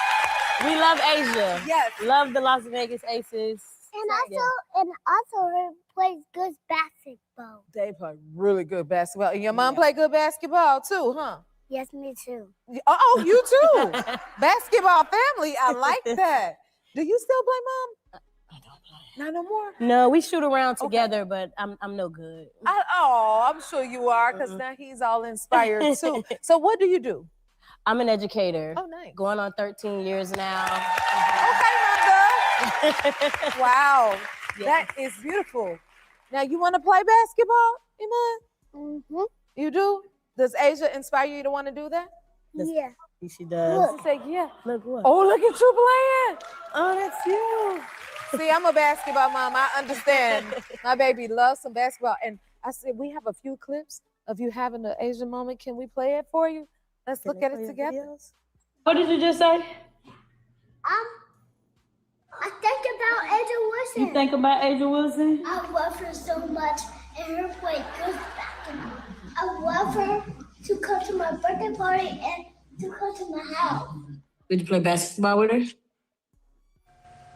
we love Asia. Yes. Love the Las Vegas Aces. And also her plays good basketball. They play really good basketball. And your mom play good basketball too, huh? Yes, me too. Oh, you too. Basketball family. I like that. Do you still play, Mom? I don't play. Not no more? No, we shoot around together, but I'm no good. I'm sure you are, because now he's all inspired too. So what do you do? I'm an educator. Oh, nice. Going on 13 years now. Okay, my girl. Wow. Yes. That is beautiful. Now, you want to play basketball, Iman? Mm-hmm. You do? Does Asia inspire you to want to do that? Yeah. She does. She say, yeah. Look what? Oh, look at you playing. Oh, that's you. See, I'm a basketball mom. I understand. My baby loves some basketball. And I said, we have a few clips of you having an Asian moment. Can we play it for you? Let's look at it together. What did you just say? I think about Asia Wilson. You think about Asia Wilson? I love her so much, and her play good basketball. I love her to come to my birthday party and to come to my house. Did you play basketball with her?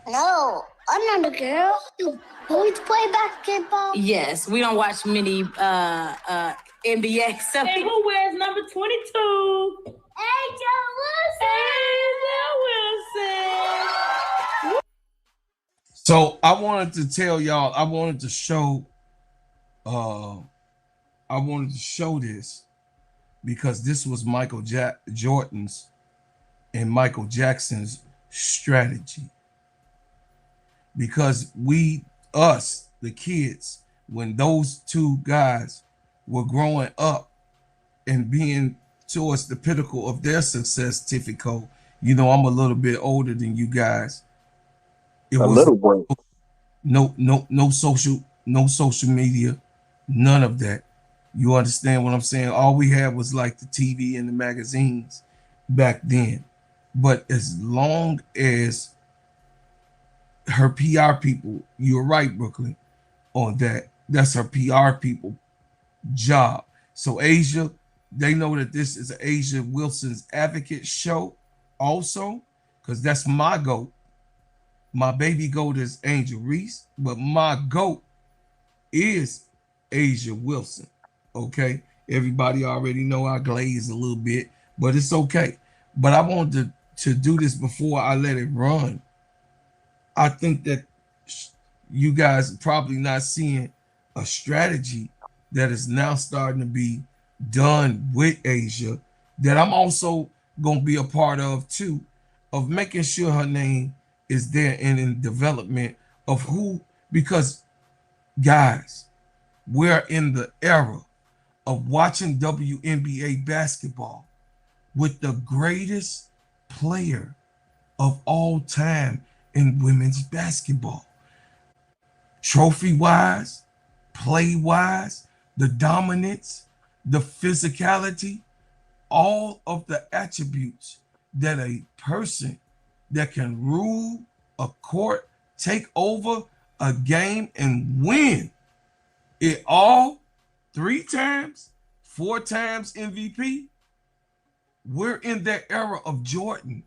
No, I'm not a girl. Do boys play basketball? Yes, we don't watch many NBA stuff. And who wears number 22? Asia Wilson. So I wanted to tell y'all, I wanted to show this because this was Michael Jordan's and Michael Jackson's strategy. Because the kids, when those two guys were growing up and being towards the pinnacle of their success, Tifico, you know, I'm a little bit older than you guys. It a was little bit. No social media, none of that. You understand what I'm saying? All we had was like the TV and the magazines back then. But as long as her PR people, you're right, Brooklyn, on that. That's her PR people job. So Asia, they know that this is Asia Wilson's Advocate show also, because that's my GOAT. My baby GOAT is Angel Reese, but my GOAT is Asia Wilson. Okay, everybody already know I glaze a little bit, but it's okay. But I wanted to do this before I let it run. I think that you guys are probably not seeing a strategy that is now starting to be done with Asia that I'm also going to be a part of too, of making sure her name is there and in development of who, because guys, we're in the era of watching WNBA basketball with the greatest player of all time in women's basketball. Trophy-wise, play-wise, the dominance, the physicality, all of the attributes that a person that can rule a court, take over a game, and win it all 3 times, 4 times MVP. We're in that era of Jordan,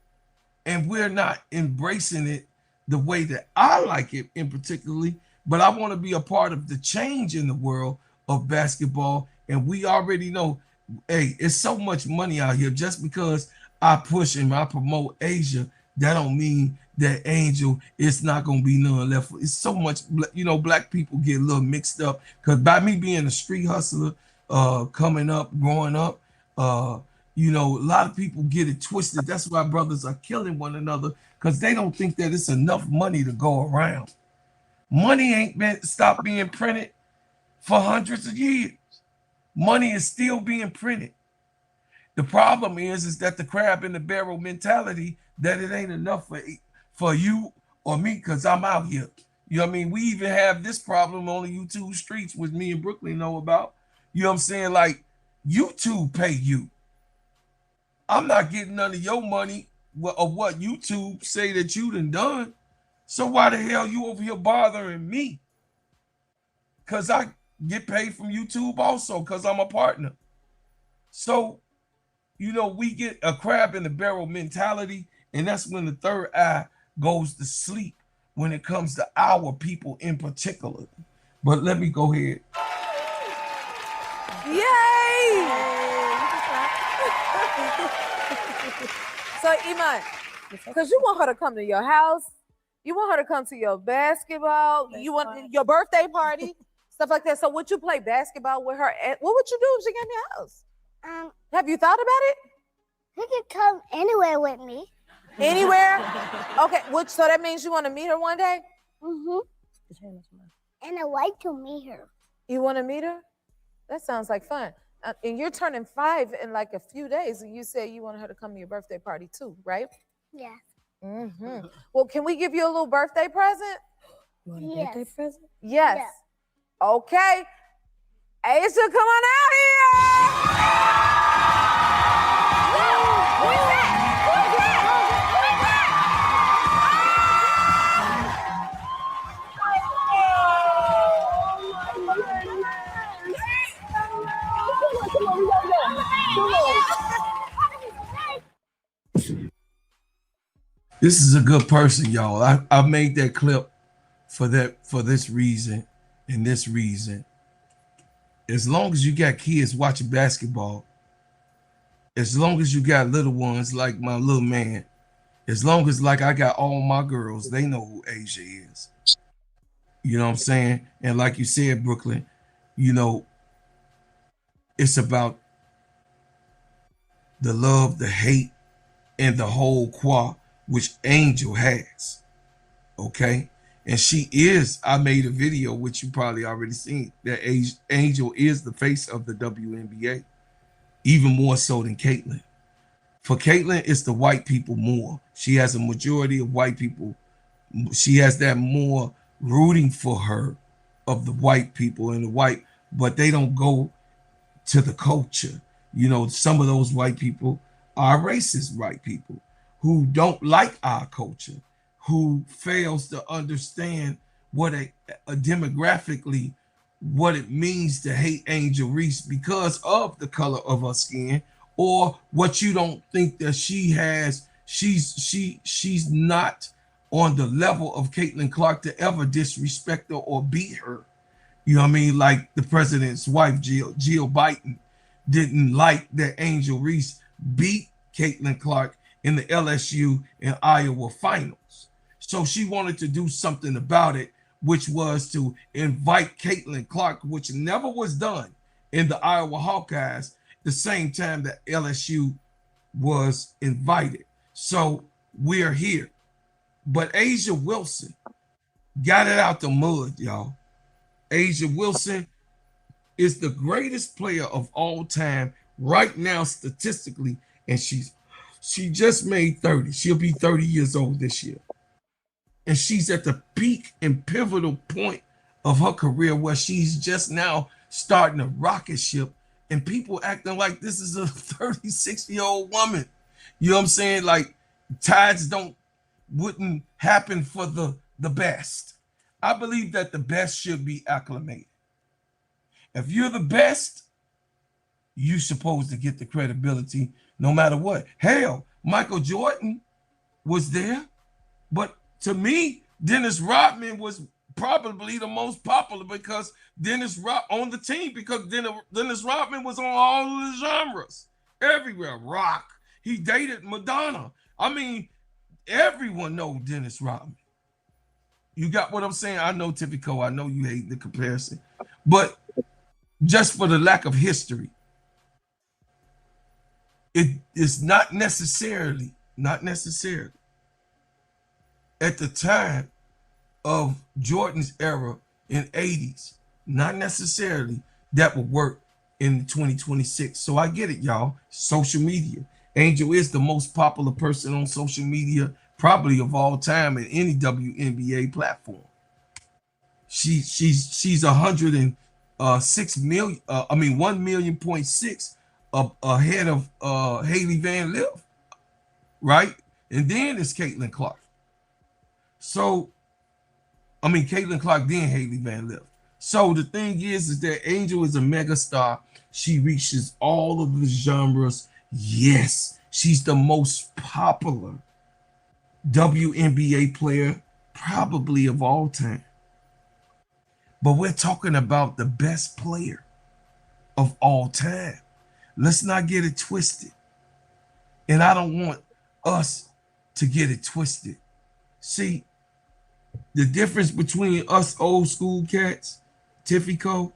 and we're not embracing it the way that I like it in particularly, but I want to be a part of the change in the world of basketball. And we already know, hey, it's so much money out here. Just because I push and I promote Asia, that don't mean that Angel, it's not gonna be none left. It's so much, you know, black people get a little mixed up because by me being a street hustler, coming up, growing up, you know, a lot of people get it twisted. That's why brothers are killing one another because they don't think that it's enough money to go around. Money ain't been stopped being printed for hundreds of years. Money is still being printed. The problem is that the crab in the barrel mentality, that it ain't enough for you or me because I'm out here. You know what I mean? We even have this problem on the YouTube streets, which me and Brooklyn know about. You know what I'm saying? Like, YouTube pay you. I'm not getting none of your money of what YouTube say that you done. So why the hell you over here bothering me? Because I get paid from YouTube also because I'm a partner. So, you know, we get a crab in the barrel mentality, and that's when the third eye goes to sleep when it comes to our people in particular. But let me go ahead. Yay! So, Iman, because you want her to come to your house, you want her to come to your basketball, you want your birthday party, stuff like that. So would you play basketball with her? What would you do if she came to your house? Have you thought about it? She can come anywhere with me. Anywhere? Okay, so that means you want to meet her one day? Mm-hmm. And I like to meet her. You want to meet her? That sounds like fun. And you're turning 5 in like a few days, and you said you want her to come to your birthday party too, right? Yeah. Mm-hmm. Well, can we give you a little birthday present? You want a birthday present? Yes. Yeah. Okay. Asia, come on out here. Who's that? This is a good person, y'all. I made that clip for this reason and this reason. As long as you got kids watching basketball, as long as you got little ones like my little man, as long as like I got all my girls, they know who Asia is. You know what I'm saying? And like you said, Brooklyn, you know, it's about the love, the hate, and the whole qua, which Angel has. Okay? And she is, I made a video, which you probably already seen, that Angel is the face of the WNBA, even more so than Caitlin. For Caitlin, it's the white people more. She has a majority of white people. She has that more rooting for her of the white people and the white, but they don't go to the culture. You know, some of those white people are racist white people who don't like our culture, who fails to understand what demographically what it means to hate Angel Reese because of the color of her skin, or what you don't think that she has. She's not on the level of Caitlin Clark to ever disrespect her or beat her. You know what I mean? Like the president's wife, Jill Biden, didn't like that Angel Reese beat Caitlin Clark in the LSU and Iowa finals. So she wanted to do something about it, which was to invite Caitlin Clark, which never was done in the Iowa Hawkeyes, the same time that LSU was invited. So we're here. But Asia Wilson got it out the mud, y'all. Asia Wilson is the greatest player of all time right now statistically, and she just made 30. She'll be 30 years old this year. And she's at the peak and pivotal point of her career where she's just now starting a rocket ship, and people acting like this is a 36-year-old woman. You know what I'm saying? Like tides wouldn't happen for the best. I believe that the best should be acclimated. If you're the best, you're supposed to get the credibility no matter what. Hell, Michael Jordan was there, but to me, Dennis Rodman was probably the most popular because Dennis on the team because Dennis Rodman was on all of the genres everywhere. Rock. He dated Madonna. I mean, everyone knows Dennis Rodman. You got what I'm saying? I know, Tipico, I know you hate the comparison, but just for the lack of history, it is not necessarily at the time of Jordan's era in 80s, not necessarily that will work in 2026. So I get it, y'all. Social media. Angel is the most popular person on social media probably of all time in any WNBA platform. She's 106 million. 1.6 million ahead of Haley Van Lith, right? And then it's Caitlin Clark. So, Caitlin Clark, then Haley Van Lith. So the thing is that Angel is a mega star. She reaches all of the genres. Yes, she's the most popular WNBA player probably of all time. But we're talking about the best player of all time. Let's not get it twisted. And I don't want us to get it twisted. See, the difference between us old school cats, Tifico,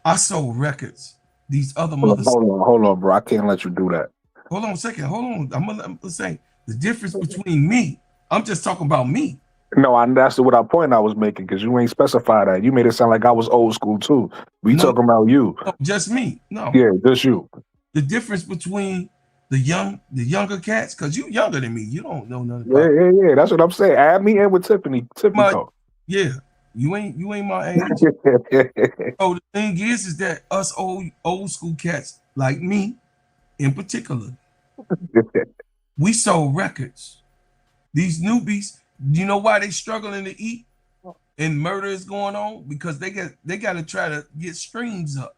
I sold records. These other mothers. Hold on, bro. I can't let you do that. Hold on a second. Hold on. I'm gonna say the difference between me. I'm just talking about me. No, that's what point I was making, because you ain't specified that. You made it sound like I was old school too. We talking about you. No, just me. No. Yeah, just you. The difference between the younger cats, because you younger than me. You don't know nothing about Yeah. That's what I'm saying. Add me in with Tiffany. Yeah. You ain't my age. So the thing is that us old school cats like me in particular, we sold records. These newbies, you know why they struggling to eat and murder is going on? Because they got to try to get streams up.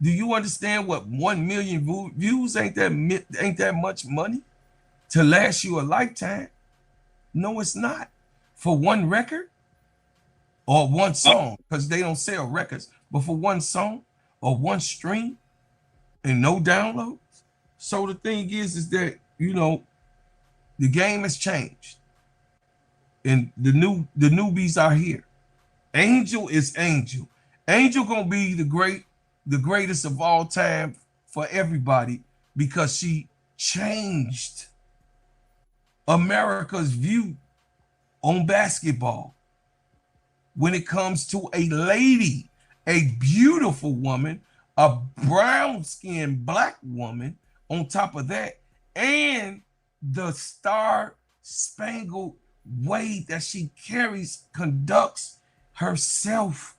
Do you understand what 1 million views ain't that much money to last you a lifetime? No, it's not. For one record or one song, because they don't sell records, but for one song or one stream and no downloads. So the thing is that, the game has changed. And the newbies are here. Angel is Angel. Angel gonna be the greatest of all time for everybody, because she changed America's view on basketball. When it comes to a lady, a beautiful woman, a brown-skinned black woman on top of that, and the star-spangled way that she conducts herself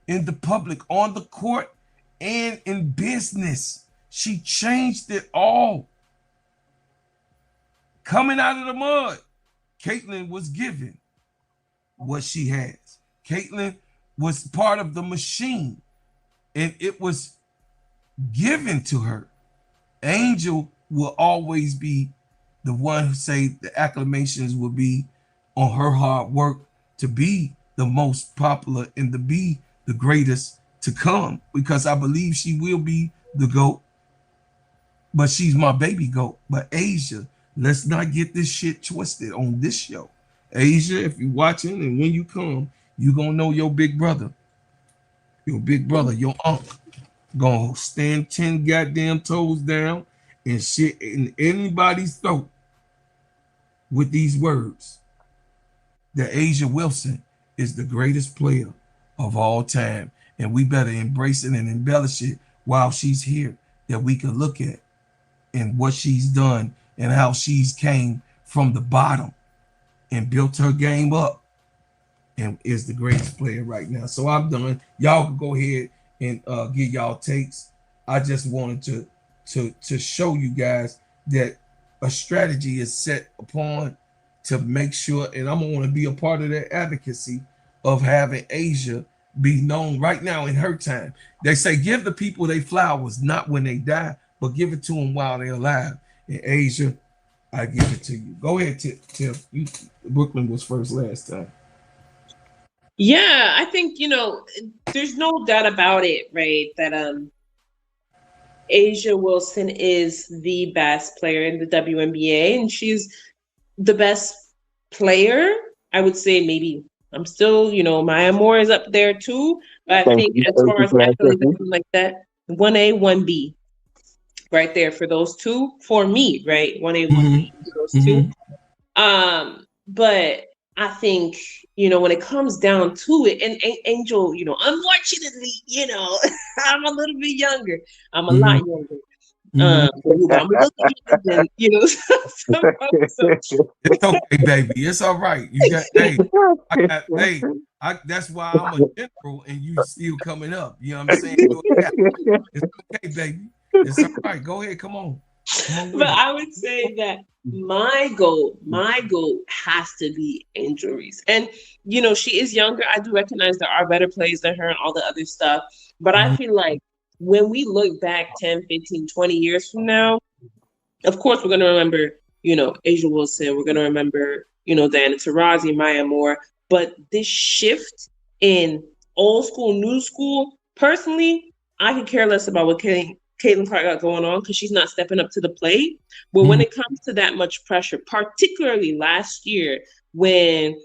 in the public, on the court, and in business. She changed it all. Coming out of the mud, Caitlin was given what she has. Caitlin was part of the machine, and it was given to her. Angel will always be the one who say the acclamations will be on her hard work to be the most popular and to be the greatest to come, because I believe she will be the GOAT, but she's my baby GOAT. But Asia, let's not get this shit twisted on this show. Asia, if you're watching and when you come, you're going to know your big brother, your uncle, going to stand 10 goddamn toes down and shit in anybody's throat with these words that Asia Wilson is the greatest player of all time. And we better embrace it and embellish it while she's here, that we can look at and what she's done and how she's came from the bottom and built her game up and is the greatest player right now. So I'm done. Y'all can go ahead and get y'all takes. I just wanted to show you guys that a strategy is set upon to make sure, and I'm going to be a part of that advocacy of having Asia be known right now in her time. They say give the people their flowers, not when they die, but give it to them while they're alive. In Asia, I give it to you. Go ahead, Tiff. Brooklyn was first last time. Yeah, I think, there's no doubt about it, right? That A'ja Wilson is the best player in the WNBA, and she's the best player. I would say maybe I'm still, Maya Moore is up there too. But I think as far as accolades like that, 1A, 1B, right there for those two. For me, right, 1A, 1B, those two. But I think, when it comes down to it, and Angel, unfortunately, I'm a little bit younger. I'm a lot younger. I'm a little younger than, some folks. It's okay, baby. It's all right. You got, that's why I'm a general and you still coming up. You know what I'm saying? It's okay, baby. It's all right. Go ahead. Come on. But I would say that my goal has to be Angel Reese. And, she is younger. I do recognize there are better plays than her and all the other stuff. But I feel like when we look back 10, 15, 20 years from now, of course, we're going to remember, A'ja Wilson. We're going to remember, Diana Taurasi, Maya Moore. But this shift in old school, new school, personally, I could care less about what Caitlin Clark got going on because she's not stepping up to the plate. But when it comes to that much pressure, particularly last year when,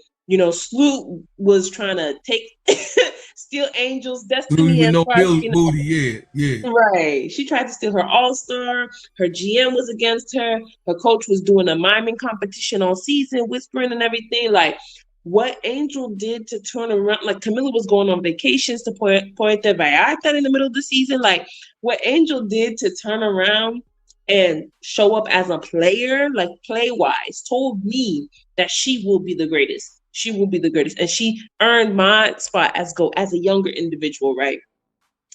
Sloot was trying to steal Angel's destiny. With no booty, yeah. Right. She tried to steal her all-star. Her GM was against her. Her coach was doing a miming competition all season, whispering and everything. Like, what Angel did to turn around, like Camilla was going on vacations to Puerto Vallarta in the middle of the season. Like, what Angel did to turn around and show up as a player, like play-wise, told me that she will be the greatest. She will be the greatest. And she earned my spot as a younger individual, right?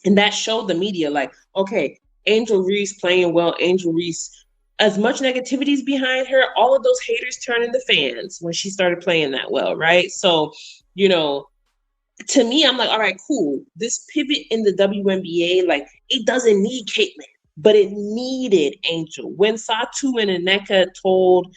And that showed the media, like, okay, Angel Reese playing well, Angel Reese, as much negativity is behind her, all of those haters turn into fans when she started playing that well, right? So, to me, I'm like, all right, cool. This pivot in the WNBA, like, it doesn't need Caitlin, but it needed Angel. When Satu and Aneka told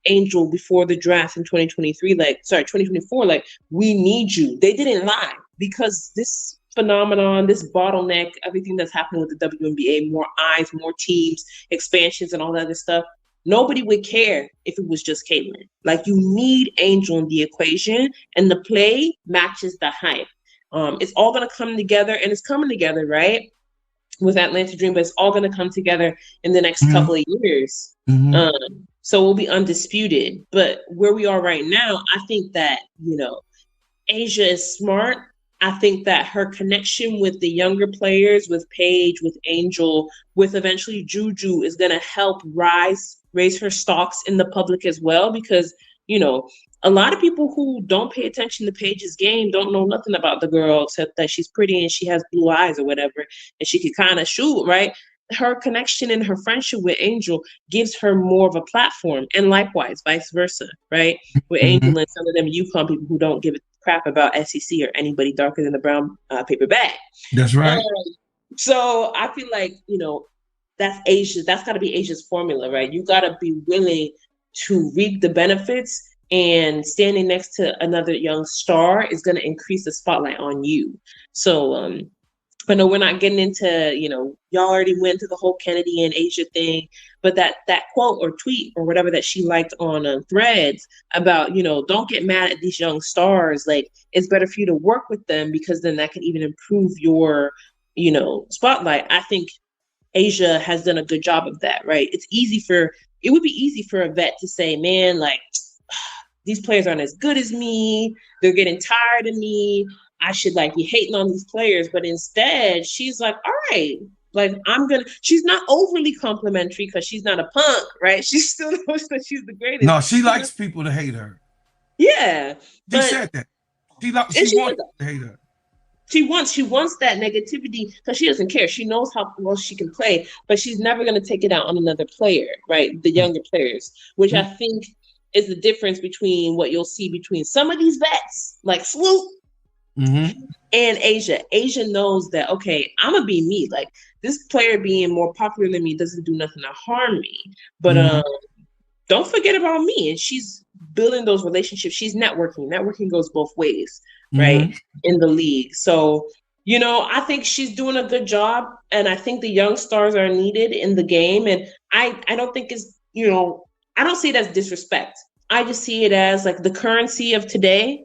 Angel before the draft in 2024, like, we need you. They didn't lie, because this phenomenon, this bottleneck, everything that's happening with the WNBA, more eyes, more teams, expansions, and all that other stuff, nobody would care if it was just Caitlin. Like, you need Angel in the equation, and the play matches the hype. It's all going to come together, and it's coming together, right? With Atlanta Dream, but it's all going to come together in the next couple of years. So we'll be undisputed. But where we are right now, I think that, A'ja is smart. I think that her connection with the younger players, with Paige, with Angel, with eventually Juju, is going to help raise her stocks in the public as well. Because, a lot of people who don't pay attention to Paige's game don't know nothing about the girl except that she's pretty and she has blue eyes or whatever, and she can kind of shoot, right? Her connection and her friendship with Angel gives her more of a platform, and likewise, vice versa, right? With Angel and some of them UConn people who don't give a crap about SEC or anybody darker than the brown paper bag. That's right. So I feel like, that's A'ja. That's got to be Asia's formula, right? You got to be willing to reap the benefits, and standing next to another young star is going to increase the spotlight on you. So, I know we're not getting into, y'all already went to the whole Kennedy and A'ja thing, but that quote or tweet or whatever that she liked on Threads about, don't get mad at these young stars. Like, it's better for you to work with them, because then that can even improve your, spotlight. I think A'ja has done a good job of that, right? It would be easy for a vet to say, man, like, these players aren't as good as me. They're getting tired of me. I should be hating on these players. But instead, she's like, all right, like, she's not overly complimentary because she's not a punk, right? She still knows that she's the greatest. No, she likes people to hate her. Yeah. She said that. She wants to hate her. She wants that negativity because she doesn't care. She knows how well she can play, but she's never going to take it out on another player, right? The younger players, which I think is the difference between what you'll see between some of these vets, like Sloot, and A'ja. A'ja knows that, okay, I'm going to be me. Like, this player being more popular than me doesn't do nothing to harm me. But don't forget about me. And she's building those relationships. She's networking. Networking goes both ways, right, in the league. So You know, I think she's doing a good job, and I think the young stars are needed in the game. And I don't think it's, you know, I don't see it as disrespect. I just see it as like the currency of today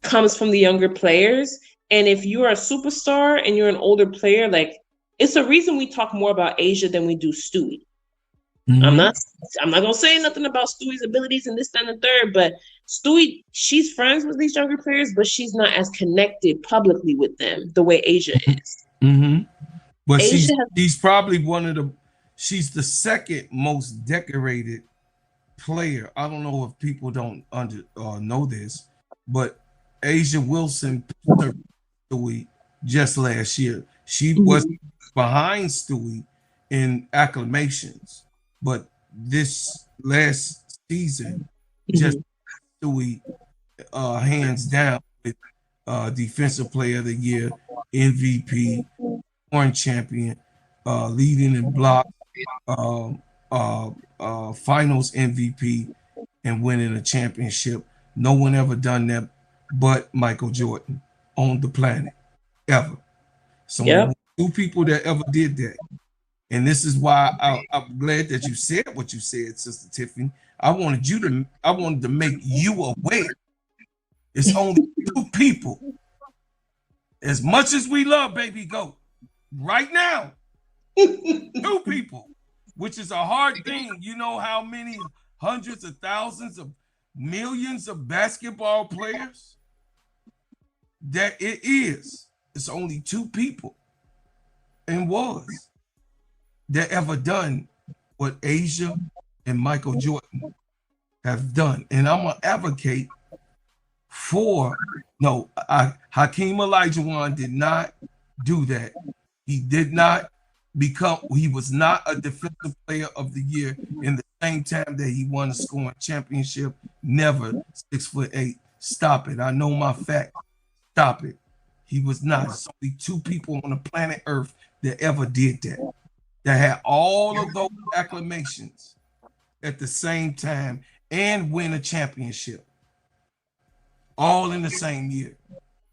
comes from the younger players. And if you're a superstar and you're an older player, like it's a reason we talk more about Asia than we do Stewie. I'm not gonna say nothing about Stewie's abilities and this, that, and the third, but Stewie, she's friends with these younger players, but she's not as connected publicly with them the way Asia is. But Asia she's probably she's the second most decorated player. I don't know if people don't know this, but Asia Wilson Stewie just last year. She was behind Stewie in acclamations, but this last season, just Stewie hands down with Defensive Player of the Year, MVP, Horn Champion, leading in block, Finals MVP, and winning a championship. No one ever done that but Michael Jordan on the planet, ever. So two people that ever did that. And this is why I'm glad that you said what you said, Sister Tiffany. I wanted to make you aware. It's only two people. As much as we love Baby Goat, right now, two people, which is a hard thing. You know how many hundreds of thousands of millions of basketball players that it is. It's only two people and was that ever done what Asia and Michael Jordan have done. And I'm gonna advocate for Hakeem Olajuwon did not do that. He did not he was not a defensive player of the year in the same time that he won a scoring championship. Never 6'8". Stop it. I know my fact. Stop it. He was not. There's only two people on the planet Earth that ever did that. That had all of those acclamations at the same time and win a championship. All in the same year.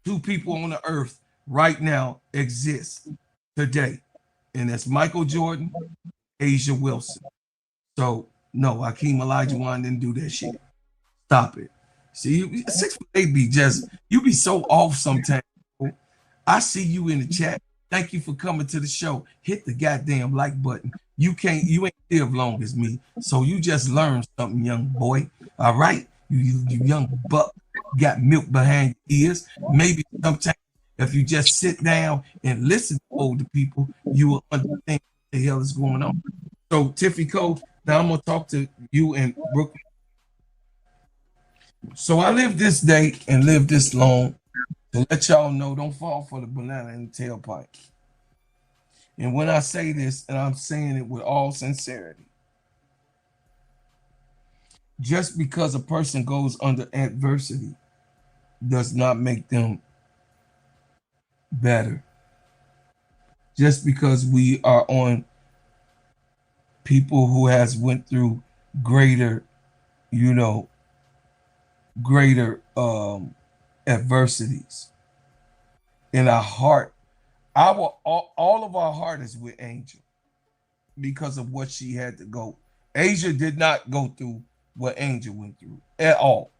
Two people on the earth right now exist today. And that's Michael Jordan, Asia Wilson. So, no, Hakeem Olajuwon didn't do that shit. Stop it. See, 6'8" be just, you be so off sometimes. I see you in the chat. Thank you for coming to the show. Hit the goddamn like button. You ain't live long as me. So you just learned something, young boy. All right? You young buck. Got milk behind your ears. Maybe sometimes if you just sit down and listen to older people, you will understand what the hell is going on. So, Tiffy Cole, now I'm going to talk to you and Brooke. So I lived this day and lived this long to let y'all know, don't fall for the banana in the tailpipe. And when I say this, and I'm saying it with all sincerity, just because a person goes under adversity does not make them better. Just because we are on people who has went through greater adversities. In our heart, all of our heart is with Angel because of what she had to go. Asia did not go through what Angel went through at all.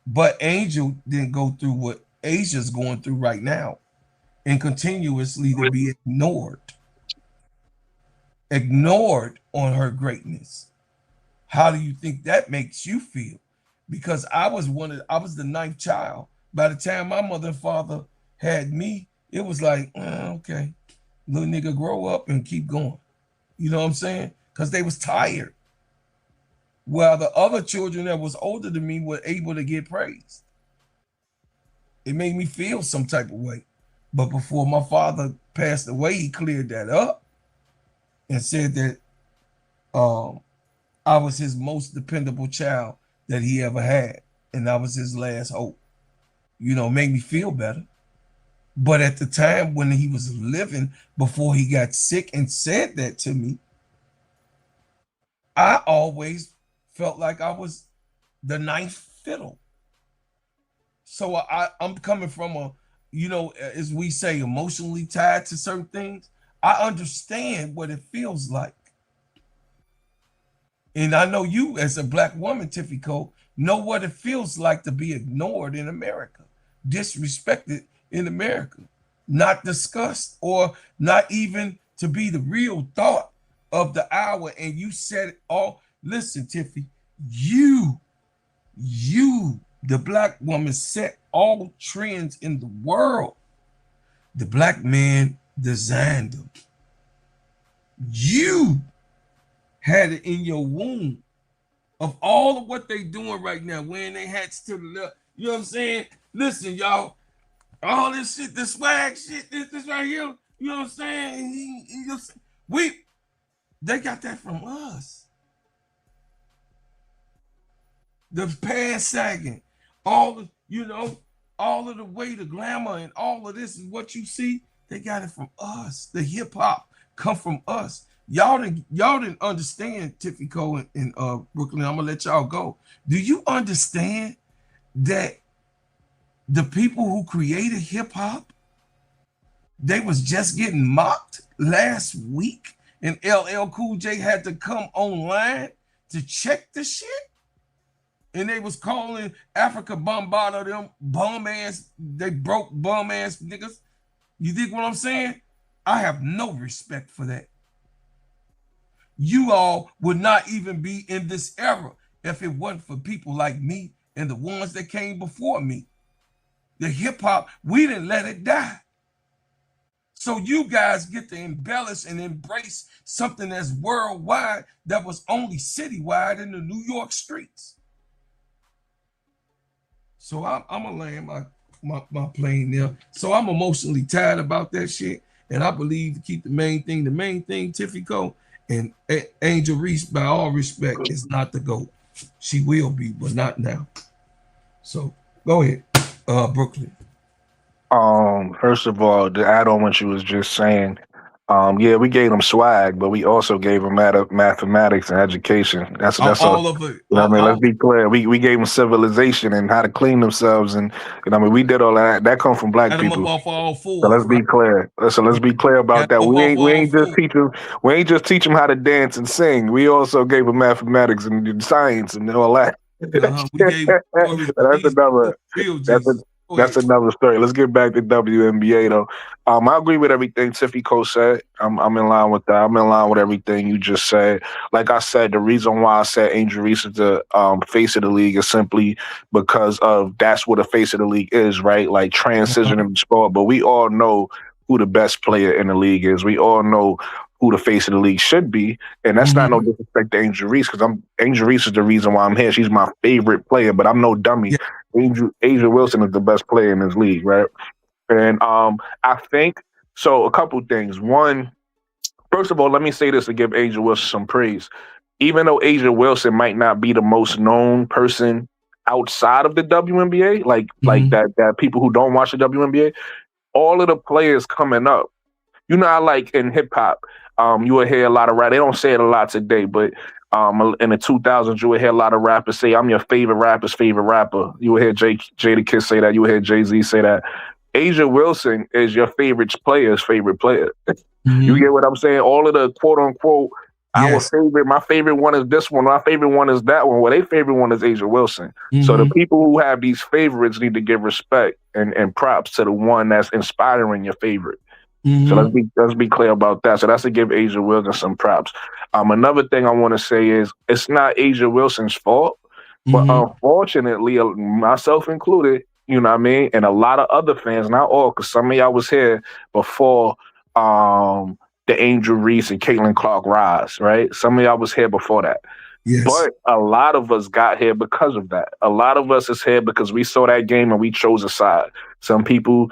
But Angel didn't go through what Asia's going through right now, and continuously to be ignored on her greatness. How do you think that makes you feel? Because I was the ninth child. By the time my mother and father had me, it was like, okay, little nigga, grow up and keep going. You know what I'm saying? Because they was tired. While the other children that was older than me were able to get praised. It made me feel some type of way. But before my father passed away, he cleared that up and said that I was his most dependable child that he ever had. And I was his last hope. Made me feel better. But at the time when he was living, before he got sick and said that to me, I always felt like I was the ninth fiddle. So I'm coming from as we say, emotionally tied to certain things, I understand what it feels like. And I know you, as a Black woman, Tiffy Cole, know what it feels like to be ignored in America, disrespected in America, not discussed, or not even to be the real thought of the hour. And you said it all. Listen, Tiffy, you, the Black woman, set all trends in the world. The Black man designed them. You had it in your womb of all of what they doing right now, wearing their hats to the left. You know what I'm saying? Listen, y'all, all this shit, the swag shit, this right here, you know what I'm saying? They got that from us. The pants sagging, all of the way, the glamour, and all of this is what you see. They got it from us. The hip hop come from us. Y'all didn't understand, Tiffy Cole in Brooklyn. I'm gonna let y'all go. Do you understand that the people who created hip hop, they was just getting mocked last week, and LL Cool J had to come online to check the shit, and they was calling Africa Bombada them bum ass, they broke bum ass niggas. You think what I'm saying? I have no respect for that. You all would not even be in this era if it wasn't for people like me and the ones that came before me. The hip hop, we didn't let it die. So you guys get to embellish and embrace something that's worldwide that was only citywide in the New York streets. So I'm gonna land my plane there. So I'm emotionally tired about that shit, and I believe to keep the main thing, Tiffy Cole. And Angel Reese, by all respect, is not the GOAT. She will be, but not now. So go ahead, Brooklyn. First of all, to add on what you was just saying, we gave them swag, but we also gave them mathematics and education. That's all of it. You know what I mean? Let's be clear. We gave them civilization and how to clean themselves, and we did all that. That come from Black people. So let's be clear. Let's be clear about that. We ain't just teach them how to dance and sing. We also gave them mathematics and science and all that. That's another story. Let's get back to WNBA though. I agree with everything Tiffy Cole said. I'm in line with that. I'm in line with everything you just said. Like I said, the reason why I said Angel Reese is the face of the league is simply because of that's what a face of the league is, right? Like transition in the sport. But we all know who the best player in the league is. We all know who the face of the league should be. And that's not no disrespect to Angel Reese, because Angel Reese is the reason why I'm here. She's my favorite player, but I'm no dummy. Yeah. Angel Wilson is the best player in this league, right? And I think, so a couple things. One, first of all, let me say this to give Angel Wilson some praise. Even though Angel Wilson might not be the most known person outside of the WNBA, like that people who don't watch the WNBA, all of the players coming up, you know how like in hip hop, you will hear a lot of rap. They don't say it a lot today, but in the 2000s, you would hear a lot of rappers say, "I'm your favorite rapper's favorite rapper." You would hear Jadakiss say that. You would hear Jay-Z say that. Angel Wilson is your favorite player's favorite player. You get what I'm saying? All of the quote unquote, our favorite, my favorite one is this one, my favorite one is that one. Well, their favorite one is Angel Wilson. So the people who have these favorites need to give respect and props to the one that's inspiring your favorite. So let's be clear about that. So that's to give Angel Wilson some props. Another thing I want to say is it's not Angel Wilson's fault, but unfortunately, myself included, you know what I mean, and a lot of other fans, not all, because some of y'all was here before the Angel Reese and Caitlin Clark rise, right? Some of y'all was here before that. Yes. But a lot of us got here because of that. A lot of us is here because we saw that game and we chose a side. Some people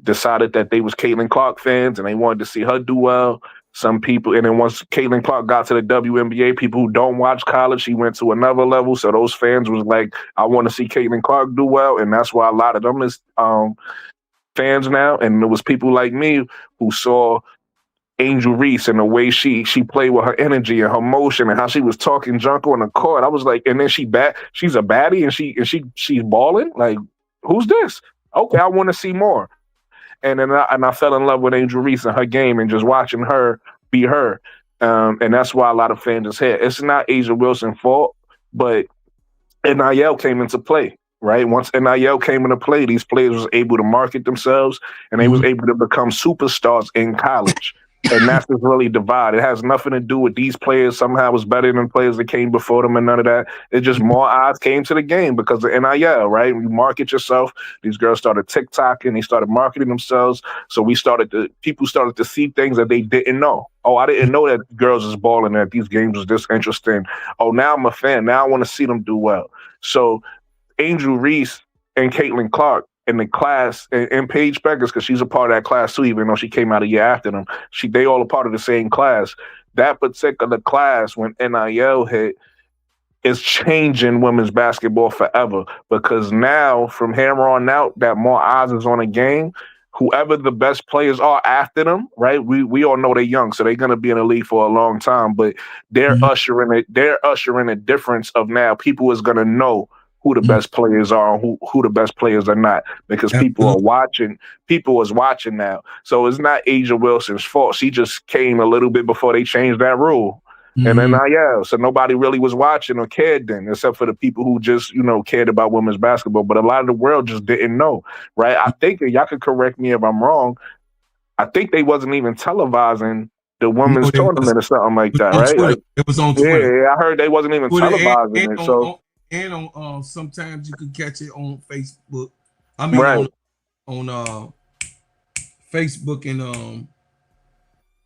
decided that they was Caitlin Clark fans and they wanted to see her do well. Some people, and then once Caitlin Clark got to the WNBA, people who don't watch college, she went to another level. So those fans was like, I want to see Caitlin Clark do well. And that's why a lot of them is fans now. And it was people like me who saw Angel Reese and the way she played with her energy and her motion and how she was talking junk on the court. I was like, and then she's a baddie and she's balling. Like, who's this? Okay, I want to see more. And then I fell in love with Angel Reese and her game and just watching her be her. And that's why a lot of fans is here. It's not Asia Wilson's fault, but NIL came into play, right? Once NIL came into play, these players was able to market themselves and they was able to become superstars in college. And that's just really divided. It has nothing to do with these players somehow was better than players that came before them and none of that. It's just more eyes came to the game because of NIL, right? You market yourself. These girls started TikToking. They started marketing themselves. So people started to see things that they didn't know. Oh, I didn't know that girls is balling, that these games was this interesting. Oh, now I'm a fan. Now I want to see them do well. So Angel Reese and Caitlin Clark in the class, and Paige Beckers, because she's a part of that class too, even though she came out a year after them. They all a part of the same class. That particular class, when NIL hit, is changing women's basketball forever, because now from here on out, that more eyes is on a game. Whoever the best players are after them, right? We all know they're young, so they're gonna be in the league for a long time. But they're ushering it. They're ushering a difference of now people is gonna know who the best players are and who the best players are not, because people are watching. People is watching now. So it's not Asia Wilson's fault. She just came a little bit before they changed that rule. And then so nobody really was watching or cared then, except for the people who just, cared about women's basketball. But a lot of the world just didn't know, right? I think, and y'all could correct me if I'm wrong, I think they wasn't even televising the women's tournament or something like that, right? Like, it was on Twitter. Yeah, I heard they wasn't even televising it. So on sometimes you could catch it on Facebook. I mean, on Facebook and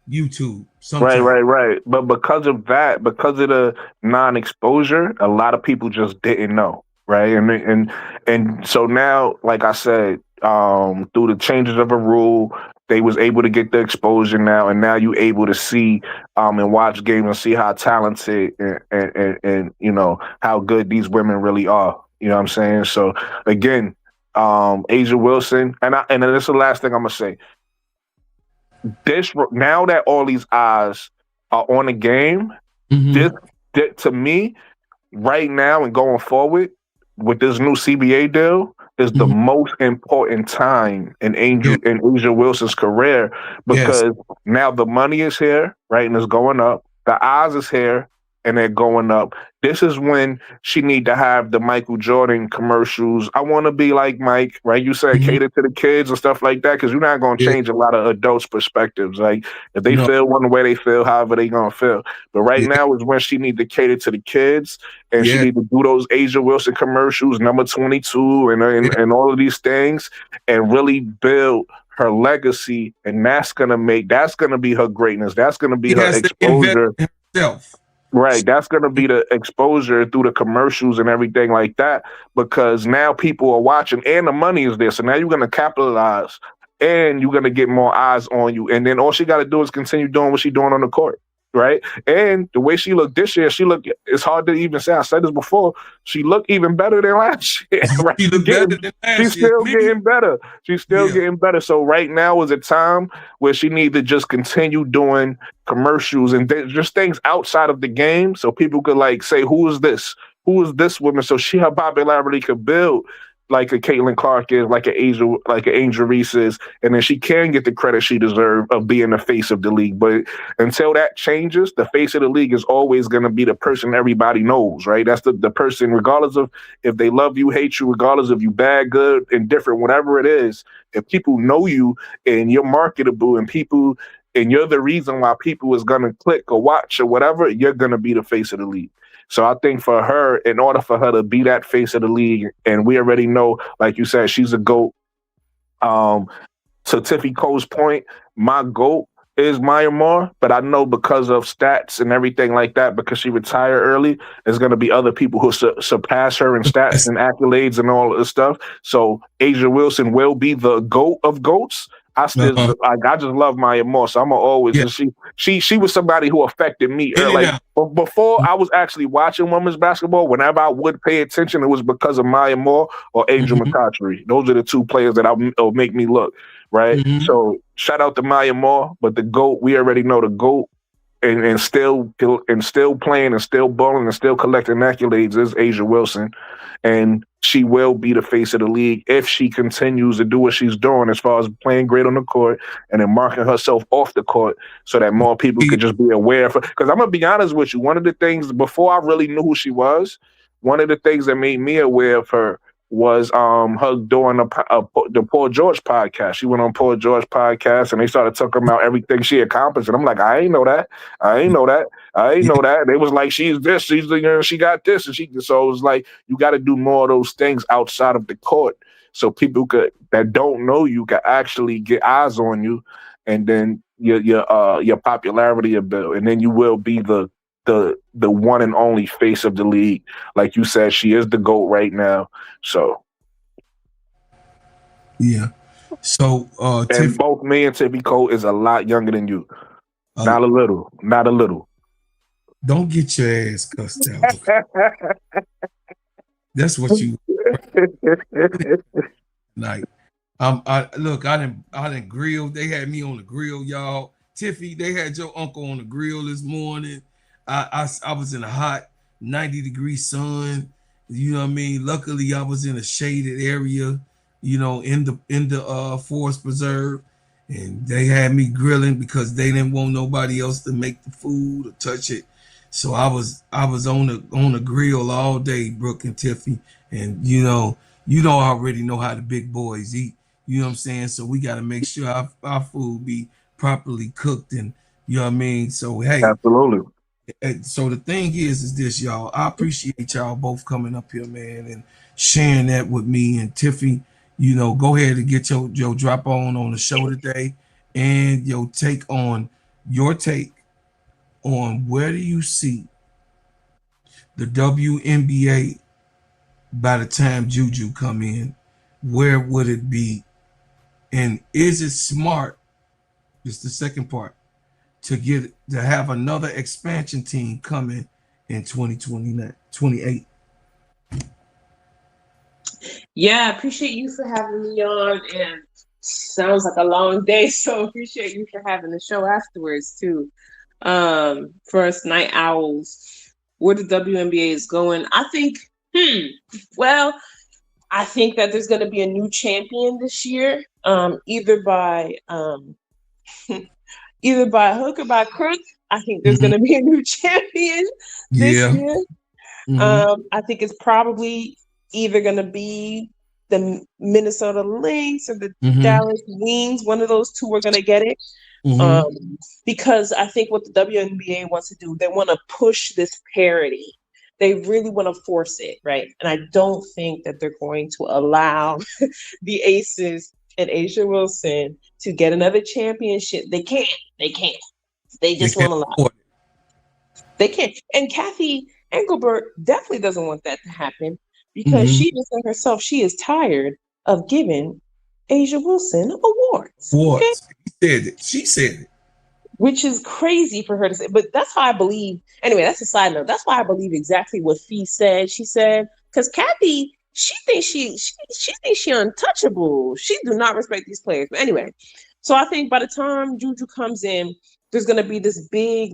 YouTube. Sometimes. Right. But because of that, because of the non-exposure, a lot of people just didn't know, right? And so now, like I said, through the changes of a rule, they was able to get the exposure now, and now you able to see and watch games and see how talented and how good these women really are. You know what I'm saying? So again, Asia Wilson, and this is the last thing I'm gonna say. Now that all these eyes are on the game, this to me right now and going forward with this new CBA deal is the most important time in Asia Wilson's career, because now the money is here, right, and it's going up. The eyes is here and they're going up. This is when she need to have the Michael Jordan commercials. I want to be like Mike, right? You said cater to the kids and stuff like that, because you're not going to change a lot of adults' perspectives. Like if they feel one way, they feel however they going to feel. But right now is when she need to cater to the kids, and she need to do those Asia Wilson commercials, number 22, and all of these things, and really build her legacy. And that's gonna be her greatness. That's gonna be her exposure. Right, that's going to be the exposure through the commercials and everything like that, because now people are watching and the money is there. So now you're going to capitalize and you're going to get more eyes on you. And then all she got to do is continue doing what she's doing on the court, right? And the way she looked this year, it's hard to even say. I said this before. She looked even better than last year. Right? She's still getting better. She's still getting better. So right now is a time where she needs to just continue doing commercials and just things outside of the game, so people could say, who is this woman? So her popularity could build like a Caitlin Clark is, like an Angel Reese is, and then she can get the credit she deserves of being the face of the league. But until that changes, the face of the league is always going to be the person everybody knows, right? That's the person, regardless of if they love you, hate you, regardless of you bad, good, indifferent, whatever it is. If people know you and you're marketable and you're the reason why people is going to click or watch or whatever, you're going to be the face of the league. So I think for her, in order for her to be that face of the league, and we already know, like you said, she's a GOAT. To Tiffy Cole's point, my GOAT is Maya Moore, but I know because of stats and everything like that, because she retired early, there's going to be other people who surpass her in stats and accolades and all of this stuff. So Asia Wilson will be the GOAT of GOATs. I just love Maya Moore, so I'm gonna always. She was somebody who affected me. Before I was actually watching women's basketball, whenever I would pay attention, it was because of Maya Moore or Angel McCoughtry. Those are the two players that will make me look right. So shout out to Maya Moore, but the GOAT, we already know the GOAT and still playing and still balling and still collecting accolades is A'ja Wilson, and she will be the face of the league if she continues to do what she's doing as far as playing great on the court and then marking herself off the court so that more people could just be aware of her. Because I'm gonna be honest with you, one of the things before I really knew who she was, one of the things that made me aware of her was her doing the Paul George podcast. She went on Paul George podcast and they started talking about everything she accomplished. And I'm like, I ain't know that. And it was like, she's this, she got this. And so it was like, you got to do more of those things outside of the court so people that don't know you can actually get eyes on you. And then your popularity will build. And then you will be the one and only face of the league. Like you said, she is the GOAT right now. So yeah. So and both me and Tiffy Cole is a lot younger than you. Not a little. Don't get your ass cussed out. That's what you like. I didn't grill. They had me on the grill, y'all. Tiffy, they had your uncle on the grill this morning. I was in a hot 90-degree sun. You know what I mean? Luckily, I was in a shaded area, you know, in the forest preserve, and they had me grilling because they didn't want nobody else to make the food or touch it. So I was on the grill all day, Brooke and Tiffy, and you I already know how the big boys eat. You know what I'm saying? So we got to make sure our food be properly cooked, and you know what I mean. So hey, absolutely. So the thing is this, y'all. I appreciate y'all both coming up here, man, and sharing that with me. And Tiffy, go ahead and get your drop on the show today, and your take on where do you see the WNBA by the time Juju come in? Where would it be? And is it smart? This is the second part. To have another expansion team coming in 2028. Yeah, I appreciate you for having me on, and sounds like a long day, so appreciate you for having the show afterwards too. For us night owls, where the WNBA is going, I think, I think that there's going to be a new champion this year, either by hook or by crook. I think there's going to be a new champion this year. I think it's probably either going to be the Minnesota Lynx or the Dallas Wings. One of those two are going to get it. Because I think what the WNBA wants to do, they want to push this parity. They really want to force it, right? And I don't think that they're going to allow the Aces and A'ja Wilson to get another championship. They can't. They just won't allow it. They can't. And Kathy Engelbert definitely doesn't want that to happen because she just said herself, she is tired of giving A'ja Wilson awards. Okay? She said it. Which is crazy for her to say. But that's how I believe. Anyway, that's a side note. That's why I believe exactly what Fee said. She said, because Kathy, she thinks she thinks she untouchable. She do not respect these players. But anyway, so I think by the time Juju comes in, there's going to be this big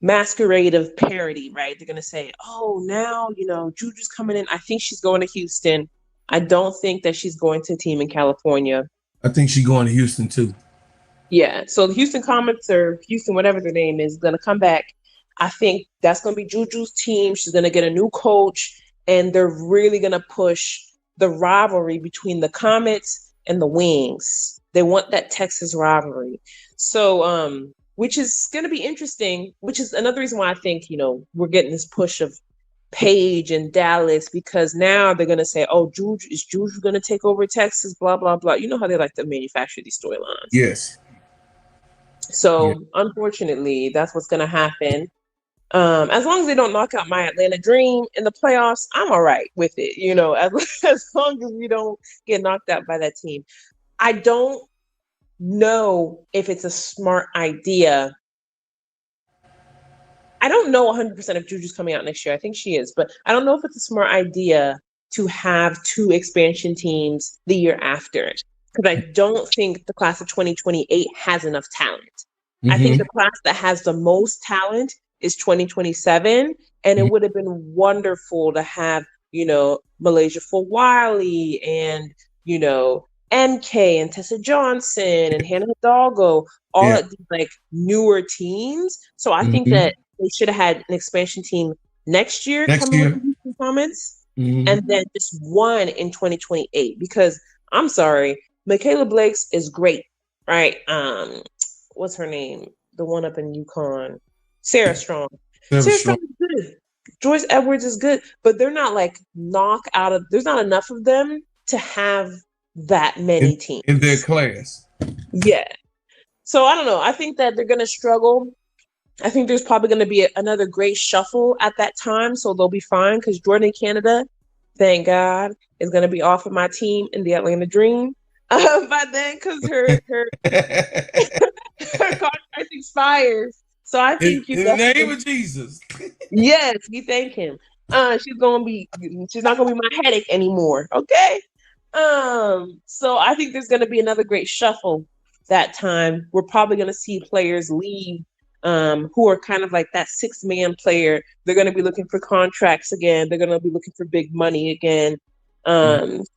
masquerade of parody, right? They're going to say, oh, now, Juju's coming in. I think she's going to Houston. I don't think that she's going to a team in California. I think she's going to Houston too. Yeah. So the Houston Comets or Houston, whatever their name is, going to come back. I think that's going to be Juju's team. She's going to get a new coach, and they're really going to push the rivalry between the Comets and the Wings. They want that Texas rivalry. So, which is going to be interesting, which is another reason why I think, we're getting this push of Paige and Dallas, because now they're going to say, oh, is Juju going to take over Texas, blah, blah, blah. You know how they like to manufacture these storylines. Yes. So, unfortunately, that's what's going to happen. As long as they don't knock out my Atlanta Dream in the playoffs, I'm all right with it. As long as we don't get knocked out by that team. I don't know if it's a smart idea. I don't know 100% if Juju's coming out next year. I think she is, but I don't know if it's a smart idea to have two expansion teams the year after, because I don't think the class of 2028 has enough talent. I think the class that has the most talent is 2027. And it would have been wonderful to have, Malaysia for Wiley and, MK and Tessa Johnson and Hannah Hidalgo, all at these like newer teams. So I think that they should have had an expansion team next year coming with the Houston Comets, and then just one in 2028. Because I'm sorry, Michaela Blake's is great, right? What's her name? The one up in UConn, Sarah Strong. Sarah Strong is good. Joyce Edwards is good, but they're not like there's not enough of them to have that many teams in their class. Yeah. So I don't know. I think that they're going to struggle. I think there's probably going to be another great shuffle at that time, so they'll be fine because Jordan Canada, thank God, is going to be off of my team in the Atlanta Dream by then because her contract expires. So I think in the name of Jesus. Yes, we thank him. She's not gonna be my headache anymore. Okay. So I think there's gonna be another great shuffle that time. We're probably gonna see players leave who are kind of like that 6-man player. They're gonna be looking for contracts again. They're gonna be looking for big money again.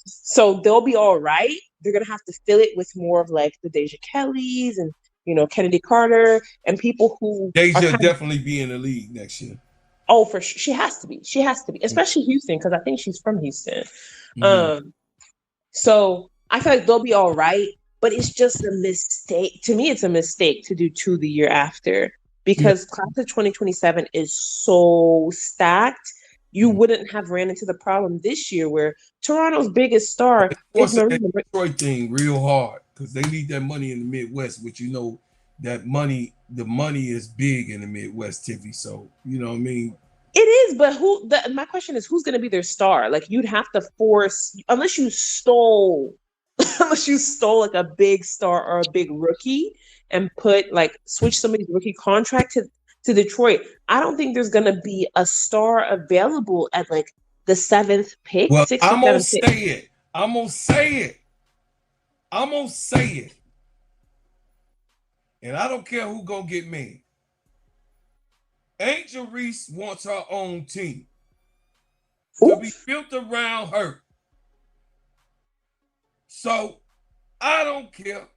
So they'll be all right. They're gonna have to fill it with more of like the Deja Kellys and Kennedy Carter and people who Deja definitely be in the league next year. Oh, for sure. She has to be, especially Houston, because I think she's from Houston. So I feel like they'll be all right, but it's just a mistake. To me, it's a mistake to do 2 the year after because class of 2027 is so stacked. You wouldn't have ran into the problem this year where Toronto's biggest star is the Detroit thing real hard because they need that money in the Midwest, which that money, the money is big in the Midwest, Tiffy. So you know what I mean. It is, but my question is, who's going to be their star? Like you'd have to force, unless you stole like a big star or a big rookie and switch somebody's rookie contract to Detroit. I don't think there's going to be a star available at like the 7th pick. Well, 6th I'm or gonna 7th say pick. it. I'm gonna say it. And I don't care who gonna get me. Angel Reese wants her own team to be built around her. So I don't care.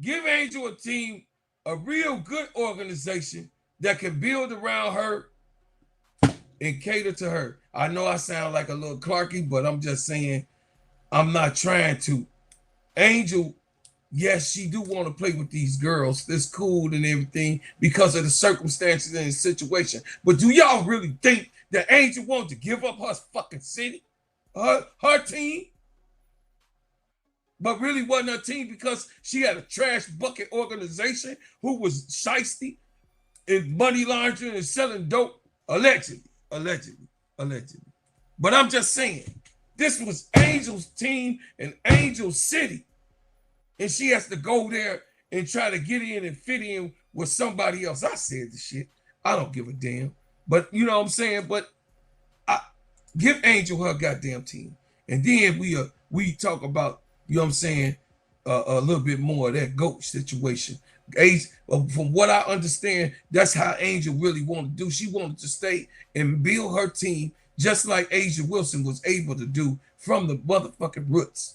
Give Angel a team, a real good organization that can build around her and cater to her. I know I sound like a little Clarky, but I'm just saying I'm not trying to. Angel, yes, she do want to play with these girls. It's cool and everything because of the circumstances and the situation. But do y'all really think that Angel wanted to give up her fucking city, her team? But really wasn't her team because she had a trash bucket organization who was shiesty and money laundering and selling dope, allegedly. But I'm just saying, this was Angel's team and Angel's city. And she has to go there and try to get in and fit in with somebody else. I said the shit. I don't give a damn. But you know what I'm saying? But I give Angel her goddamn team. And then we talk about, you know what I'm saying, a little bit more of that GOAT situation. From what I understand, that's how Angel really wanted to do. She wanted to stay and build her team just like Asia Wilson was able to do from the motherfucking roots.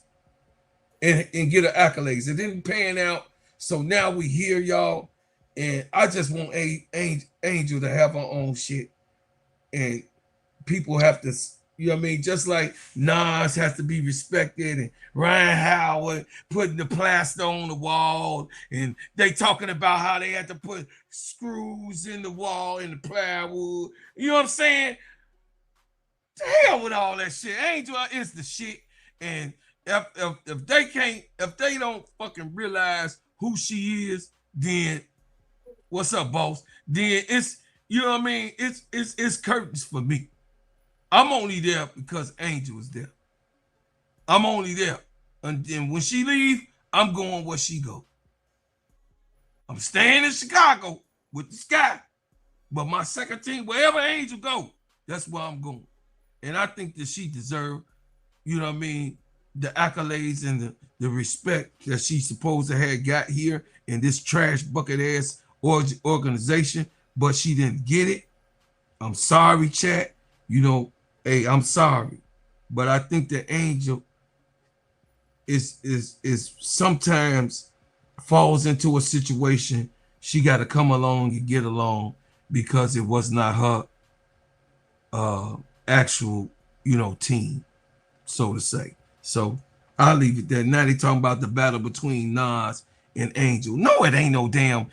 And get her accolades. It didn't pan out, so now we hear y'all, and I just want Angel to have her own shit, and people have to, you know what I mean? Just like Nas has to be respected, and Ryan Howard putting the plaster on the wall, and they talking about how they had to put screws in the wall in the plywood. You know what I'm saying? The hell with all that shit. Angel is the shit, and if they don't fucking realize who she is, then what's up, boss? Then it's, you know what I mean? It's curtains for me. I'm only there because Angel is there. I'm only there. And then when she leave, I'm going where she go. I'm staying in Chicago with the Sky. But my second team, wherever Angel go, that's where I'm going. And I think that she deserves, you know what I mean, the accolades and the respect that she's supposed to have got here in this trash bucket ass organization, but she didn't get it. I'm sorry, chat. You know, hey, I'm sorry, but I think the Angel is sometimes falls into a situation she got to come along and get along because it was not her actual, you know, team, so to say. So I'll leave it there. Now they talking about the battle between Nas and Angel. No, it ain't no damn.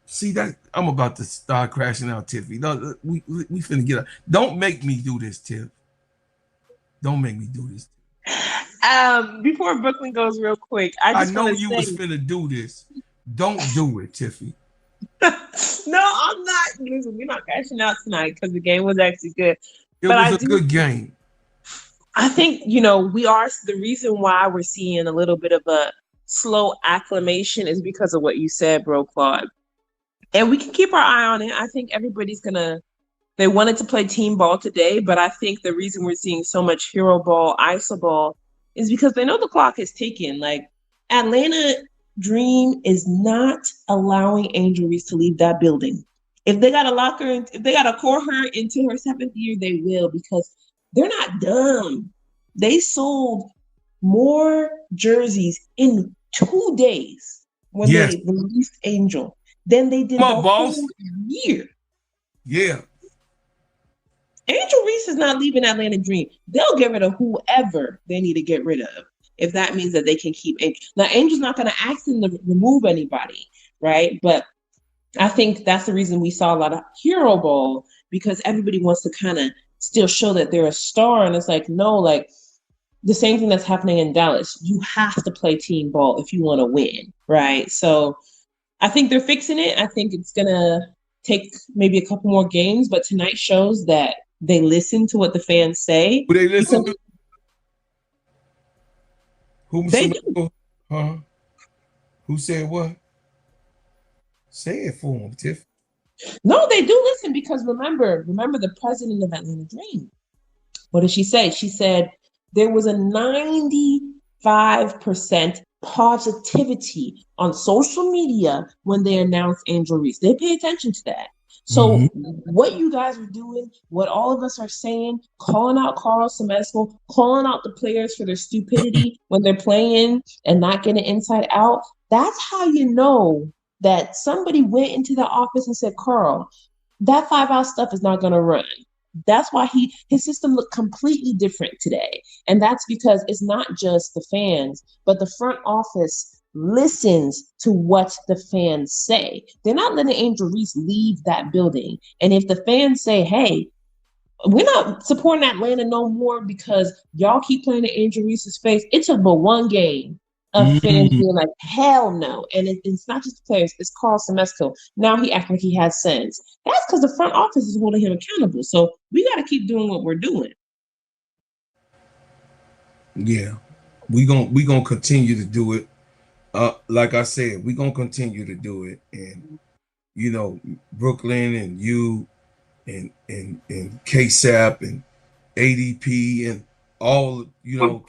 See that I'm about to start crashing out, Tiffy. No, we finna get up. Don't make me do this, Tiff. Don't make me do this. Before Brooklyn goes real quick, I know you was finna do this. Don't do it, Tiffy. No, I'm not. Listen, we're not crashing out tonight because the game was actually good. It was a good game. I think, you know, we are, the reason why we're seeing a little bit of a slow acclimation is because of what you said, bro, Claude. And we can keep our eye on it. I think everybody's they wanted to play team ball today, but I think the reason we're seeing so much hero ball, iso ball, is because they know the clock is ticking. Like, Atlanta Dream is not allowing Angel Reese to leave that building. If they got to lock her, if they got to core her into her 7th year, they will, because they're not dumb. They sold more jerseys in 2 days when they released Angel than they did the whole year. Yeah. Angel Reese is not leaving Atlanta Dream. They'll get rid of whoever they need to get rid of if that means that they can keep Angel. Now, Angel's not going to ask them to remove anybody, right? But I think that's the reason we saw a lot of hero ball, because everybody wants to kind of still show that they're a star. And it's like, no, like the same thing that's happening in Dallas. You have to play team ball if you want to win, right? So I think they're fixing it. I think it's going to take maybe a couple more games, but tonight shows that they listen to what the fans say. Who they listen to? Who said what? Say it for them, Tiff. No, they do listen, because remember the president of Atlanta Dream. What did she say? She said there was a 95% positivity on social media when they announced Angel Reese. They pay attention to that. So what you guys are doing, what all of us are saying, calling out Carl Semesco, calling out the players for their stupidity when they're playing and not getting inside out, that's how you know that somebody went into the office and said, Carl, that 5-out stuff is not going to run. That's why his system looked completely different today. And that's because it's not just the fans, but the front office listens to what the fans say. They're not letting Angel Reese leave that building. And if the fans say, hey, we're not supporting Atlanta no more because y'all keep playing in Angel Reese's face, it took but one game of fans being like, hell no. And it's not just the players, it's Carl Semesco. Now he acts like he has sense. That's because the front office is holding him accountable. So we got to keep doing what we're doing. Yeah, we gonna continue to do it. Like I said, we're gonna continue to do it. And you know, Brooklyn and you and KSAP and ADP and all, you know,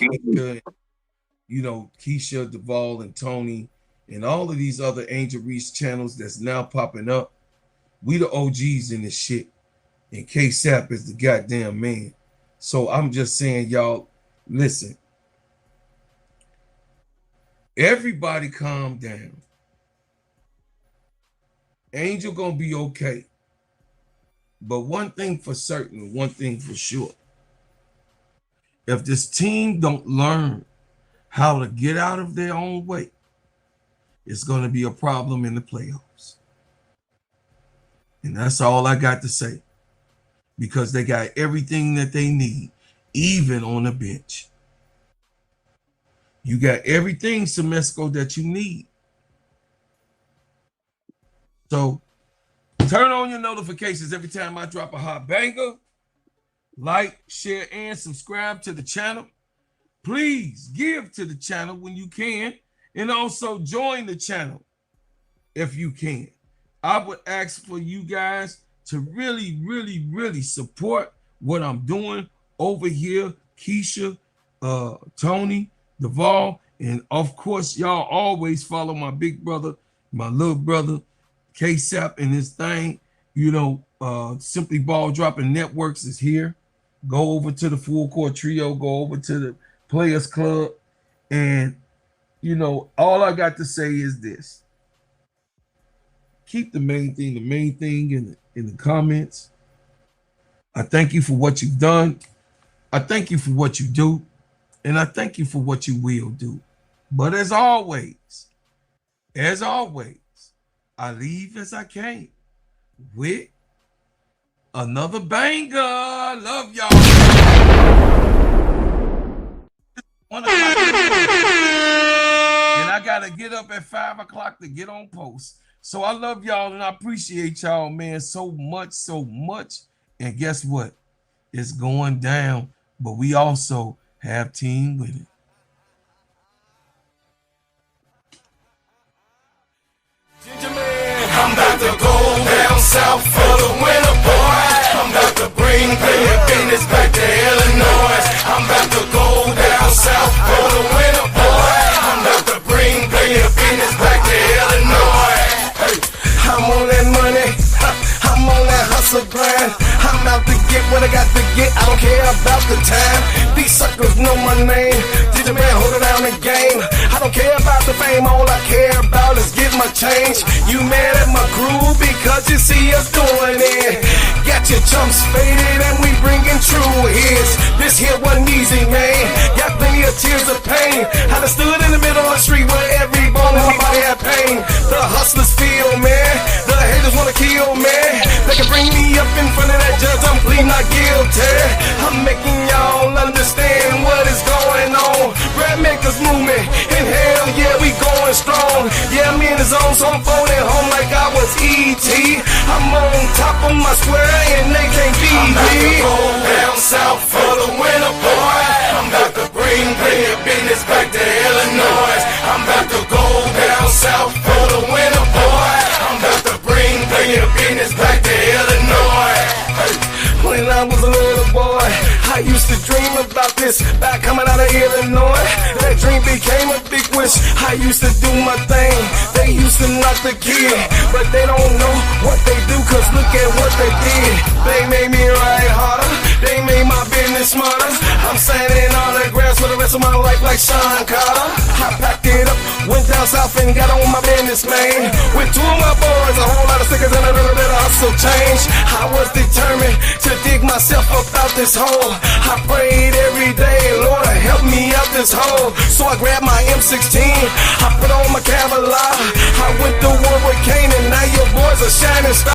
Keisha, Duvall, and Tony, and all of these other Angel Reese channels that's now popping up. We the OGs in this shit, and KSAP is the goddamn man. So I'm just saying, y'all, listen. Everybody calm down. Angel gonna be okay. But one thing for certain, one thing for sure. If this team don't learn how to get out of their own way, it's going to be a problem in the playoffs. And that's all I got to say, because they got everything that they need, even on the bench. You got everything, Semesco, that you need. So turn on your notifications every time I drop a hot banger. Like, share, and subscribe to the channel. Please give to the channel when you can, and also join the channel if you can. I would ask for you guys to really, really, really support what I'm doing over here. Keisha, Tony, Duvall, and of course, y'all always follow my big brother, my little brother, K-Sap and his thing. You know, Simply Ball Dropping Networks is here. Go over to the Full Court Trio, go over to the Players Club, and you know, all I got to say is this. Keep the main thing in the comments. I thank you for what you've done. I thank you for what you do. And I thank you for what you will do. But as always, I leave as I came with another banger. Love y'all. And I gotta get up at 5 o'clock to get on post. So I love y'all and I appreciate y'all, man, so much. And guess what? It's going down, but we also have team with it. I'm about to go down south for the winter, boy. I'm about to bring business back to Illinois. I'm about to go down south for the winter, boy. I'm about to bring business back to Illinois. Hey, I'm on that money. I'm on that hustle grind. I'm out to get what I got to get. I don't care about the time. These suckers know my name. Did man hold it down the game? I don't care about the fame. All I care about is get my change. You mad at my crew because you see us doing it. Got your chumps faded and we bringing true hits. This here wasn't easy, man. Got plenty of tears of pain. I done stood in the middle of the street where every bone in my body had pain. The hustlers feel, man. The haters wanna kill, man. They can bring me up in front of that judge. I'm pleading not guilty. I'm making y'all understand what is going on. Bread makers movement. And hell yeah, we going strong. Yeah, I'm in the zone, so I'm phoning home like I was E.T. I'm on top of my square and they can't beat me. I'm about to go down south for the winter, boy. I'm about to bring business back to Illinois. I'm about to go down south for the winter, boy. I'm about to bring business back to Illinois. When I was a little boy, I used to dream about this. Back coming out of Illinois, that dream became a big wish. I used to do my thing. They used to knock the kid, but they don't know what they do, cause look at what they did. They made me ride harder. They made my business smarter. I'm signing autographs for the rest of my life like Sean Carter. I packed it up, went down south and got on my business, man. With two of my boys, a whole lot of stickers and a little bit of hustle change. I was determined to dig myself up out this hole. I prayed every day, Lord, help me out this hole. So I grabbed my M16, I put on my Cavalier. I went to war with Kane and now your boys are shining stars.